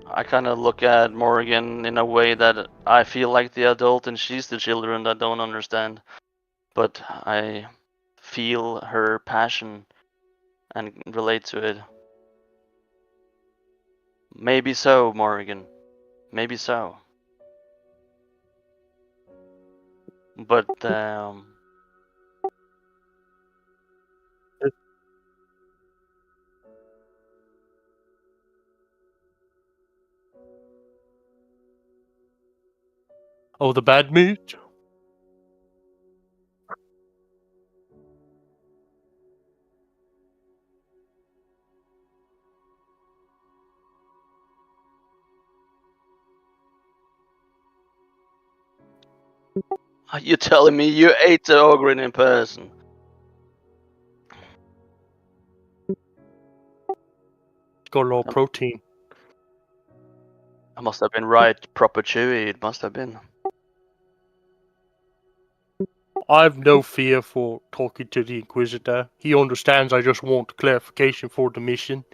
I kind of look at Morgan in a way that I feel like the adult and she's the children that don't understand. But I feel her passion and relate to it. Maybe so, Morgan. Maybe so. But, Oh, the bad mood? are you telling me you ate the Ogrin in person? Got a lot of protein. I must have been right, proper chewy, it must have been. I've no fear for talking to the Inquisitor. He understands I just want clarification for the mission.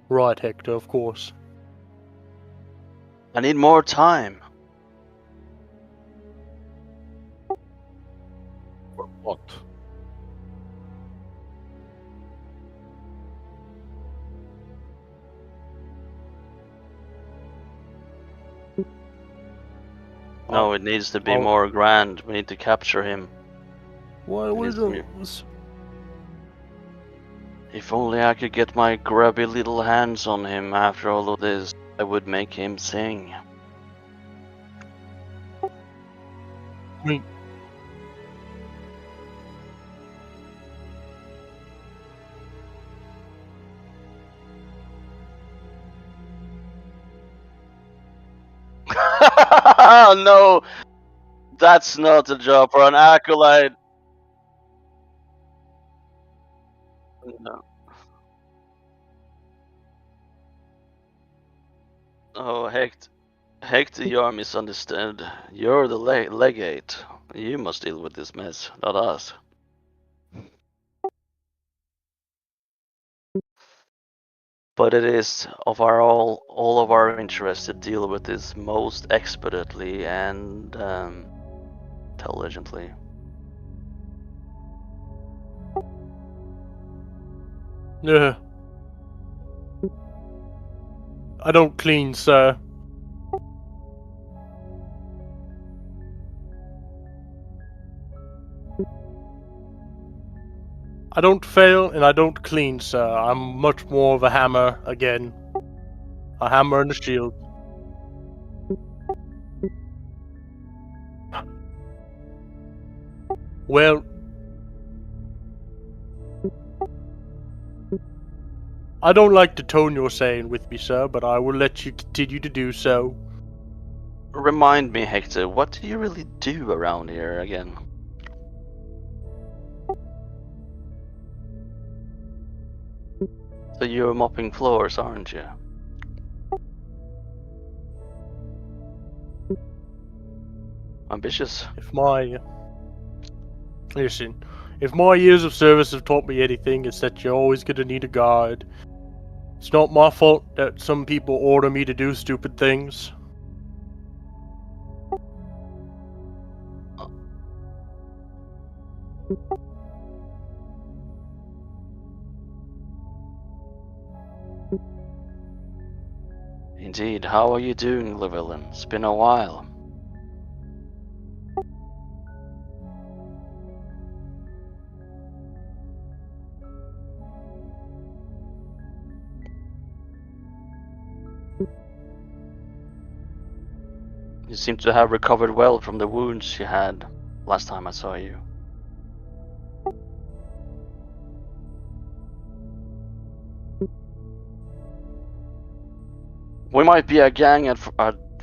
Right, Hector, of course. I need more time. For what? No, it needs to be Oh. more grand. We need to capture him. What is It it? is If only I could get my grubby little hands on him after all of this, I would make him sing. Wait. No, that's not a job for an acolyte. No. Oh, Hector, you're misunderstood. You're the legate. You must deal with this mess, not us. But it is of all of our interest to deal with this most expeditiously and intelligently. Yeah. I don't clean, sir. I don't fail and I don't clean, sir. I'm much more of a hammer again. A hammer and a shield. Well, I don't like the tone you're saying with me, sir, but I will let you continue to do so. Remind me, Hector, what do you really do around here again? So you're mopping floors, aren't you? Ambitious. Listen, if my years of service have taught me anything, it's that you're always gonna need a guide. It's not my fault that some people order me to do stupid things. indeed. How are you doing, Llewellyn? It's been a while. You seem to have recovered well from the wounds you had last time I saw you. We might be a gang of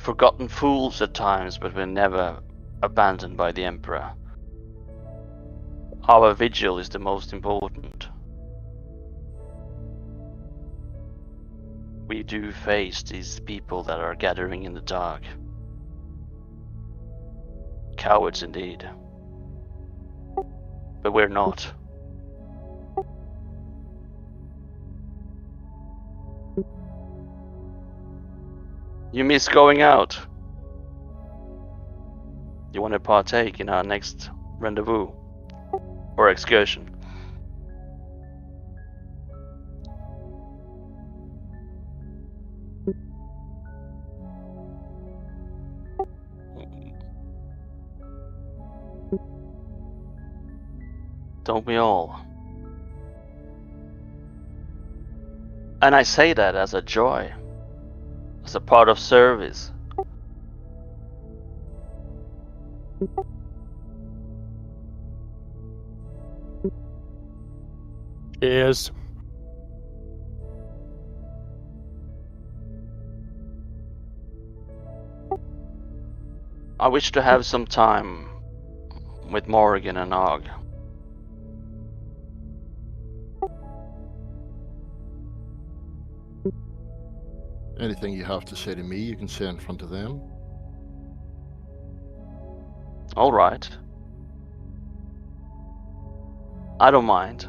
forgotten fools at times, but we're never abandoned by the Emperor. Our vigil is the most important. We do face these people that are gathering in the dark. Cowards indeed. But we're not. You miss going out. You want to partake in our next rendezvous or excursion? Don't we all? And I say that as a joy, as a part of service. Yes. I wish to have some time with Morrigan and Og. Anything you have to say to me, you can say in front of them. All right. I don't mind.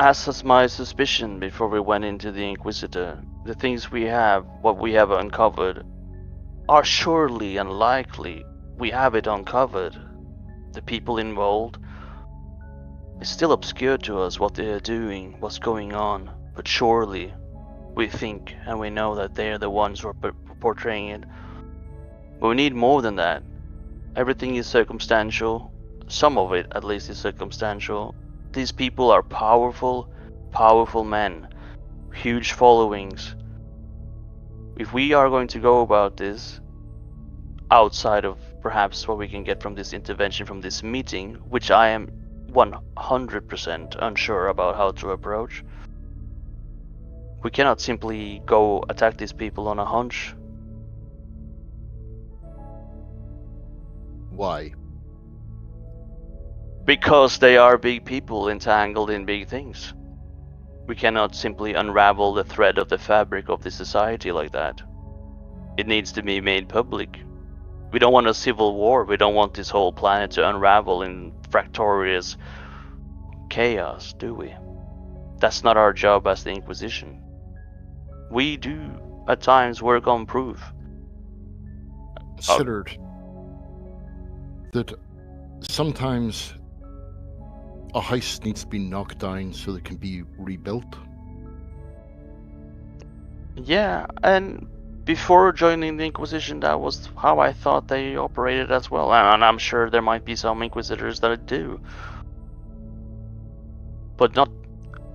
As is my suspicion before we went into the Inquisitor, the things we have, what we have uncovered, are surely and likely we have it uncovered. The people involved, it's still obscure to us what they are doing, what's going on, but surely we think and we know that they are the ones who are portraying it. But we need more than that. Everything is circumstantial. Some of it, at least, is circumstantial. These people are powerful men, huge followings. If we are going to go about this outside of perhaps what we can get from this intervention, from this meeting, which I am 100% unsure about how to approach, we cannot simply go attack these people on a hunch. Why? Because they are big people entangled in big things. We cannot simply unravel the thread of the fabric of the society like that. It needs to be made public. We don't want a civil war. We don't want this whole planet to unravel in fractorious chaos, do we? That's not our job as the Inquisition. We do, at times, work on proof. Considered that sometimes a house needs to be knocked down so it can be rebuilt. Yeah, and before joining the Inquisition, that was how I thought they operated as well. And I'm sure there might be some Inquisitors that do. But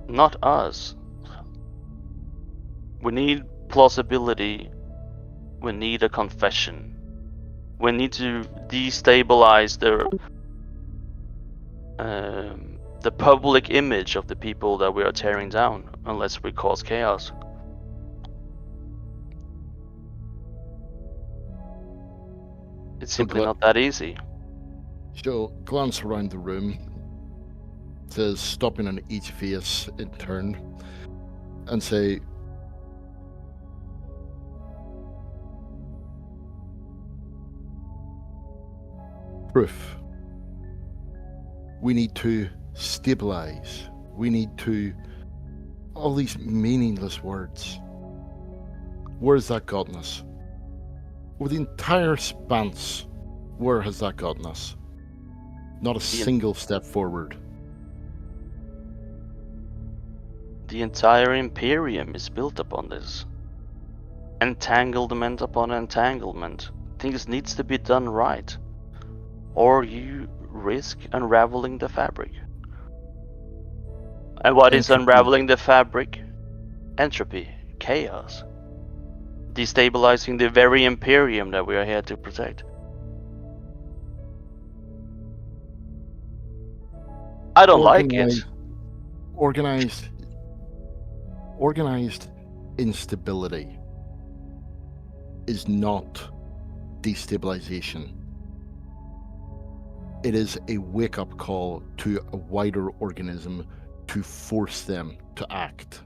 not us. We need plausibility. We need a confession. We need to destabilize the public image of the people that we are tearing down, unless we cause chaos. It's simply not that easy. She'll glance around the room, says, stopping on each face in turn, and say, proof. We need to stabilize. We need to... all these meaningless words. Where has that gotten us? Over the entire span, where has that gotten us? Not a single step forward. The entire Imperium is built upon this. Entanglement upon entanglement. Things needs to be done right, or you risk unraveling the fabric. And what is Entropy. unraveling the fabric? Entropy, chaos, destabilizing the very Imperium that we are here to protect. I don't like it. Organized instability is not destabilization. It is a wake-up call to a wider organism to force them to act.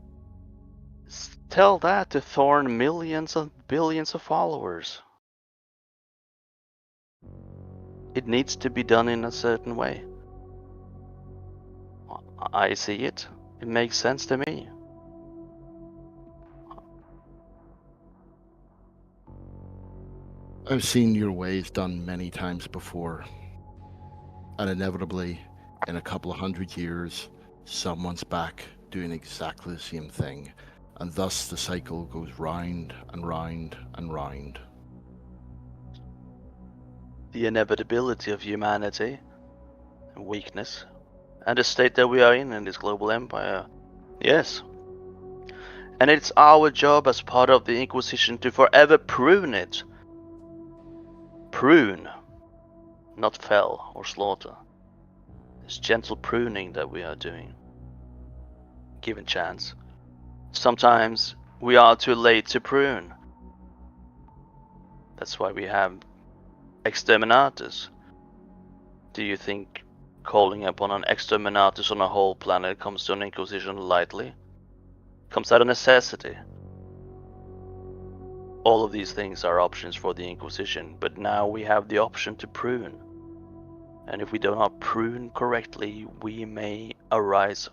Tell that to Thorn millions of billions of followers. It needs to be done in a certain way. I see it. It makes sense to me. I've seen your ways done many times before. And inevitably, in a couple of 100 years, someone's back doing exactly the same thing. And thus the cycle goes round and round and round. The inevitability of humanity, and weakness, and the state that we are in this global empire. Yes. And it's our job as part of the Inquisition to forever prune it. Prune, not fell or slaughter. It's gentle pruning that we are doing. Given chance. Sometimes we are too late to prune. That's why we have exterminators. Do you think calling upon an exterminatus on a whole planet comes to an Inquisition lightly? Comes out of necessity. All of these things are options for the Inquisition, but now we have the option to prune. And if we do not prune correctly, we may arise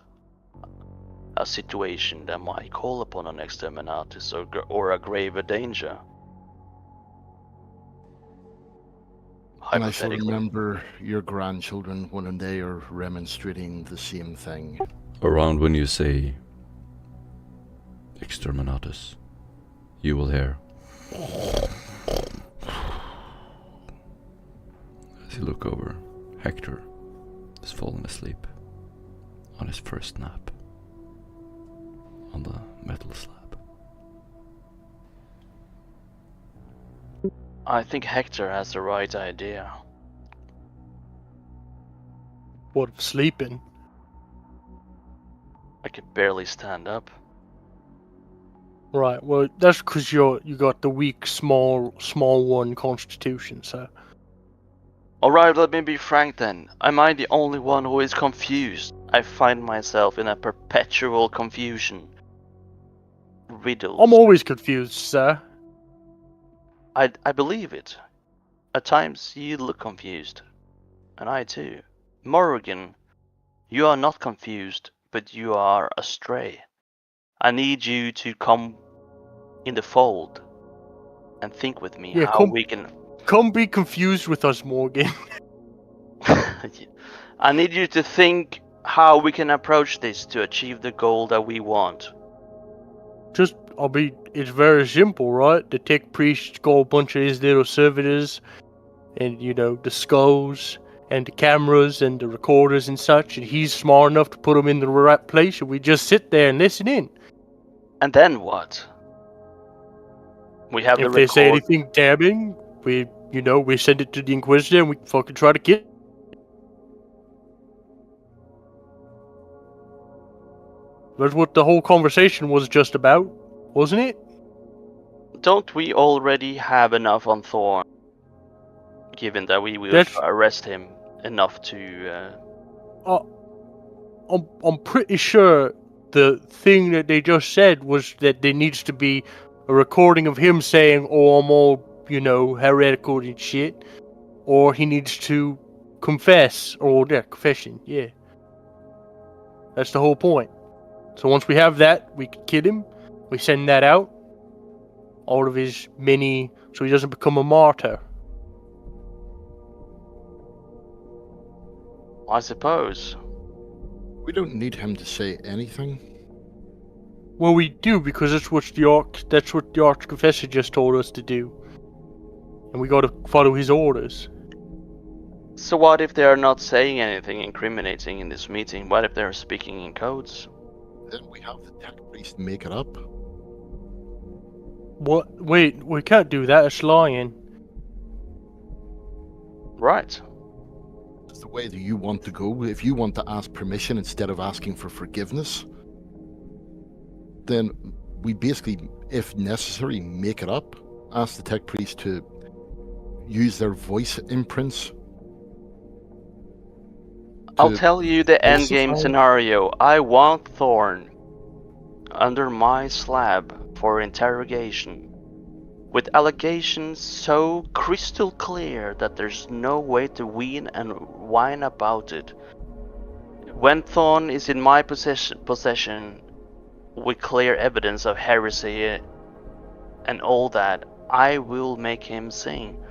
a situation that might call upon an exterminatus or a graver danger. And I shall Hypothetically. remember your grandchildren when they are remonstrating the same thing. Around when you say exterminatus, you will hear as you look over. Hector has fallen asleep on his first nap on the metal slab. I think Hector has the right idea. What of sleeping? I can barely stand up. Right. Well, that's because you got the weak, small one constitution. So. Alright, let me be frank then. Am I the only one who is confused? I find myself in a perpetual confusion. Riddles. I'm always confused, sir. I believe it. At times you look confused. And I too. Morrigan, you are not confused, but you are astray. I need you to come in the fold and think with me how we can... Come be confused with us, Morgan. I need you to think how we can approach this to achieve the goal that we want. It's very simple, right? The tech priest got a bunch of his little servitors, and the skulls, and the cameras, and the recorders and such, and he's smart enough to put them in the right place, and we just sit there and listen in. And then what? We have if they say anything damning, we send it to the Inquisitor, and we fucking try to kill. That's what the whole conversation was just about, wasn't it? Don't we already have enough on Thorn? Given that we will arrest him enough to... I'm pretty sure the thing that they just said was that there needs to be a recording of him saying, "Oh, I'm all, heretical and shit," or he needs to confess, confession, yeah. That's the whole point. So once we have that, we can kill him. We send that out. All of his many, so he doesn't become a martyr. I suppose. We don't need him to say anything. Well, we do, because that's what the Archconfessor just told us to do. And we gotta follow his orders. So what if they are not saying anything incriminating in this meeting? What if they're speaking in codes? Then we have the tech priest make it up. What? Wait, we can't do that, it's lying. Right. It's the way that you want to go. If you want to ask permission instead of asking for forgiveness, then we basically, if necessary, make it up. Ask the tech priest to use their voice imprints. I'll tell you the endgame scenario. I want Thorn under my slab for interrogation, with allegations so crystal clear that there's no way to wean and whine about it. When Thorn is in my possession with clear evidence of heresy and all that, I will make him sing.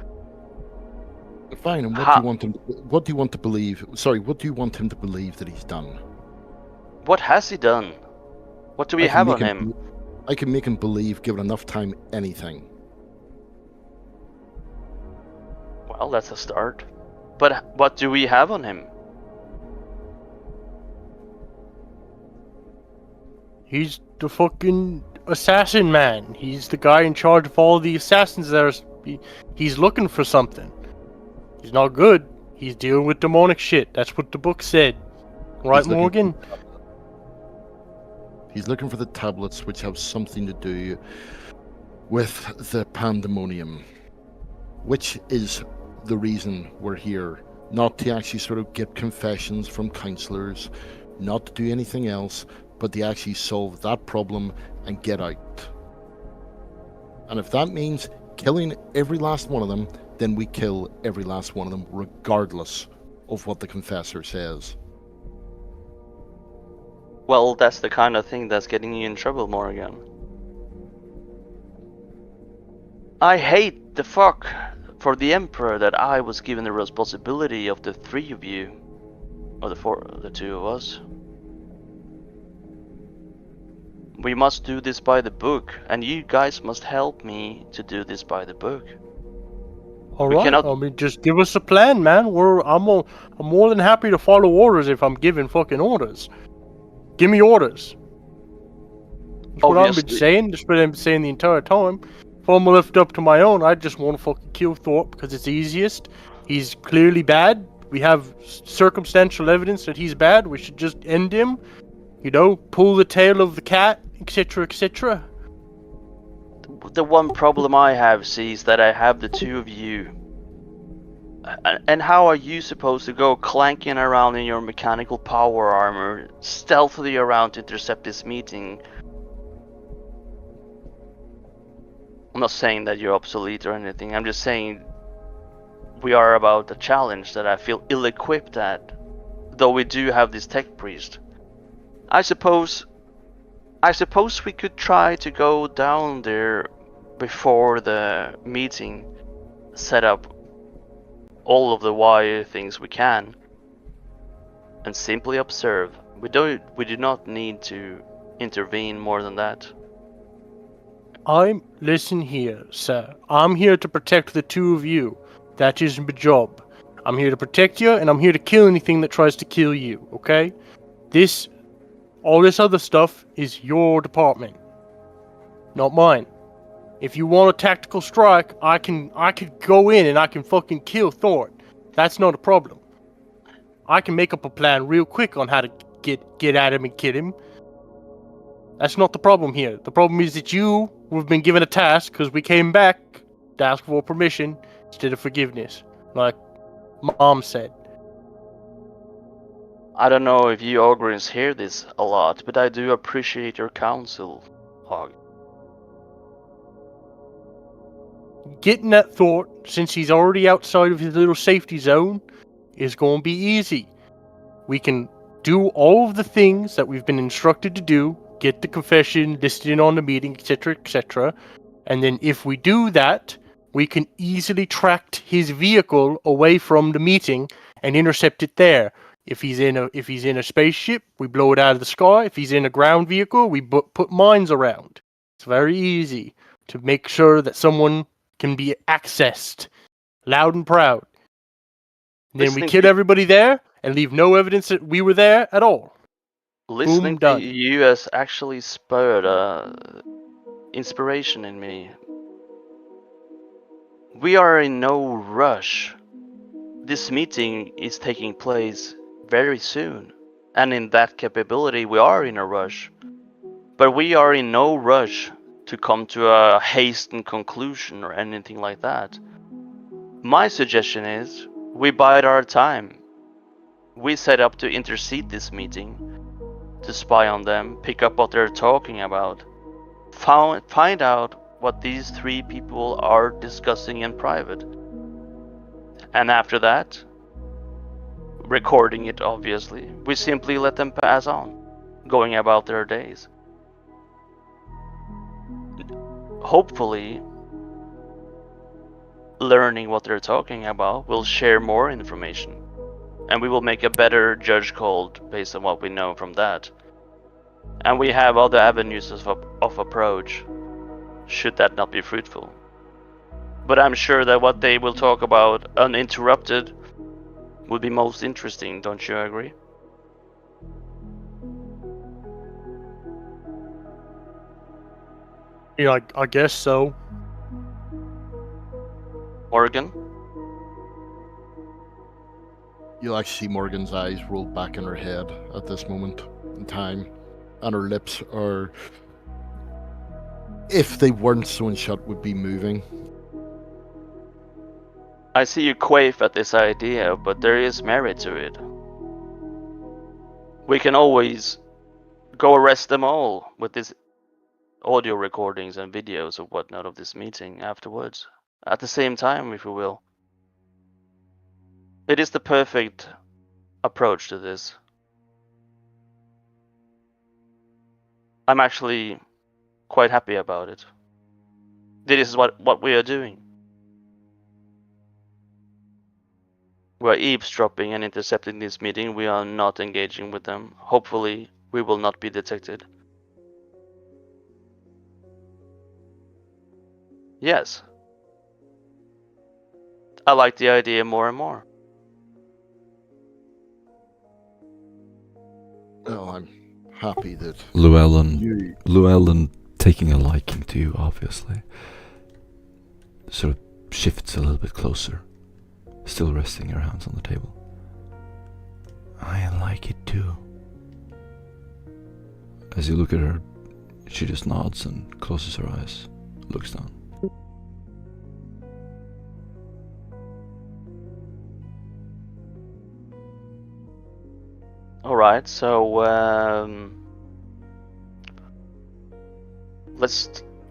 Fine, and what do you want him? What do you want to believe? Sorry, what do you want him to believe that he's done? What has he done? What do we have on him? I can make him believe, given enough time, anything. Well, that's a start. But what do we have on him? He's the fucking assassin man. He's the guy in charge of all the assassins that are... He's looking for something. He's not good. He's dealing with demonic shit. That's what the book said. Right, Morgan? He's looking for the tablets which have something to do with the pandemonium, which is the reason we're here. Not to actually sort of get confessions from counselors, not to do anything else, but to actually solve that problem and get out. And if that means killing every last one of them, then we kill every last one of them, regardless of what the confessor says. Well, that's the kind of thing that's getting you in trouble, Morgan. I hate the fuck for the Emperor that I was given the responsibility of the three of you, or the two of us. We must do this by the book, and you guys must help me to do this by the book. Alright, I mean, just give us a plan, man. I'm more than happy to follow orders if I'm given fucking orders. Give me orders. That's what I've been saying. That's what I've been saying the entire time. If I'm left up to my own, I just want to fucking kill Thorpe because it's easiest. He's clearly bad. We have circumstantial evidence that he's bad. We should just end him. You know, pull the tail of the cat, etc., etc. The one problem I have, see, is that I have the two of you. And how are you supposed to go clanking around in your mechanical power armor, stealthily around to intercept this meeting? I'm not saying that you're obsolete or anything, I'm just saying we are about a challenge that I feel ill-equipped at, though we do have this tech priest. I suppose we could try to go down there before the meeting, set up all of the wire things we can, and simply observe. We do not need to intervene more than that. Listen here, sir. I'm here to protect the two of you. That is my job. I'm here to protect you, and I'm here to kill anything that tries to kill you, okay? All this other stuff is your department, not mine. If you want a tactical strike, I could go in and I can fucking kill Thor. That's not a problem. I can make up a plan real quick on how to get at him and kill him. That's not the problem here. The problem is that you have been given a task because we came back to ask for permission instead of forgiveness, like Mom said. I don't know if you Ogres hear this a lot, but I do appreciate your counsel, Hog. Getting at Thor, since he's already outside of his little safety zone, is going to be easy. We can do all of the things that we've been instructed to do, get the confession listed in on the meeting, etc., etc., and then if we do that, we can easily track his vehicle away from the meeting and intercept it there. If he's in a spaceship, we blow it out of the sky. If he's in a ground vehicle, we put mines around. It's very easy to make sure that someone can be accessed, loud and proud. And then we kill everybody there and leave no evidence that we were there at all. Listening Boom, to done. you has actually spurred inspiration in me. We are in no rush. This meeting is taking place very soon, and in that capability we are in a rush. But we are in no rush to come to a hastened conclusion or anything like that. My suggestion is we bide our time. We set up to intercede this meeting, to spy on them, pick up what they're talking about, find out what these three people are discussing in private. And after that, recording it obviously, we simply let them pass on, going about their days. Hopefully, learning what they're talking about will share more information, and we will make a better judge call based on what we know from that. And we have other avenues of approach, should that not be fruitful. But I'm sure that what they will talk about uninterrupted would be most interesting, don't you agree? Yeah, I guess so. Morgan? You'll actually see Morgan's eyes roll back in her head at this moment in time, and her lips are, if they weren't sewn shut, would be moving. I see you quaff at this idea, but there is merit to it. We can always go arrest them all with this audio recordings and videos or whatnot of this meeting afterwards. At the same time, if you will. It is the perfect approach to this. I'm actually quite happy about it. This is what we are doing. We are eavesdropping and intercepting this meeting. We are not engaging with them. Hopefully, we will not be detected. Yes. I like the idea more and more. Well, I'm happy that Llewellyn taking a liking to you, obviously, sort of shifts a little bit closer, still resting her hands on the table. I like it too. As you look at her, she just nods and closes her eyes, looks down. Alright, so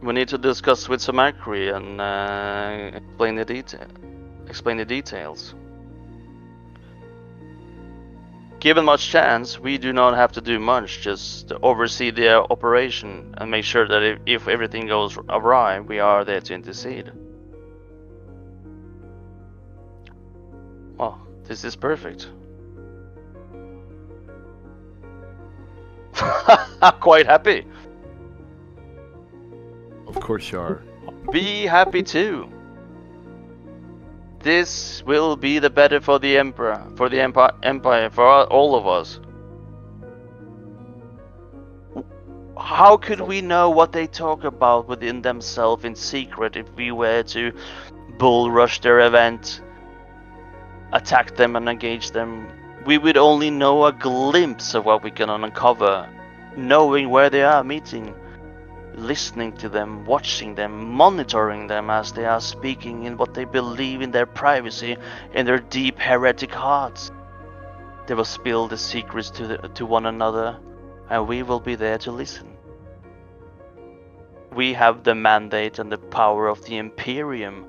we need to discuss with Samakri and explain the details. Given much chance, we do not have to do much, just oversee the operation and make sure that if everything goes awry, we are there to intercede. Well, this is perfect. I'm quite happy. of course you are. Be happy too. This will be the better for the Emperor, for the Empire, for all of us. How could we know what they talk about within themselves in secret if we were to bull rush their event, attack them and engage them? We would only know a glimpse of what we can uncover, knowing where they are meeting, listening to them, watching them, monitoring them as they are speaking in what they believe in their privacy, in their deep heretic hearts. They will spill the secrets to one another, and we will be there to listen. We have the mandate and the power of the Imperium.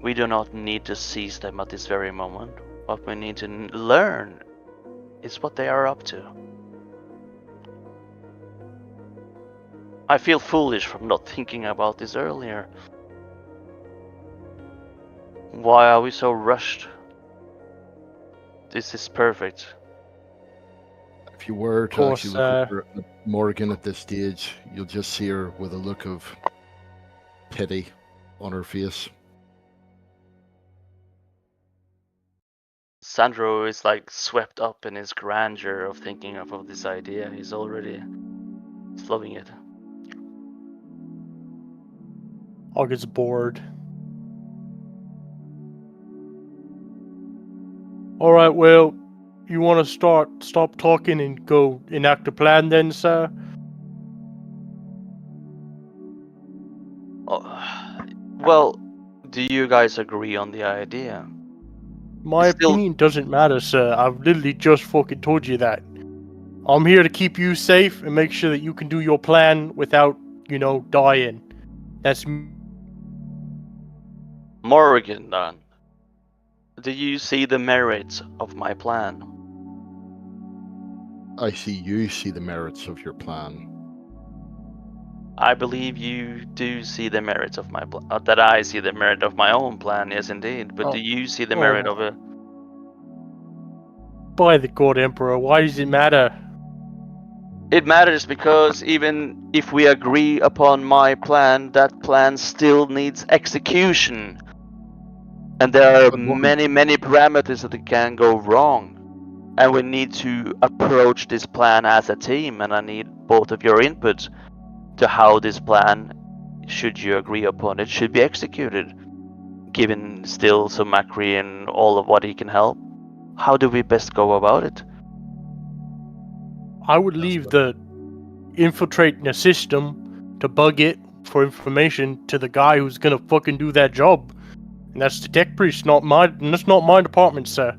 We do not need to seize them at this very moment. What we need to learn is what they are up to. I feel foolish for not thinking about this earlier. Why are we so rushed? This is perfect. If you were to course, actually look over at Morgan at this stage, you'll just see her with a look of pity on her face. Sandro is like swept up in his grandeur of thinking of this idea. He's loving it. I gets bored. All right, well, you want to stop talking and go enact a plan then, sir? Well, do you guys agree on the idea? My Still- opinion doesn't matter, sir. I've literally just fucking told you that. I'm here to keep you safe and make sure that you can do your plan without, dying. That's Morgan, then. Do you see the merits of my plan? I see you see the merits of your plan. I believe you do see the merits of my plan. That I see the merit of my own plan, yes, indeed. But do you see the merit of it? by the God Emperor. Why does it matter? It matters because even if we agree upon my plan, that plan still needs execution. And there are But what- many, many parameters that can go wrong. And we need to approach this plan as a team, and I need both of your input to how this plan, should you agree upon it, should be executed. Given still some Macri and all of what he can help, how do we best go about it? I would leave the infiltrating a system to bug it for information to the guy who's gonna fucking do that job. And that's the tech priest, that's not my department, sir.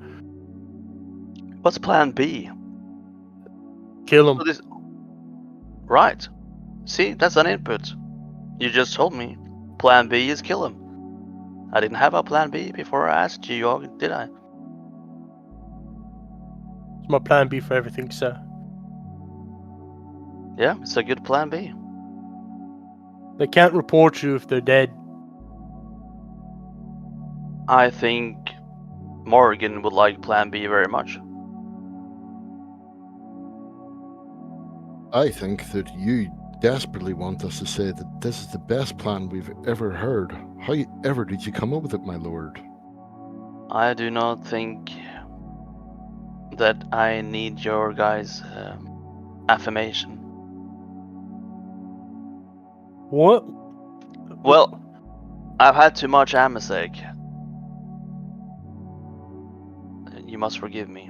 What's plan B? Kill him. So this... Right. See, that's an input. You just told me plan B is kill him. I didn't have a plan B before I asked you, Jorgen, did I? It's my plan B for everything, sir. Yeah, it's a good plan B. They can't report you if they're dead. I think Morgan would like plan B very much. I think that you desperately want us to say that this is the best plan we've ever heard. How ever did you come up with it, my lord? I do not think that I need your guys' affirmation. What? Well, I've had too much Amasek. You must forgive me.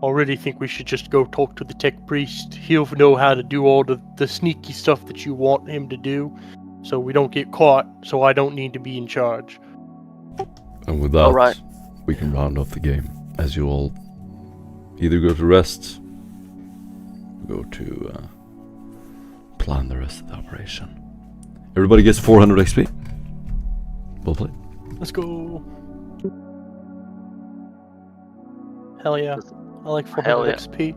Already think we should just go talk to the tech priest. He'll know how to do all the sneaky stuff that you want him to do, so we don't get caught, so I don't need to be in charge. And with that, Alright. we can round off the game, as you all either go to rest, go to plan the rest of the operation. Everybody gets 400 XP. Well played. Let's go. Hell yeah. I like 400 Hell yeah. XP.